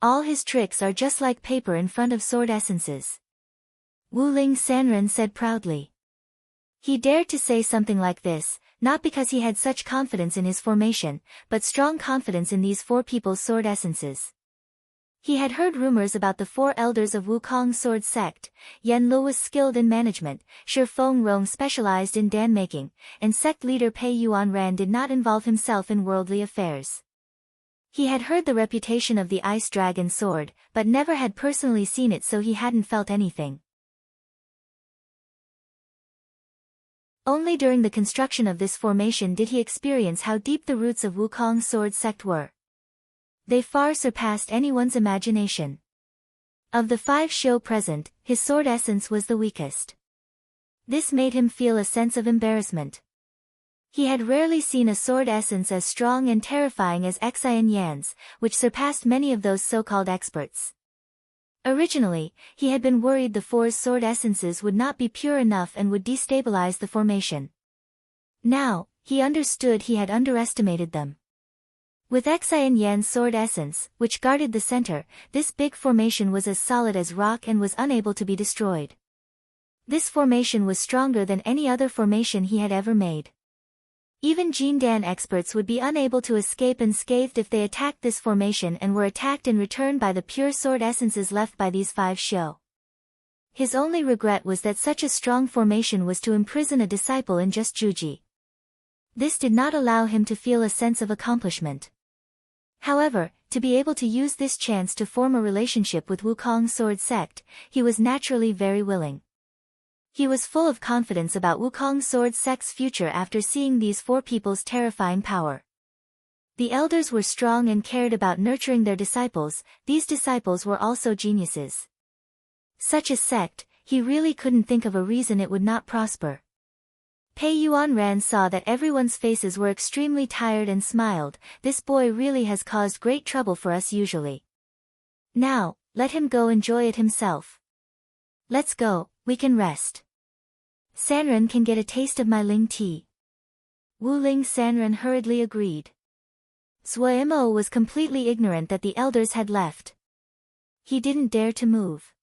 [SPEAKER 1] All his tricks are just like paper in front of sword essences. Wuling Sanren said proudly. He dared to say something like this, not because he had such confidence in his formation, but strong confidence in these 4 people's sword essences. He had heard rumors about the 4 elders of Wukong sword sect. Yan Lu was skilled in management, Shi Feng Rong specialized in dan making, and sect leader Pei Yuanran did not involve himself in worldly affairs. He had heard the reputation of the Ice Dragon sword, but never had personally seen it, so he hadn't felt anything. Only during the construction of this formation did he experience how deep the roots of Wukong sword sect were. They far surpassed anyone's imagination. Of the 5 shio present, his sword essence was the weakest. This made him feel a sense of embarrassment. He had rarely seen a sword essence as strong and terrifying as Xian Yan's, which surpassed many of those so-called experts. Originally, he had been worried the 4's sword essences would not be pure enough and would destabilize the formation. Now, he understood he had underestimated them. With Xian Yan's sword essence, which guarded the center, this big formation was as solid as rock and was unable to be destroyed. This formation was stronger than any other formation he had ever made. Even Jin Dan experts would be unable to escape unscathed if they attacked this formation and were attacked in return by the pure sword essences left by these 5 shio. His only regret was that such a strong formation was to imprison a disciple in just Juji. This did not allow him to feel a sense of accomplishment. However, to be able to use this chance to form a relationship with Wukong sword sect, he was naturally very willing. He was full of confidence about Wukong sword sect's future after seeing these 4 people's terrifying power. The elders were strong and cared about nurturing their disciples. These disciples were also geniuses. Such a sect, he really couldn't think of a reason it would not prosper. Pei Yuanran saw that everyone's faces were extremely tired and smiled. This boy really has caused great trouble for us usually. Now, let him go enjoy it himself. Let's go, we can rest. Sanren can get a taste of my Ling tea. Wuling Sanren hurriedly agreed. Zuomo was completely ignorant that the elders had left. He didn't dare to move.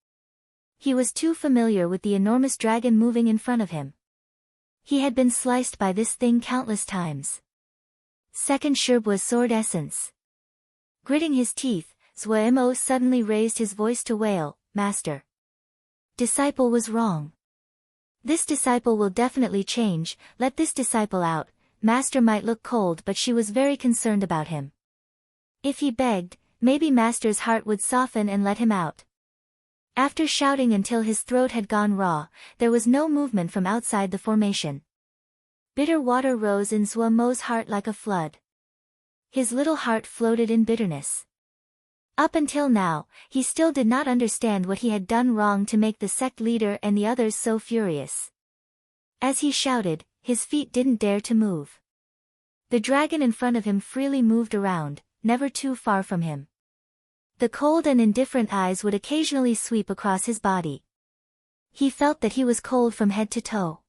[SPEAKER 1] He was too familiar with the enormous dragon moving in front of him. He had been sliced by this thing countless times. Second Sherbua's sword essence. Gritting his teeth, Zuemo suddenly raised his voice to wail, "Master. Disciple was wrong. This disciple will definitely change, let this disciple out." Master might look cold, but she was very concerned about him. If he begged, maybe Master's heart would soften and let him out. After shouting until his throat had gone raw, there was no movement from outside the formation. Bitter water rose in Zuemo's heart like a flood. His little heart floated in bitterness. Up until now, he still did not understand what he had done wrong to make the sect leader and the others so furious. As he shouted, his feet didn't dare to move. The dragon in front of him freely moved around, never too far from him. The cold and indifferent eyes would occasionally sweep across his body. He felt that he was cold from head to toe.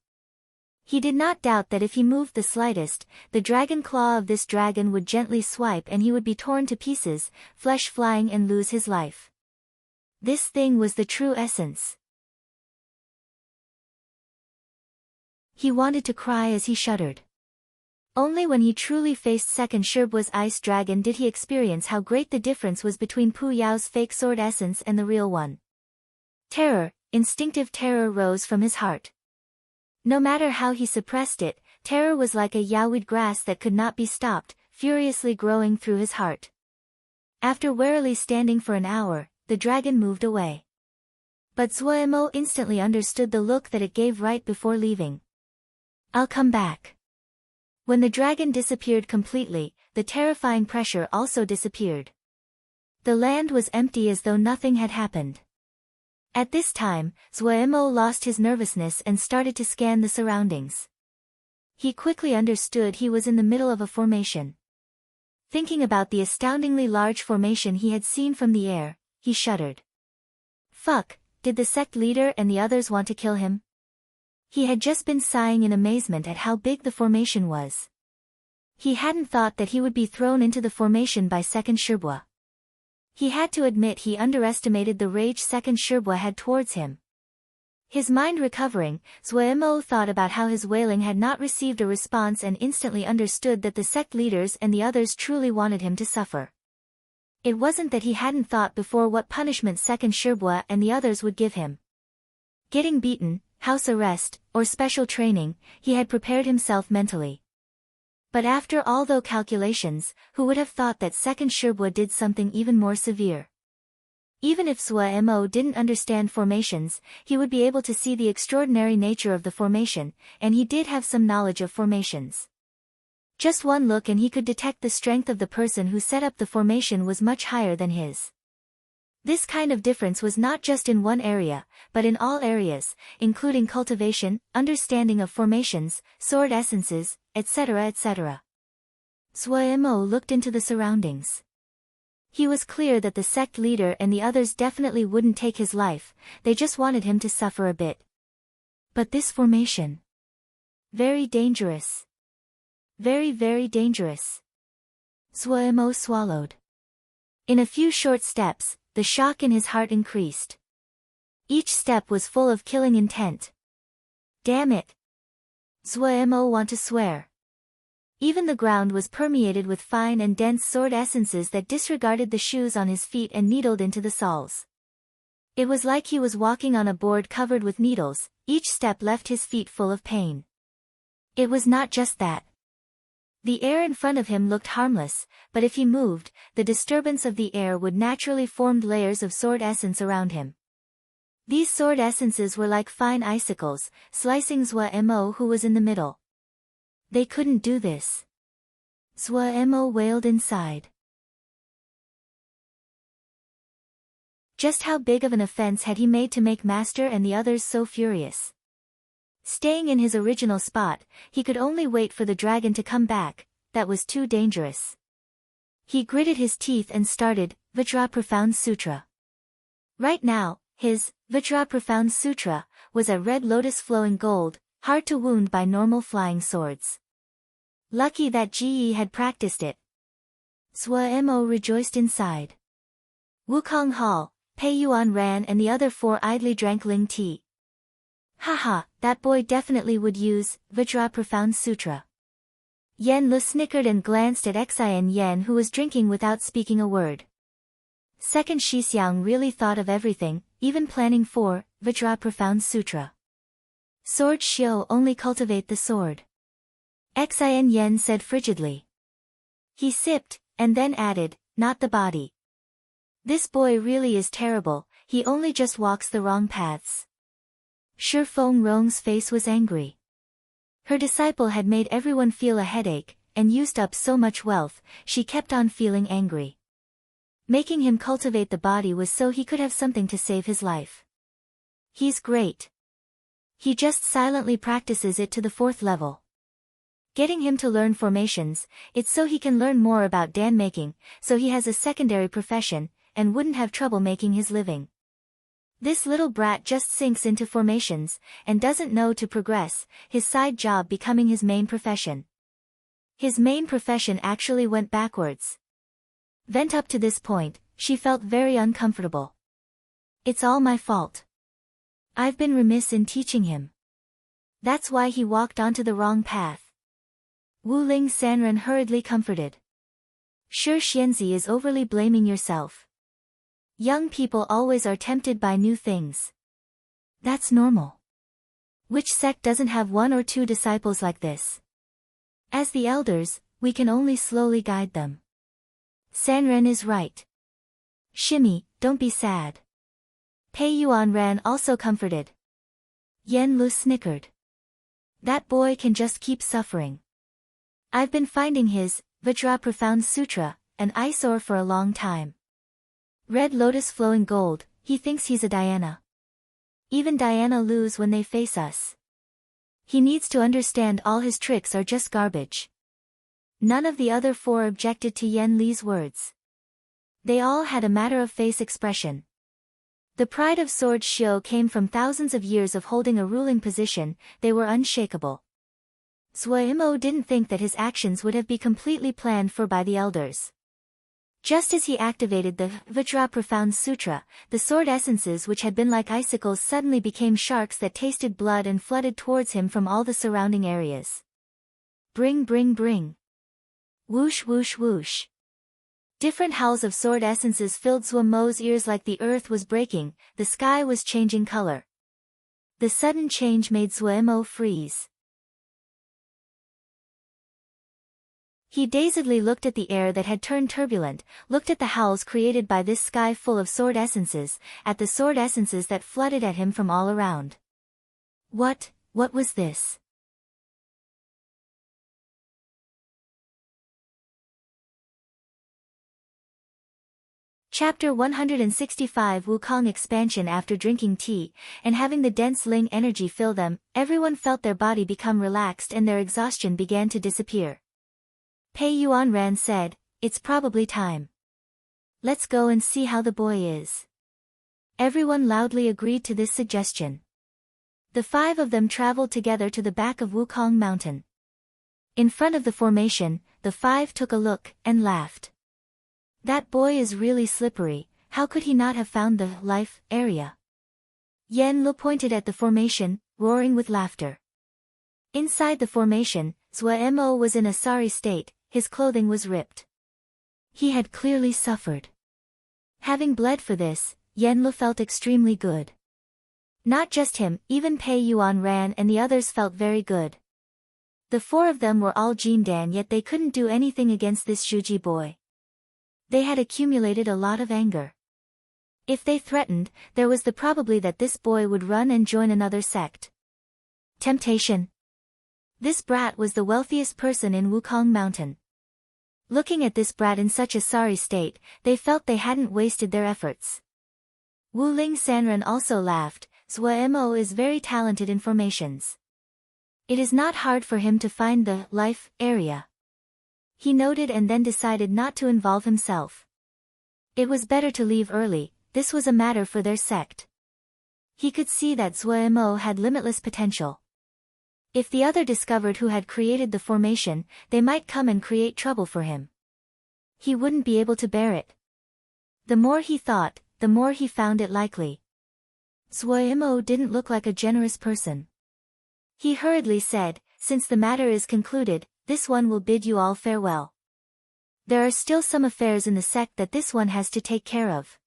[SPEAKER 1] He did not doubt that if he moved the slightest, the dragon claw of this dragon would gently swipe and he would be torn to pieces, flesh flying, and lose his life. This thing was the true essence. He wanted to cry as he shuddered. Only when he truly faced Second Sherbua's ice dragon did he experience how great the difference was between Pu Yao's fake sword essence and the real one. Terror, instinctive terror rose from his heart. No matter how he suppressed it, terror was like a yaoweed grass that could not be stopped, furiously growing through his heart. After warily standing for an hour, the dragon moved away. But Zuemo instantly understood the look that it gave right before leaving. "I'll come back." When the dragon disappeared completely, the terrifying pressure also disappeared. The land was empty as though nothing had happened. At this time, Zuemo lost his nervousness and started to scan the surroundings. He quickly understood he was in the middle of a formation. Thinking about the astoundingly large formation he had seen from the air, he shuddered. Fuck, did the sect leader and the others want to kill him? He had just been sighing in amazement at how big the formation was. He hadn't thought that he would be thrown into the formation by Second Sherbua. He had to admit he underestimated the rage Second Sherbua had towards him. His mind recovering, Zuemo thought about how his wailing had not received a response and instantly understood that the sect leaders and the others truly wanted him to suffer. It wasn't that he hadn't thought before what punishment Second Sherbua and the others would give him. Getting beaten, house arrest, or special training, he had prepared himself mentally. But after all those calculations, who would have thought that Second Sherbua did something even more severe? Even if Zuemo didn't understand formations, he would be able to see the extraordinary nature of the formation, and he did have some knowledge of formations. Just one look and he could detect the strength of the person who set up the formation was much higher than his. This kind of difference was not just in one area, but in all areas, including cultivation, understanding of formations, sword essences, etc. etc. Zuemo looked into the surroundings. He was clear that the sect leader and the others definitely wouldn't take his life, they just wanted him to suffer a bit. But this formation. Very dangerous. Very, very dangerous. Zuemo swallowed. In a few short steps, the shock in his heart increased. Each step was full of killing intent. Damn it! Zuemo want to swear. Even the ground was permeated with fine and dense sword essences that disregarded the shoes on his feet and needled into the soles. It was like he was walking on a board covered with needles, each step left his feet full of pain. It was not just that. The air in front of him looked harmless, but if he moved, the disturbance of the air would naturally form layers of sword essence around him. These sword essences were like fine icicles, slicing Zuemo who was in the middle. They couldn't do this. Zuemo wailed inside. Just how big of an offense had he made to make Master and the others so furious? Staying in his original spot, he could only wait for the dragon to come back, that was too dangerous. He gritted his teeth and started, Vajra Profound Sutra. Right now, his, Vajra Profound Sutra, was a red lotus flowing gold, hard to wound by normal flying swords. Lucky that Ji had practiced it. Zuemo rejoiced inside. Wukong Hall, Pei Yuan ran and the other four idly drank Ling tea. Haha, that boy definitely would use Vajra Profound Sutra. Yan Lu snickered and glanced at Xian Yan, who was drinking without speaking a word. Second, Shixiang really thought of everything, even planning for Vajra Profound Sutra. Sword Xiu only cultivate the sword. Xian Yan said frigidly. He sipped, and then added, not the body. This boy really is terrible, he only just walks the wrong paths. Shi Feng Rong's face was angry. Her disciple had made everyone feel a headache, and used up so much wealth, she kept on feeling angry. Making him cultivate the body was so he could have something to save his life. He's great. He just silently practices it to the 4th level. Getting him to learn formations, it's so he can learn more about Dan making, so he has a secondary profession, and wouldn't have trouble making his living. This little brat just sinks into formations, and doesn't know to progress, his side job becoming his main profession. His main profession actually went backwards. Vent up to this point, she felt very uncomfortable. It's all my fault. I've been remiss in teaching him. That's why he walked onto the wrong path. Wu Ling Sanren hurriedly comforted. Sure, Xianzi is overly blaming yourself. Young people always are tempted by new things. That's normal. Which sect doesn't have 1 or 2 disciples like this? As the elders, we can only slowly guide them. Sanren is right. Shimmy, don't be sad. Pei Yuan Ran also comforted. Yan Lu snickered. That boy can just keep suffering. I've been finding his Vajra Profound Sutra an eyesore for a long time. Red lotus flowing gold, he thinks he's a Diana. Even Diana lose when they face us. He needs to understand all his tricks are just garbage. None of the other 4 objected to Yan Li's words. They all had a matter-of-face expression. The pride of Sword Xiu came from thousands of years of holding a ruling position, they were unshakable. Zuo didn't think that his actions would have been completely planned for by the elders. Just as he activated the Vajra Profound Sutra, the sword essences which had been like icicles suddenly became sharks that tasted blood and flooded towards him from all the surrounding areas. Bring bring bring. Whoosh whoosh whoosh. Different howls of sword essences filled Zuomo's ears like the earth was breaking, the sky was changing color. The sudden change made Zuo freeze. He dazedly looked at the air that had turned turbulent, looked at the howls created by this sky full of sword essences, at the sword essences that flooded at him from all around. What was this? Chapter 165 Wukong Expansion. After drinking tea, and having the dense Ling energy fill them, everyone felt their body become relaxed and their exhaustion began to disappear. Pei Yuan Ran said, it's probably time. Let's go and see how the boy is. Everyone loudly agreed to this suggestion. The 5 of them traveled together to the back of Wukong Mountain. In front of the formation, the 5 took a look, and laughed. That boy is really slippery, how could he not have found the life area? Yan Lu pointed at the formation, roaring with laughter. Inside the formation, Zuo was in a sorry state, his clothing was ripped. He had clearly suffered. Having bled for this, Yan Lu felt extremely good. Not just him, even Pei Yuan Ran and the others felt very good. The 4 of them were all Jindan, yet they couldn't do anything against this Shuji boy. They had accumulated a lot of anger. If they threatened, there was the probability that this boy would run and join another sect. Temptation. This brat was the wealthiest person in Wukong Mountain. Looking at this brat in such a sorry state, they felt they hadn't wasted their efforts. Wu Ling Sanren also laughed. Zuo is very talented in formations. It is not hard for him to find the life area. He noted and then decided not to involve himself. It was better to leave early, this was a matter for their sect. He could see that Zuo had limitless potential. If the other discovered who had created the formation, they might come and create trouble for him. He wouldn't be able to bear it. The more he thought, the more he found it likely. Zuo didn't look like a generous person. He hurriedly said, "Since the matter is concluded, this one will bid you all farewell. There are still some affairs in the sect that this one has to take care of.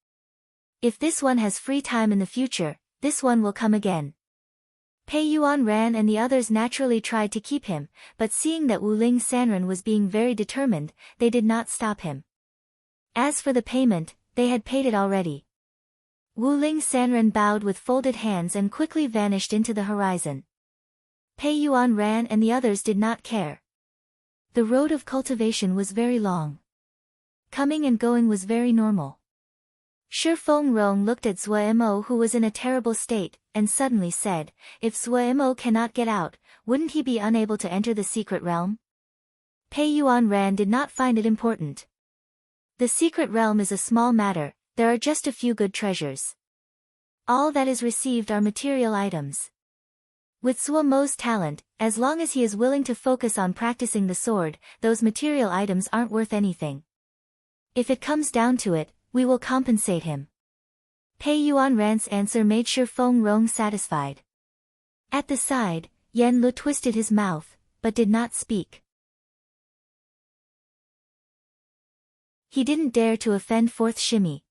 [SPEAKER 1] If this one has free time in the future, this one will come again." Pei Yuan ran and the others naturally tried to keep him, but seeing that Wuling Sanren was being very determined, they did not stop him. As for the payment, they had paid it already. Wuling Sanren bowed with folded hands and quickly vanished into the horizon. Pei Yuan ran and the others did not care. The road of cultivation was very long. Coming and going was very normal. Shi Fengrong looked at Zuo, who was in a terrible state, and suddenly said, "If Zuo cannot get out, wouldn't he be unable to enter the secret realm?" Pei Yuan ran did not find it important. The secret realm is a small matter, there are just a few good treasures. All that is received are material items. With Zuo's talent, as long as he is willing to focus on practicing the sword, those material items aren't worth anything. If it comes down to it, we will compensate him. Pei Yuan Ran's answer made Shi Fengrong satisfied. At the side, Yan Lu twisted his mouth, but did not speak. He didn't dare to offend Fourth Shimmy.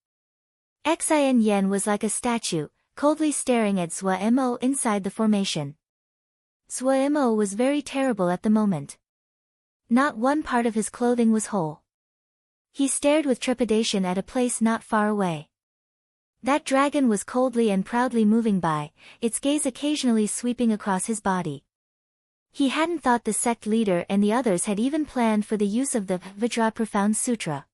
[SPEAKER 1] Xin Yan was like a statue, coldly staring at Zuo inside the formation. Zuo was very terrible at the moment. Not one part of his clothing was whole. He stared with trepidation at a place not far away. That dragon was coldly and proudly moving by, its gaze occasionally sweeping across his body. He hadn't thought the sect leader and the others had even planned for the use of the Vajra Profound Sutra.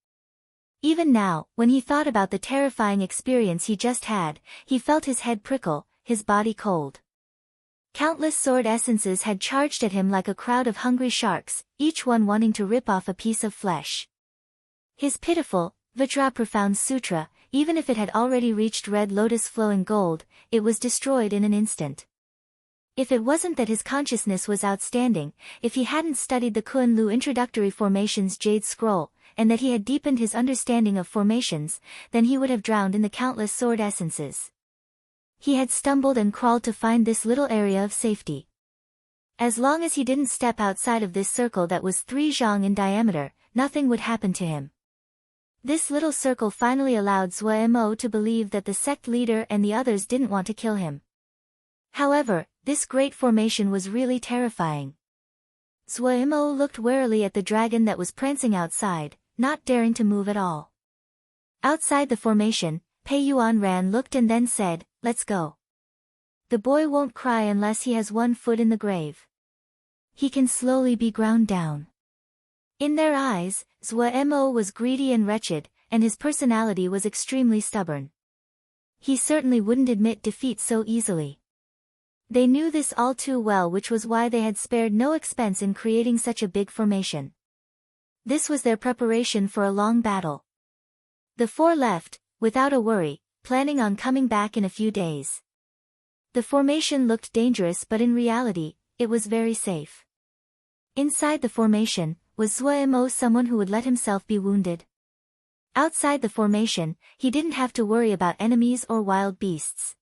[SPEAKER 1] Even now, when he thought about the terrifying experience he just had, he felt his head prickle, his body cold. Countless sword essences had charged at him like a crowd of hungry sharks, each one wanting to rip off a piece of flesh. His pitiful, Vajra Profound Sutra, even if it had already reached red lotus flowing gold, it was destroyed in an instant. If it wasn't that his consciousness was outstanding, if he hadn't studied the Kunlu Introductory Formations Jade Scroll, and that he had deepened his understanding of formations, then he would have drowned in the countless sword essences. He had stumbled and crawled to find this little area of safety. As long as he didn't step outside of this circle that was 3 zhang in diameter, nothing would happen to him. This little circle finally allowed Zuo to believe that the sect leader and the others didn't want to kill him. However, this great formation was really terrifying. Zuo looked warily at the dragon that was prancing outside, not daring to move at all. Outside the formation, Pei Yuan Ran looked and then said, "Let's go. The boy won't cry unless he has one foot in the grave. He can slowly be ground down." In their eyes, Zuo was greedy and wretched, and his personality was extremely stubborn. He certainly wouldn't admit defeat so easily. They knew this all too well, which was why they had spared no expense in creating such a big formation. This was their preparation for a long battle. The 4 left, without a worry, planning on coming back in a few days. The formation looked dangerous, but in reality, it was very safe. Inside the formation, was Zuo someone who would let himself be wounded? Outside the formation, he didn't have to worry about enemies or wild beasts.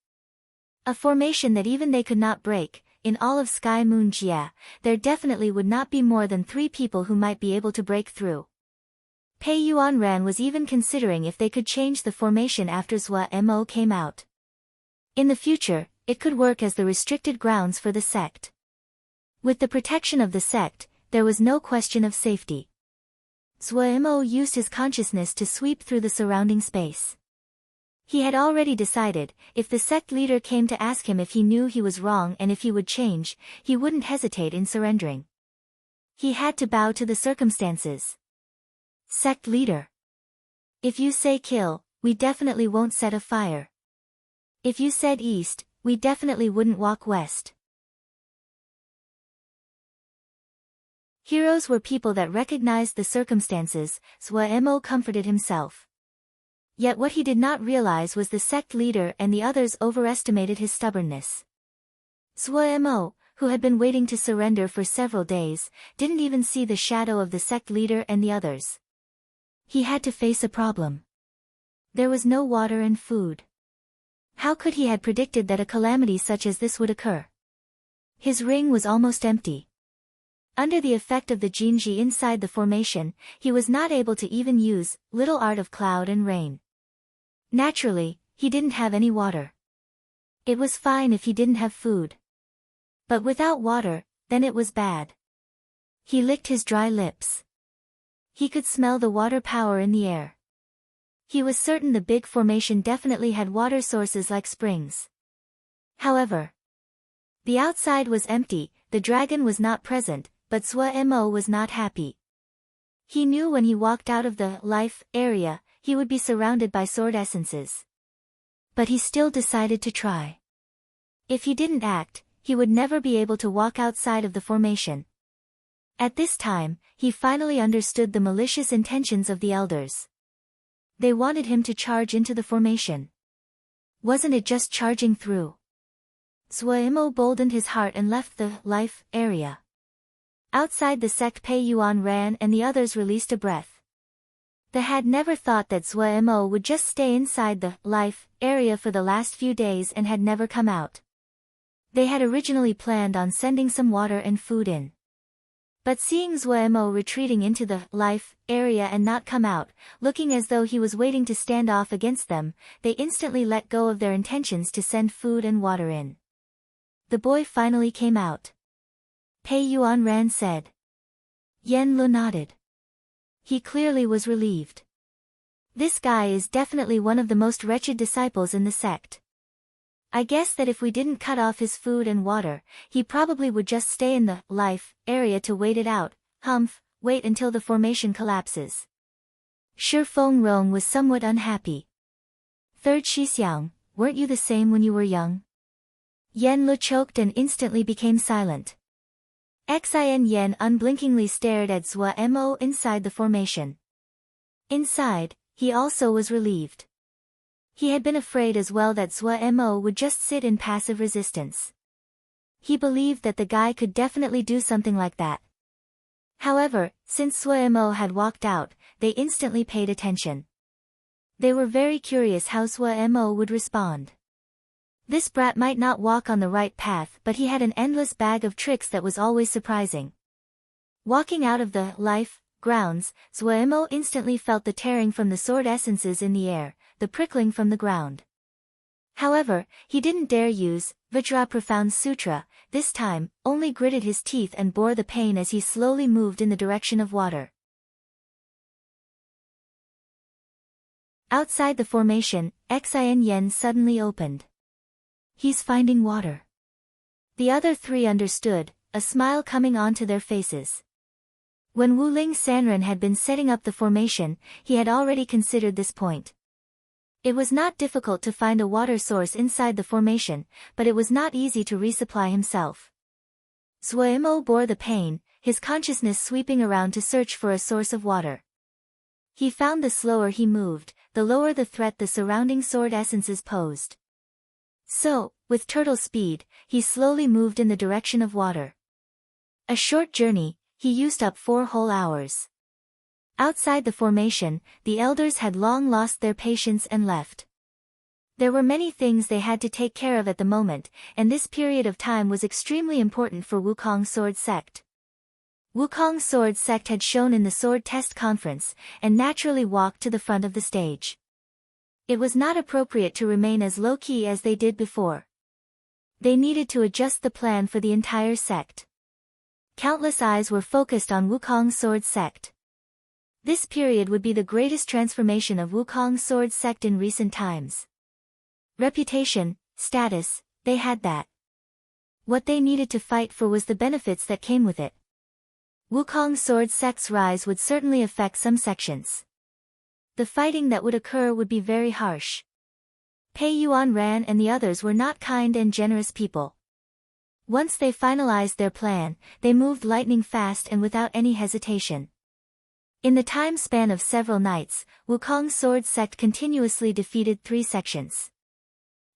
[SPEAKER 1] A formation that even they could not break, in all of Sky Moon Jia, there definitely would not be more than 3 people who might be able to break through. Pei Yuan Ran was even considering if they could change the formation after Zuo came out. In the future, it could work as the restricted grounds for the sect. With the protection of the sect, there was no question of safety. Zuo used his consciousness to sweep through the surrounding space. He had already decided, if the sect leader came to ask him if he knew he was wrong and if he would change, he wouldn't hesitate in surrendering. He had to bow to the circumstances. Sect leader. If you say kill, we definitely won't set a fire. If you said east, we definitely wouldn't walk west. Heroes were people that recognized the circumstances, Zuo comforted himself. Yet what he did not realize was the sect leader and the others overestimated his stubbornness. Zuo, who had been waiting to surrender for several days, didn't even see the shadow of the sect leader and the others. He had to face a problem. There was no water and food. How could he had predicted that a calamity such as this would occur? His ring was almost empty. Under the effect of the Jinji inside the formation, he was not able to even use little art of cloud and rain. Naturally, he didn't have any water. It was fine if he didn't have food. But without water, then it was bad. He licked his dry lips. He could smell the water power in the air. He was certain the big formation definitely had water sources like springs. However, the outside was empty, the dragon was not present, but Mo was not happy. He knew when he walked out of the life area, he would be surrounded by sword essences. But he still decided to try. If he didn't act, he would never be able to walk outside of the formation. At this time, he finally understood the malicious intentions of the elders. They wanted him to charge into the formation. Wasn't it just charging through? Mo boldened his heart and left the life area. Outside the sect Pei Yuan ran and the others released a breath. They had never thought that Mo would just stay inside the life area for the last few days and had never come out. They had originally planned on sending some water and food in. But seeing Mo retreating into the life area and not come out, looking as though he was waiting to stand off against them, they instantly let go of their intentions to send food and water in. The boy finally came out. Pei Yuan Ran said. Yen Lu nodded. He clearly was relieved. This guy is definitely one of the most wretched disciples in the sect. I guess that if we didn't cut off his food and water, he probably would just stay in the life area to wait it out, wait until the formation collapses. Shi Fengrong was somewhat unhappy. Third Shixiang, weren't you the same when you were young? Yen Lu choked and instantly became silent. Xin Yen unblinkingly stared at Mo inside the formation. Inside, he also was relieved. He had been afraid as well that Mo would just sit in passive resistance. He believed that the guy could definitely do something like that. However, since Mo had walked out, they instantly paid attention. They were very curious how Mo would respond. This brat might not walk on the right path, but he had an endless bag of tricks that was always surprising. Walking out of the life grounds, Mo instantly felt the tearing from the sword essences in the air, the prickling from the ground. However, he didn't dare use Vajra Profound Sutra, this time, only gritted his teeth and bore the pain as he slowly moved in the direction of water. Outside the formation, Xin Yen suddenly opened. He's finding water. The other three understood, a smile coming onto their faces. When Wuling Sanren had been setting up the formation, he had already considered this point. It was not difficult to find a water source inside the formation, but it was not easy to resupply himself. Mo bore the pain, his consciousness sweeping around to search for a source of water. He found the slower he moved, the lower the threat the surrounding sword essences posed. So, with turtle speed, he slowly moved in the direction of water. A short journey, he used up 4 whole hours. Outside the formation, the elders had long lost their patience and left. There were many things they had to take care of at the moment, and this period of time was extremely important for Wukong Sword Sect. Wukong Sword Sect had shown in the Sword Test Conference, and naturally walked to the front of the stage. It was not appropriate to remain as low-key as they did before. They needed to adjust the plan for the entire sect. Countless eyes were focused on Wukong Sword Sect. This period would be the greatest transformation of Wukong Sword Sect in recent times. Reputation, status, they had that. What they needed to fight for was the benefits that came with it. Wukong Sword Sect's rise would certainly affect some sections. The fighting that would occur would be very harsh. Pei Yuan Ran and the others were not kind and generous people. Once they finalized their plan, they moved lightning fast and without any hesitation. In the time span of several nights, Wukong Sword Sect continuously defeated 3 sections.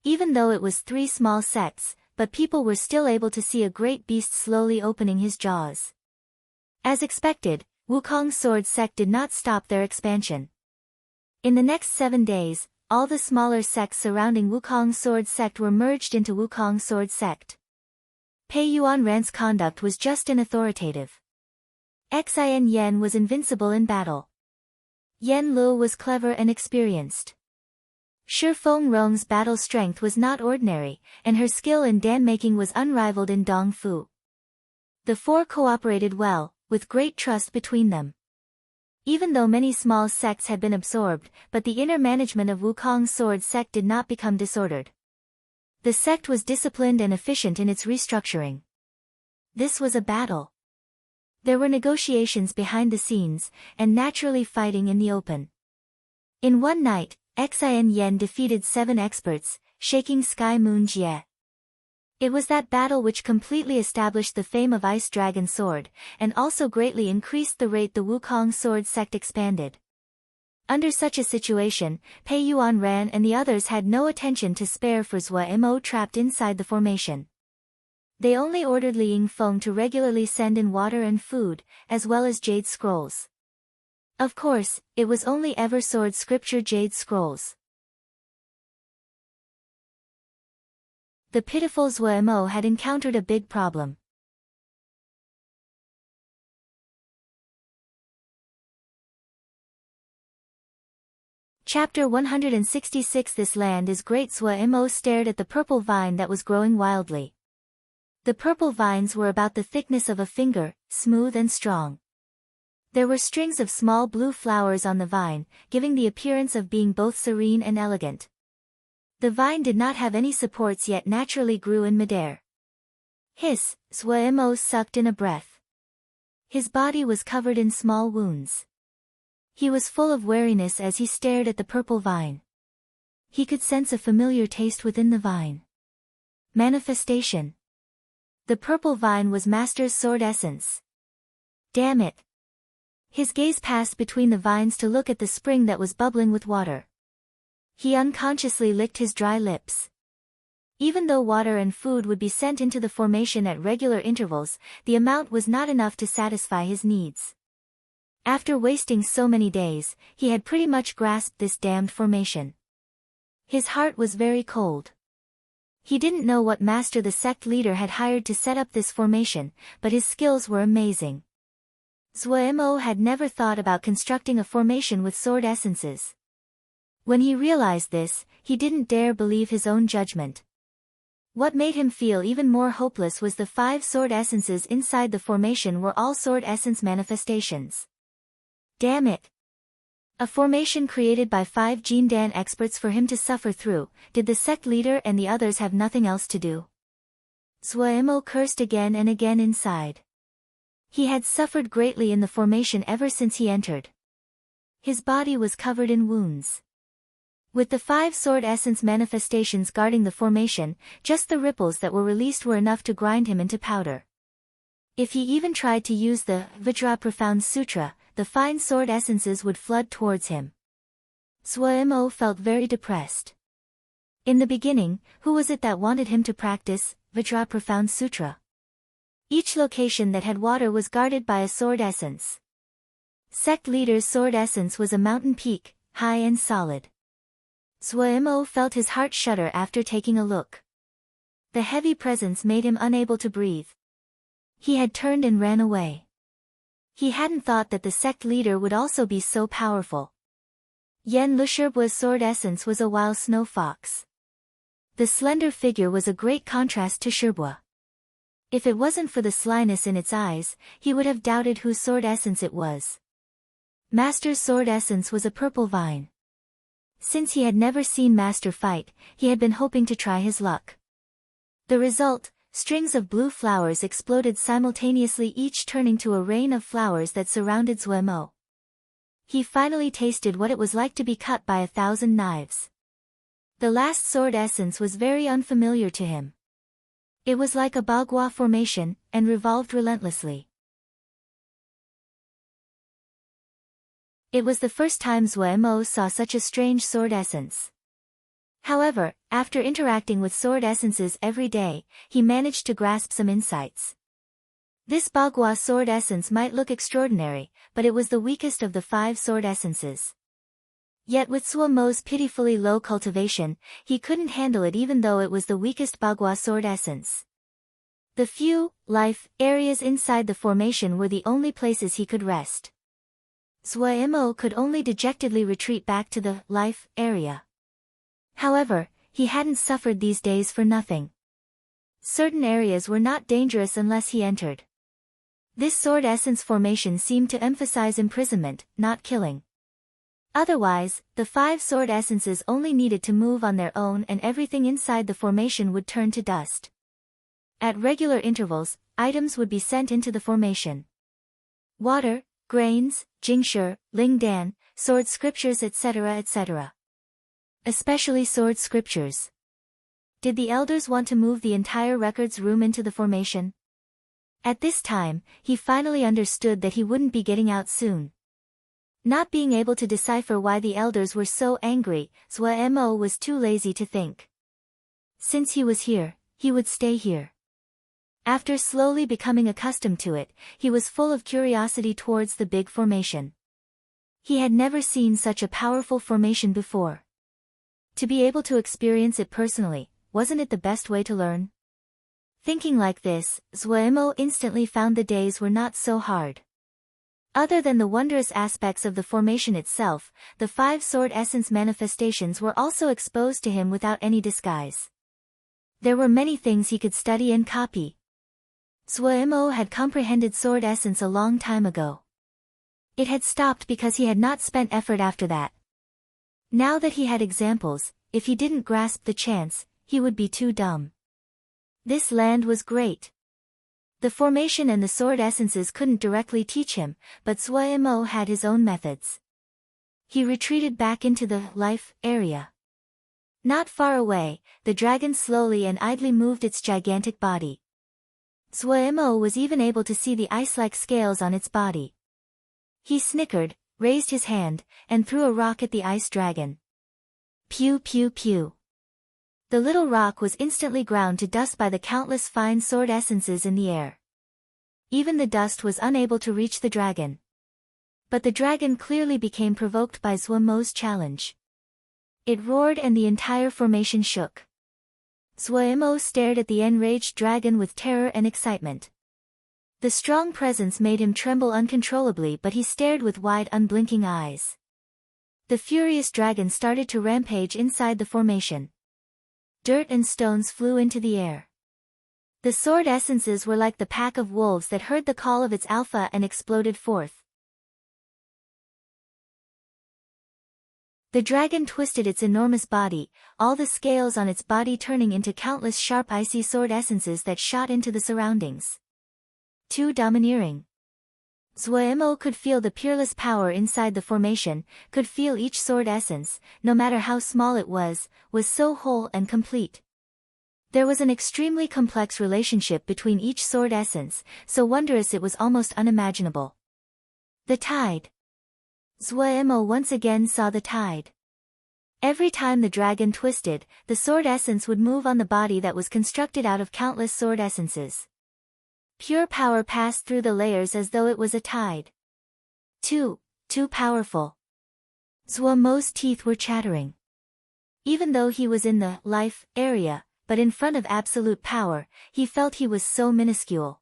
[SPEAKER 1] Even though it was 3 small sects, but people were still able to see a great beast slowly opening his jaws. As expected, Wukong Sword Sect did not stop their expansion. In the next 7 days, all the smaller sects surrounding Wukong Sword Sect were merged into Wukong Sword Sect. Pei Yuanran's conduct was just and authoritative. Xin Yan was invincible in battle. Yan Lu was clever and experienced. Shi Fengrong's battle strength was not ordinary, and her skill in dan-making was unrivaled in Dong Fu. The four cooperated well, with great trust between them. Even though many small sects had been absorbed, but the inner management of Wukong Sword Sect did not become disordered. The sect was disciplined and efficient in its restructuring. This was a battle. There were negotiations behind the scenes, and naturally fighting in the open. In one night, Xin Yan defeated 7 experts, shaking Sky Moon Jie. It was that battle which completely established the fame of Ice Dragon Sword, and also greatly increased the rate the Wukong Sword Sect expanded. Under such a situation, Pei Yuanran and the others had no attention to spare for Zhuo Mo trapped inside the formation. They only ordered Li Yingfeng to regularly send in water and food, as well as jade scrolls. Of course, it was only Eversword Scripture jade scrolls. The pitiful Zhuo Mo had encountered a big problem. Chapter 166 This land is great. Zhuo Mo stared at the purple vine that was growing wildly. The purple vines were about the thickness of a finger, smooth and strong. There were strings of small blue flowers on the vine, giving the appearance of being both serene and elegant. The vine did not have any supports yet naturally grew in midair. Hiss, Zhuo Mo sucked in a breath. His body was covered in small wounds. He was full of wariness as he stared at the purple vine. He could sense a familiar taste within the vine. Manifestation. The purple vine was Master's sword essence. Damn it. His gaze passed between the vines to look at the spring that was bubbling with water. He unconsciously licked his dry lips. Even though water and food would be sent into the formation at regular intervals, the amount was not enough to satisfy his needs. After wasting so many days, he had pretty much grasped this damned formation. His heart was very cold. He didn't know what master the sect leader had hired to set up this formation, but his skills were amazing. Zhuo Mo had never thought about constructing a formation with sword essences. When he realized this, he didn't dare believe his own judgment. What made him feel even more hopeless was the 5 sword essences inside the formation were all sword essence manifestations. Damn it! A formation created by 5 Jindan experts for him to suffer through. Did the sect leader and the others have nothing else to do? Zhuo Mo cursed again and again inside. He had suffered greatly in the formation ever since he entered. His body was covered in wounds. With the 5 sword essence manifestations guarding the formation, just the ripples that were released were enough to grind him into powder. If he even tried to use the Vajra Profound Sutra, the fine sword essences would flood towards him. Zhuo Mo felt very depressed. In the beginning, who was it that wanted him to practice Vajra Profound Sutra? Each location that had water was guarded by a sword essence. Sect leader's sword essence was a mountain peak, high and solid. Zhuo Mo felt his heart shudder after taking a look. The heavy presence made him unable to breathe. He had turned and ran away. He hadn't thought that the sect leader would also be so powerful. Yan Lusherbua's sword essence was a wild snow fox. The slender figure was a great contrast to Sherbua. If it wasn't for the slyness in its eyes, he would have doubted whose sword essence it was. Master's sword essence was a purple vine. Since he had never seen Master fight, he had been hoping to try his luck. The result, strings of blue flowers exploded simultaneously, each turning to a rain of flowers that surrounded Zhuo Mo. He finally tasted what it was like to be cut by 1,000 knives. The last sword essence was very unfamiliar to him. It was like a Bagua formation, and revolved relentlessly. It was the first time Zhuo Mo saw such a strange sword essence. However, after interacting with sword essences every day, he managed to grasp some insights. This Bagua sword essence might look extraordinary, but it was the weakest of the 5 sword essences. Yet with Suomo's pitifully low cultivation, he couldn't handle it even though it was the weakest Bagua sword essence. The few, life, areas inside the formation were the only places he could rest. Suomo could only dejectedly retreat back to the life area. However, he hadn't suffered these days for nothing. Certain areas were not dangerous unless he entered. This sword essence formation seemed to emphasize imprisonment, not killing. Otherwise, the 5 sword essences only needed to move on their own and everything inside the formation would turn to dust. At regular intervals, items would be sent into the formation. Water, grains, jingshi, lingdan, sword scriptures etc. etc. Especially sword scriptures. Did the elders want to move the entire records room into the formation? At this time, he finally understood that he wouldn't be getting out soon. Not being able to decipher why the elders were so angry, Suomo was too lazy to think. Since he was here, he would stay here. After slowly becoming accustomed to it, he was full of curiosity towards the big formation. He had never seen such a powerful formation before. To be able to experience it personally, wasn't it the best way to learn? Thinking like this, Suomo instantly found the days were not so hard. Other than the wondrous aspects of the formation itself, the 5 sword essence manifestations were also exposed to him without any disguise. There were many things he could study and copy. Suomo had comprehended sword essence a long time ago. It had stopped because he had not spent effort after that. Now that he had examples, if he didn't grasp the chance, he would be too dumb. This land was great. The formation and the sword essences couldn't directly teach him, but Suomo had his own methods. He retreated back into the life area. Not far away, the dragon slowly and idly moved its gigantic body. Suomo was even able to see the ice-like scales on its body. He snickered, raised his hand, and threw a rock at the ice dragon. Pew pew pew. The little rock was instantly ground to dust by the countless fine sword essences in the air. Even the dust was unable to reach the dragon. But the dragon clearly became provoked by Suomo's challenge. It roared and the entire formation shook. Suomo stared at the enraged dragon with terror and excitement. The strong presence made him tremble uncontrollably, but he stared with wide unblinking eyes. The furious dragon started to rampage inside the formation. Dirt and stones flew into the air. The sword essences were like the pack of wolves that heard the call of its alpha and exploded forth. The dragon twisted its enormous body, all the scales on its body turning into countless sharp icy sword essences that shot into the surroundings. Too domineering. Suomo could feel the peerless power inside the formation, could feel each sword essence, no matter how small it was so whole and complete. There was an extremely complex relationship between each sword essence, so wondrous it was almost unimaginable. The tide. Suomo once again saw the tide. Every time the dragon twisted, the sword essence would move on the body that was constructed out of countless sword essences. Pure power passed through the layers as though it was a tide. Too powerful. Suomo's teeth were chattering. Even though he was in the life area, but in front of absolute power, he felt he was so minuscule.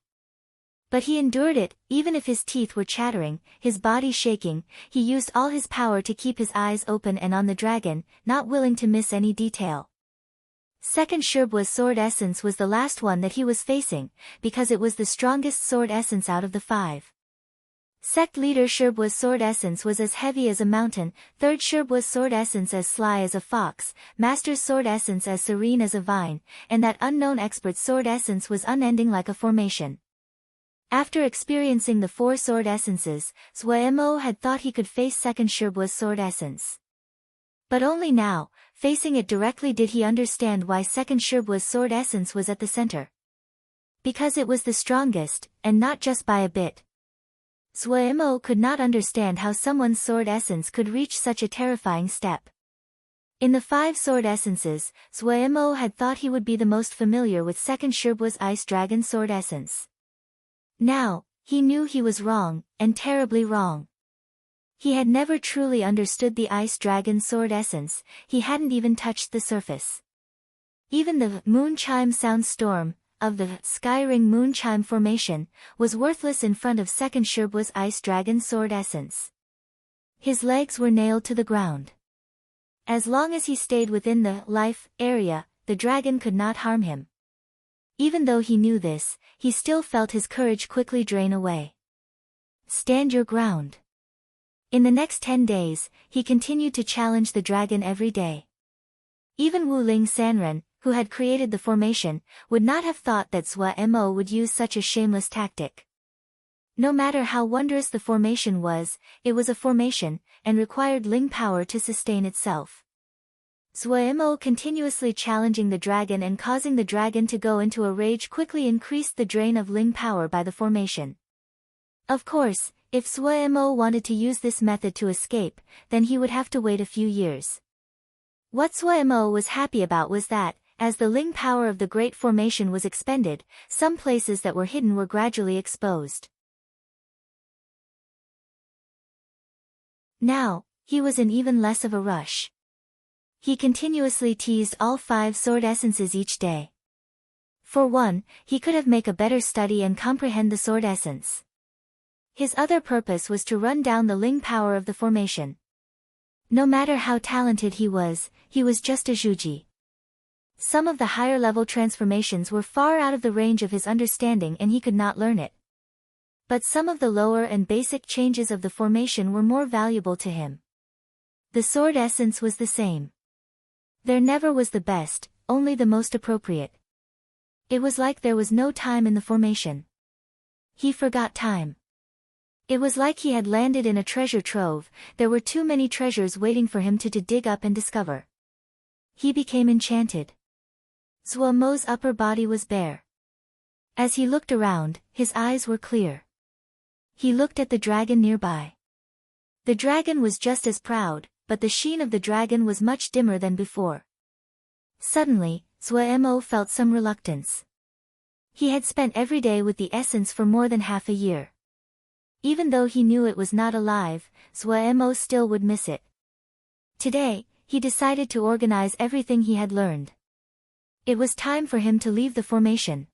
[SPEAKER 1] But he endured it, even if his teeth were chattering, his body shaking, he used all his power to keep his eyes open and on the dragon, not willing to miss any detail. Second Shirbua's sword essence was the last one that he was facing, because it was the strongest sword essence out of the 5. Sect leader Shirbua's sword essence was as heavy as a mountain, third Shirbua's sword essence as sly as a fox, master's sword essence as serene as a vine, and that unknown expert's sword essence was unending like a formation. After experiencing the 4 sword essences, Suomo had thought he could face second Shirbua's sword essence. But only now, facing it directly, did he understand why second Shirbua's sword essence was at the center. Because it was the strongest, and not just by a bit. Suomo could not understand how someone's sword essence could reach such a terrifying step. In the 5 sword essences, Suomo had thought he would be the most familiar with second Shirbua's ice dragon sword essence. Now, he knew he was wrong, and terribly wrong. He had never truly understood the ice dragon sword essence, he hadn't even touched the surface. Even the moon chime sound storm of the sky ring moon chime formation was worthless in front of second Sherbua's ice dragon sword essence. His legs were nailed to the ground. As long as he stayed within the life area, the dragon could not harm him. Even though he knew this, he still felt his courage quickly drain away. Stand your ground. In the next 10 days, he continued to challenge the dragon every day. Even Wu Ling Sanren, who had created the formation, would not have thought that Zhou Mo would use such a shameless tactic. No matter how wondrous the formation was, it was a formation, and required Ling power to sustain itself. Zhou Mo continuously challenging the dragon and causing the dragon to go into a rage quickly increased the drain of Ling power by the formation. Of course, if Zhou Mo wanted to use this method to escape, then he would have to wait a few years. What Zhou Mo was happy about was that, as the Ling power of the Great Formation was expended, some places that were hidden were gradually exposed. Now, he was in even less of a rush. He continuously teased all 5 sword essences each day. For one, he could have made a better study and comprehend the sword essence. His other purpose was to run down the Ling power of the formation. No matter how talented he was just a Zhuji. Some of the higher-level transformations were far out of the range of his understanding and he could not learn it. But some of the lower and basic changes of the formation were more valuable to him. The sword essence was the same. There never was the best, only the most appropriate. It was like there was no time in the formation. He forgot time. It was like he had landed in a treasure trove, there were too many treasures waiting for him to dig up and discover. He became enchanted. Zhou Mo's upper body was bare. As he looked around, his eyes were clear. He looked at the dragon nearby. The dragon was just as proud, but the sheen of the dragon was much dimmer than before. Suddenly, Zhou Mo felt some reluctance. He had spent every day with the essence for more than half a year. Even though he knew it was not alive, Zhou Mo still would miss it. Today, he decided to organize everything he had learned. It was time for him to leave the formation.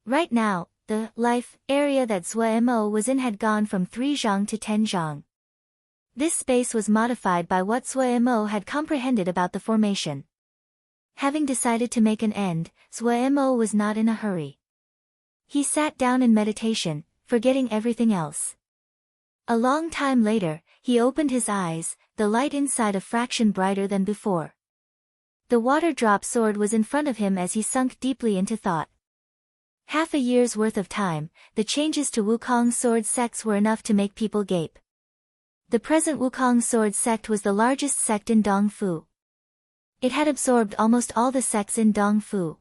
[SPEAKER 1] Right now, the life area that Zhou Mo was in had gone from 3 zhang to 10 zhang. This space was modified by what Zhou Mo had comprehended about the formation. Having decided to make an end, Zhou Mo was not in a hurry. He sat down in meditation, forgetting everything else. A long time later, he opened his eyes, the light inside a fraction brighter than before. The water drop sword was in front of him as he sunk deeply into thought. Half a year's worth of time, the changes to Wukong sword sects were enough to make people gape. The present Wukong sword sect was the largest sect in Dongfu. It had absorbed almost all the sects in Dongfu.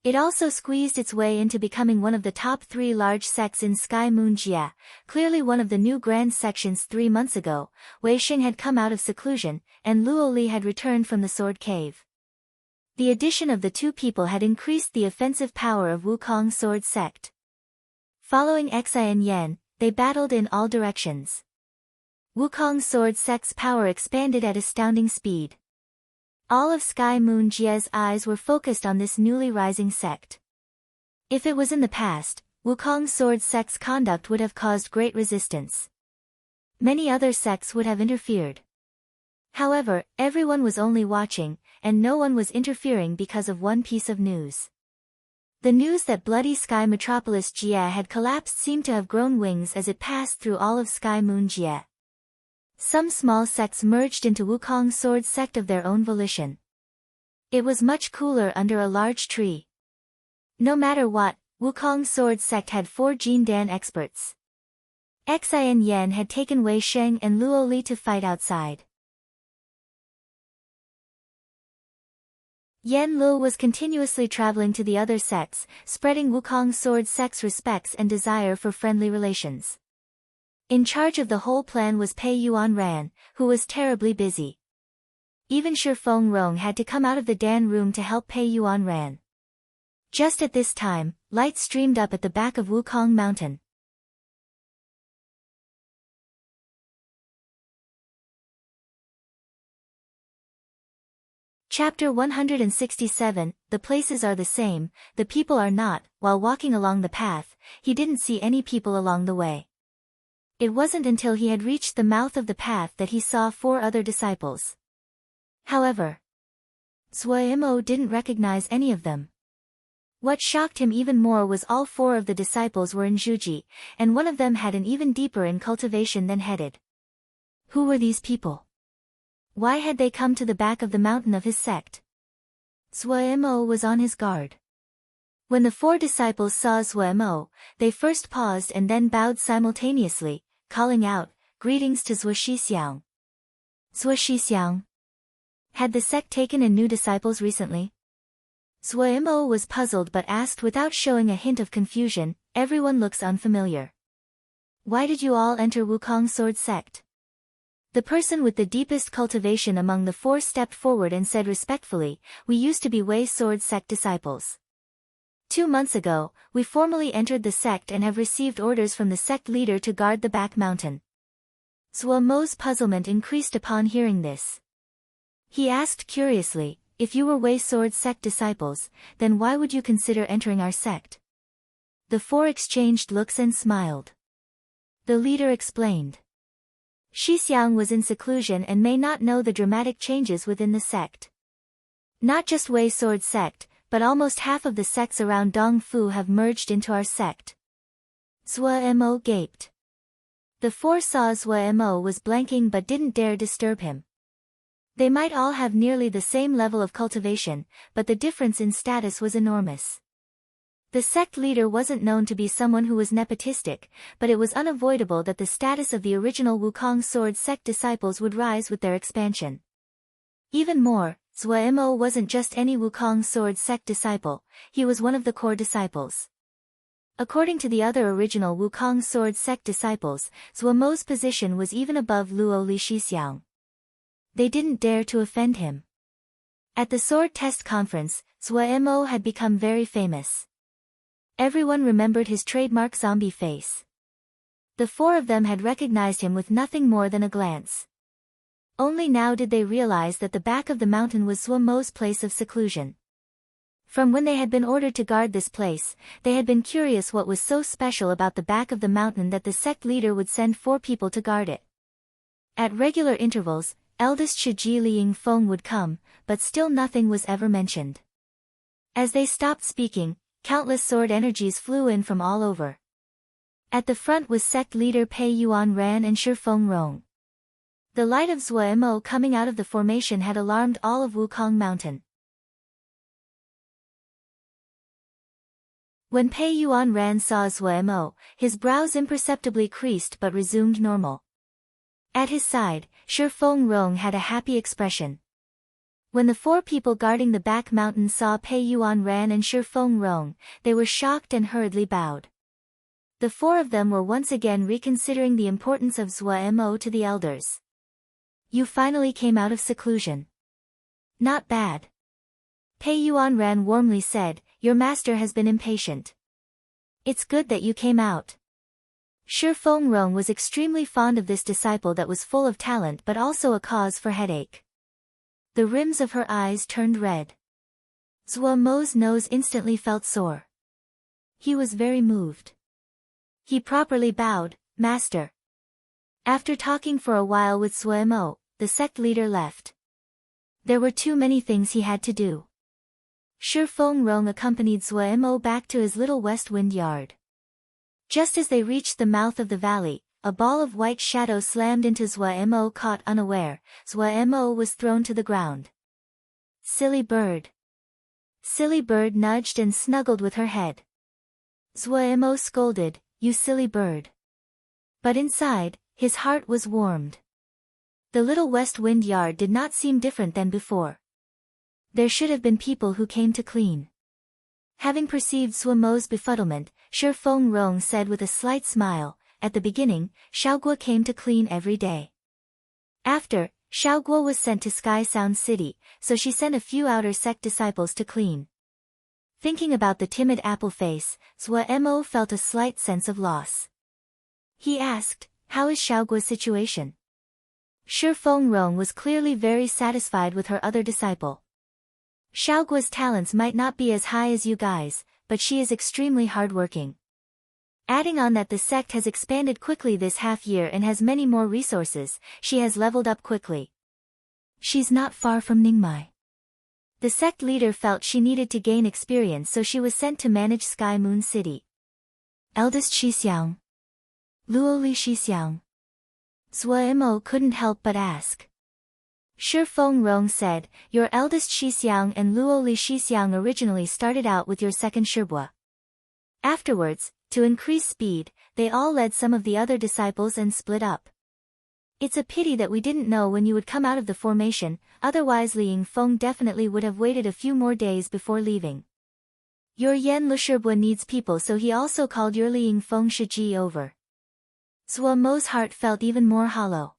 [SPEAKER 1] It also squeezed its way into becoming one of the top 3 large sects in Sky Moon Jia, clearly one of the new grand sections 3 months ago. Wei Xing had come out of seclusion, and Luo Li had returned from the Sword Cave. The addition of the 2 people had increased the offensive power of Wukong sword sect. Following Xian Yan, they battled in all directions. Wukong sword sect's power expanded at astounding speed. All of Sky Moon Jia's eyes were focused on this newly rising sect. If it was in the past, Wukong sword sect's conduct would have caused great resistance. Many other sects would have interfered. However, everyone was only watching, and no one was interfering because of one piece of news. The news that bloody Sky Metropolis Jia had collapsed seemed to have grown wings as it passed through all of Sky Moon Jia. Some small sects merged into Wukong sword sect of their own volition. It was much cooler under a large tree. No matter what, Wukong sword sect had 4 Jindan experts. Xian Yan had taken Wei Sheng and Luo Li to fight outside. Yan Lu was continuously traveling to the other sects, spreading Wukong sword sect's respects and desire for friendly relations. In charge of the whole plan was Pei Yuan Ran, who was terribly busy. Even Shi Feng Rong had to come out of the Dan room to help Pei Yuan Ran. Just at this time, light streamed up at the back of Wukong Mountain. Chapter 167, The places are the same, the people are not. While walking along the path, he didn't see any people along the way. It wasn't until he had reached the mouth of the path that he saw 4 other disciples. However, Zuo didn't recognize any of them. What shocked him even more was all 4 of the disciples were in Zhuji, and one of them had an even deeper in cultivation than headed. Who were these people? Why had they come to the back of the mountain of his sect? Zuo was on his guard. When the 4 disciples saw Zuo, they first paused and then bowed simultaneously, calling out, "Greetings to Zuo Shixiang." Zuo Shixiang? Had the sect taken in new disciples recently? Zuo was puzzled but asked without showing a hint of confusion, "Everyone looks unfamiliar. Why did you all enter Wukong Sword sect?" The person with the deepest cultivation among the 4 stepped forward and said respectfully, "We used to be Wei Sword sect disciples. 2 months ago, we formally entered the sect and have received orders from the sect leader to guard the back mountain." Zuo's puzzlement increased upon hearing this. He asked curiously, "If you were Wei Sword sect disciples, then why would you consider entering our sect?" The 4 exchanged looks and smiled. The leader explained. Shixiang was in seclusion and may not know the dramatic changes within the sect. Not just Wei Sword sect, but almost half of the sects around Dongfu have merged into our sect. Zuo gaped. The 4 saw Zuo was blanking but didn't dare disturb him. They might all have nearly the same level of cultivation, but the difference in status was enormous. The sect leader wasn't known to be someone who was nepotistic, but it was unavoidable that the status of the original Wukong Sword sect disciples would rise with their expansion. Even more, Zuo wasn't just any Wukong Sword sect disciple, he was one of the core disciples. According to the other original Wukong Sword sect disciples, Zuo's position was even above Luo Li Shixiang. They didn't dare to offend him. At the sword test conference, Zuo had become very famous. Everyone remembered his trademark zombie face. The 4 of them had recognized him with nothing more than a glance. Only now did they realize that the back of the mountain was Zuo's place of seclusion. From when they had been ordered to guard this place, they had been curious what was so special about the back of the mountain that the sect leader would send 4 people to guard it. At regular intervals, eldest Shiji Liang Feng would come, but still nothing was ever mentioned. As they stopped speaking, countless sword energies flew in from all over. At the front was sect leader Pei Yuan Ran and Shifeng Rong. The light of Zuo coming out of the formation had alarmed all of Wukong Mountain. When Pei Yuan Ran saw Zuo, his brows imperceptibly creased but resumed normal. At his side, Shifeng Rong had a happy expression. When the 4 people guarding the back mountain saw Pei Yuan Ran and Shifeng Rong, they were shocked and hurriedly bowed. The 4 of them were once again reconsidering the importance of Zuo to the elders. "You finally came out of seclusion. Not bad." Pei Yuan Ran warmly said, "Your master has been impatient. It's good that you came out." Shifeng Rong was extremely fond of this disciple that was full of talent but also a cause for headache. The rims of her eyes turned red. Zuo's nose instantly felt sore. He was very moved. He properly bowed, "Master." After talking for a while with Zuo, the sect leader left. There were too many things he had to do. Shifeng Rong accompanied Zuo back to his little west wind yard. Just as they reached the mouth of the valley, a ball of white shadow slammed into Zuo. Caught unaware, Zuo was thrown to the ground. "Silly bird." Silly bird nudged and snuggled with her head. Zuo scolded, "You silly bird." But inside, his heart was warmed. The little west wind yard did not seem different than before. There should have been people who came to clean. Having perceived Zuo's befuddlement, Shifeng Rong said with a slight smile, "At the beginning, Xiaoguo came to clean every day. After, Xiaoguo was sent to Sky Sound City, so she sent a few outer sect disciples to clean." Thinking about the timid apple face, Zuo felt a slight sense of loss. He asked, "How is Xiaoguo's situation?" Shifeng Rong was clearly very satisfied with her other disciple. Xiaoguo's talents might not be as high as you guys, but she is extremely hardworking. Adding on that the sect has expanded quickly this half year and has many more resources, she has leveled up quickly. She's not far from Ningmai. The sect leader felt she needed to gain experience, so she was sent to manage Sky Moon City. Eldest Xixiang. Luoli Xixiang. Zuo couldn't help but ask. Shi Fengrong said, your eldest Xixiang and Luoli Xixiang originally started out with your second Shibua. Afterwards, to increase speed, they all led some of the other disciples and split up. It's a pity that we didn't know when you would come out of the formation, otherwise Li Yingfeng definitely would have waited a few more days before leaving. Your Yan Lishibua needs people, so he also called your Li Yingfeng Shiji over. Zuo Mo's heart felt even more hollow.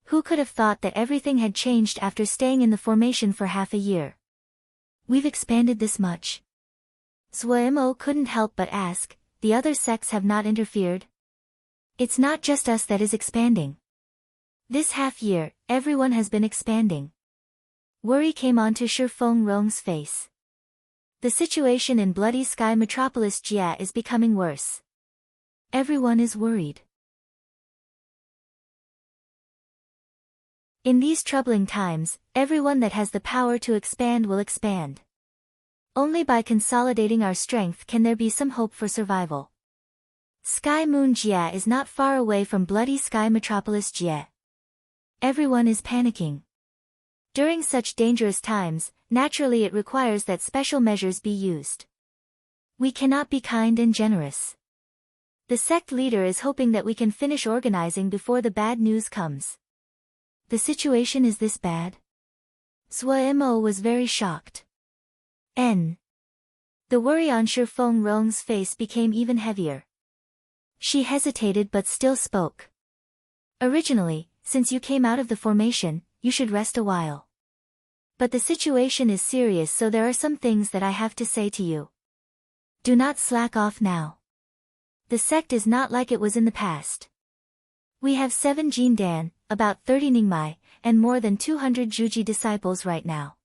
[SPEAKER 1] Who could have thought that everything had changed after staying in the formation for half a year? We've expanded this much. Zuo couldn't help but ask, the other sects have not interfered? It's not just us that is expanding. This half year, everyone has been expanding. Worry came onto Shi Fengrong's face. The situation in Bloody Sky Metropolis Jia is becoming worse. Everyone is worried. In these troubling times, everyone that has the power to expand will expand. Only by consolidating our strength can there be some hope for survival. Sky Moon Jia is not far away from Bloody Sky Metropolis Jia. Everyone is panicking. During such dangerous times, naturally it requires that special measures be used. We cannot be kind and generous. The sect leader is hoping that we can finish organizing before the bad news comes. The situation is this bad? Zuo was very shocked. The worry on Shi Fengrong's face became even heavier. She hesitated but still spoke. Originally, since you came out of the formation, you should rest a while. But the situation is serious, so there are some things that I have to say to you. Do not slack off now. The sect is not like it was in the past. We have 7 Jin Dan, about 30 Ningmai, and more than 200 Juji disciples right now.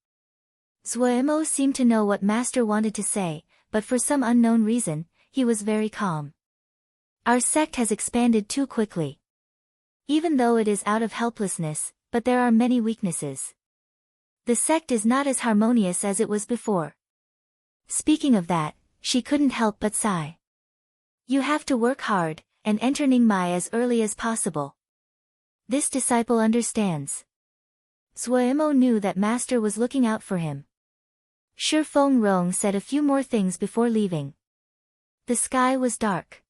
[SPEAKER 1] Zuo seemed to know what Master wanted to say, but for some unknown reason, he was very calm. Our sect has expanded too quickly. Even though it is out of helplessness, but there are many weaknesses. The sect is not as harmonious as it was before. Speaking of that, she couldn't help but sigh. You have to work hard, and enter Ningmai as early as possible. This disciple understands. Zuo knew that Master was looking out for him. Shi Fengrong said a few more things before leaving. The sky was dark.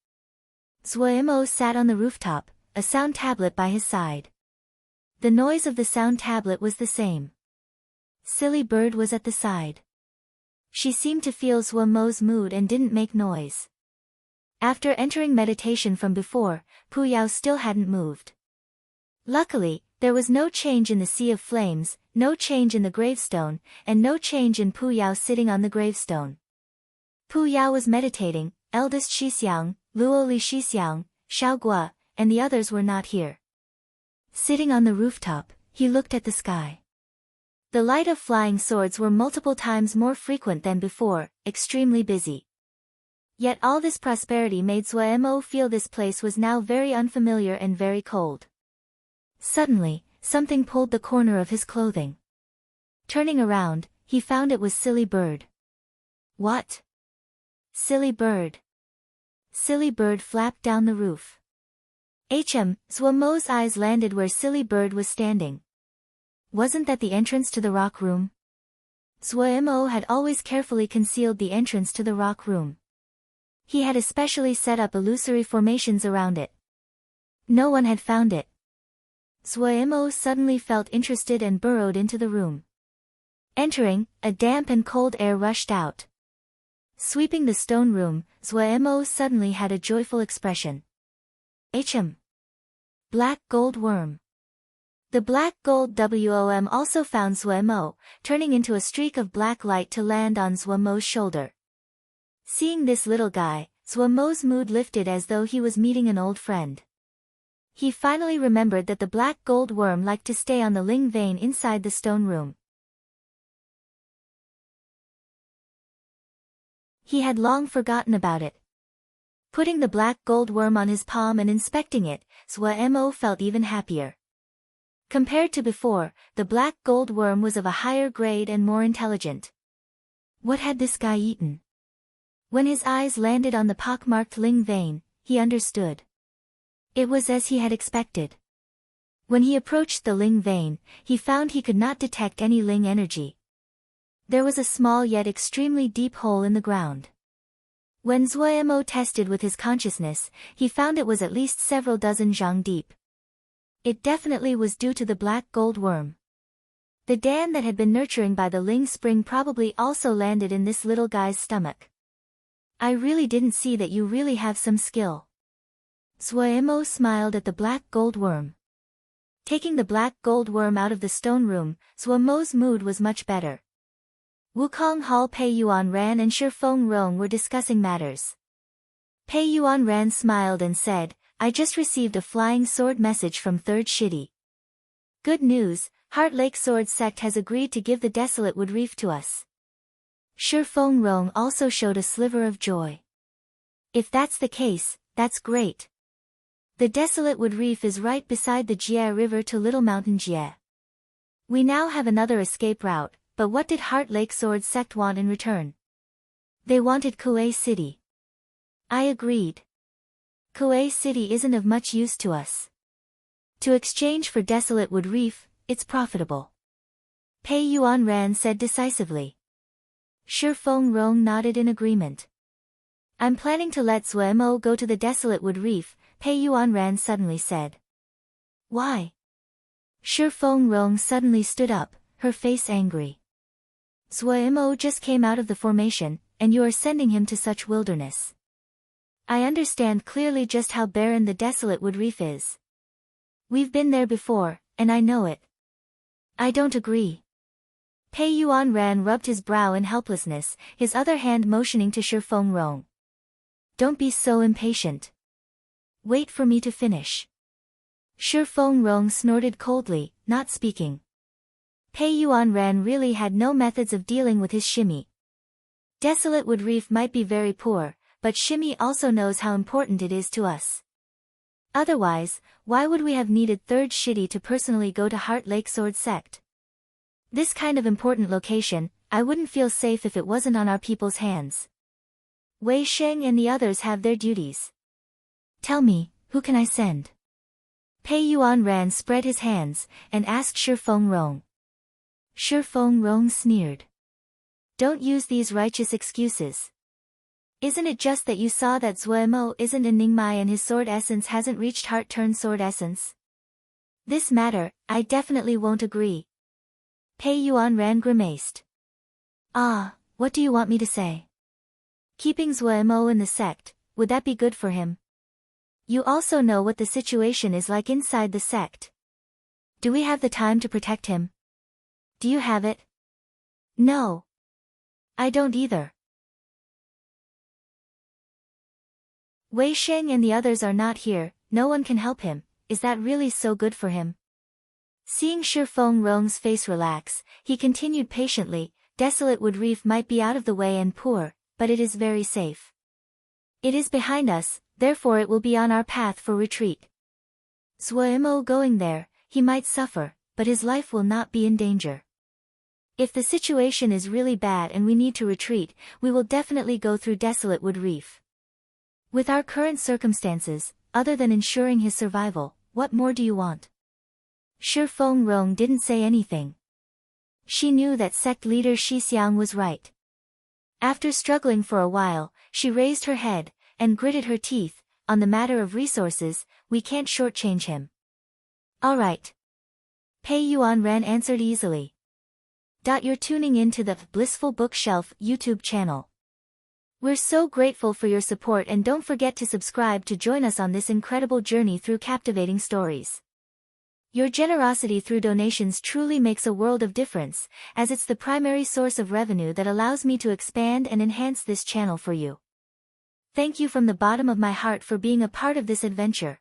[SPEAKER 1] Zuo sat on the rooftop, a sound tablet by his side. The noise of the sound tablet was the same. Silly Bird was at the side. She seemed to feel Zuo's mood and didn't make noise. After entering meditation from before, Pu Yao still hadn't moved. Luckily, there was no change in the sea of flames, no change in the gravestone, and no change in Pu Yao sitting on the gravestone. Pu Yao was meditating, eldest Xixiang, Luoli Xixiang, Xiaoguo, and the others were not here. Sitting on the rooftop, he looked at the sky. The light of flying swords were multiple times more frequent than before, extremely busy. Yet all this prosperity made Zuo feel this place was now very unfamiliar and very cold. Suddenly, something pulled the corner of his clothing. Turning around, he found it was Silly Bird. What? Silly Bird. Silly Bird flapped down the roof. Zuo's eyes landed where Silly Bird was standing. Wasn't that the entrance to the rock room? Zuo had always carefully concealed the entrance to the rock room. He had especially set up illusory formations around it. No one had found it. Zuo suddenly felt interested and burrowed into the room. Entering, a damp and cold air rushed out. Sweeping the stone room, Zuo suddenly had a joyful expression. Black gold worm. The black gold worm also found Zuo, turning into a streak of black light to land on Zuo's shoulder. Seeing this little guy, Zuo's mood lifted as though he was meeting an old friend. He finally remembered that the black gold worm liked to stay on the Ling vein inside the stone room. He had long forgotten about it. Putting the black gold worm on his palm and inspecting it, Zhuo felt even happier. Compared to before, the black gold worm was of a higher grade and more intelligent. What had this guy eaten? When his eyes landed on the pockmarked Ling vein, he understood. It was as he had expected. When he approached the Ling vein, he found he could not detect any Ling energy. There was a small yet extremely deep hole in the ground. When Zhuo tested with his consciousness, he found it was at least several dozen zhang deep. It definitely was due to the black gold worm. The Dan that had been nurturing by the Ling spring probably also landed in this little guy's stomach. I really didn't see that you really have some skill. Zhuo smiled at the black gold worm. Taking the black gold worm out of the stone room, Zhuo's mood was much better. Wukong Hall Pei Yuanran and Shi Fengrong were discussing matters. Pei Yuanran smiled and said, I just received a flying sword message from 3rd City. Good news, Heart Lake Sword Sect has agreed to give the Desolate Wood Reef to us. Shi Fengrong also showed a sliver of joy. If that's the case, that's great. The Desolate Wood Reef is right beside the Jie River to Little Mountain Jie. We now have another escape route, but what did Heart Lake Sword Sect want in return? They wanted Kuei City. I agreed. Kuei City isn't of much use to us. To exchange for Desolate Wood Reef, it's profitable. Pei Yuanran said decisively. Shi Fengrong nodded in agreement. I'm planning to let Zhuo go to the Desolate Wood Reef, Pei Yuanran suddenly said. Why? Shi Fengrong suddenly stood up, her face angry. Zhuo just came out of the formation, and you are sending him to such wilderness. I understand clearly just how barren the Desolate Wood Reef is. We've been there before, and I know it. I don't agree. Pei Yuanran rubbed his brow in helplessness, his other hand motioning to Shi Fengrong. Don't be so impatient. Wait for me to finish. Shi Fengrong snorted coldly, not speaking. Pei Yuanran really had no methods of dealing with his shimmy. Desolate Wood Reef might be very poor, but shimmy also knows how important it is to us. Otherwise, why would we have needed 3rd City to personally go to Heart Lake Sword Sect? This kind of important location, I wouldn't feel safe if it wasn't on our people's hands. Wei Sheng and the others have their duties. Tell me, who can I send? Pei Yuanran spread his hands, and asked Shi Fengrong. Shi Fengrong sneered. Don't use these righteous excuses. Isn't it just that you saw that Zhuo isn't in Ningmai and his sword essence hasn't reached heart-turn-sword essence? This matter, I definitely won't agree. Pei Yuanran grimaced. Ah, what do you want me to say? Keeping Zhuo in the sect, would that be good for him? You also know what the situation is like inside the sect. Do we have the time to protect him? Do you have it? No. I don't either. Wei Sheng and the others are not here, no one can help him, is that really so good for him? Seeing Shi Fengrong's face relax, he continued patiently, Desolate Wood Reef might be out of the way and poor, but it is very safe. It is behind us, therefore it will be on our path for retreat. Zhuo going there, he might suffer, but his life will not be in danger. If the situation is really bad and we need to retreat, we will definitely go through Desolate Wood Reef. With our current circumstances, other than ensuring his survival, what more do you want? Shi Fengrong didn't say anything. She knew that sect leader Shi Xiang was right. After struggling for a while, she raised her head, and gritted her teeth, on the matter of resources, we can't shortchange him. Alright. Pei Yuanran answered easily. You're tuning in to the Blissful Bookshelf YouTube channel. We're so grateful for your support and don't forget to subscribe to join us on this incredible journey through captivating stories. Your generosity through donations truly makes a world of difference, as it's the primary source of revenue that allows me to expand and enhance this channel for you. Thank you from the bottom of my heart for being a part of this adventure.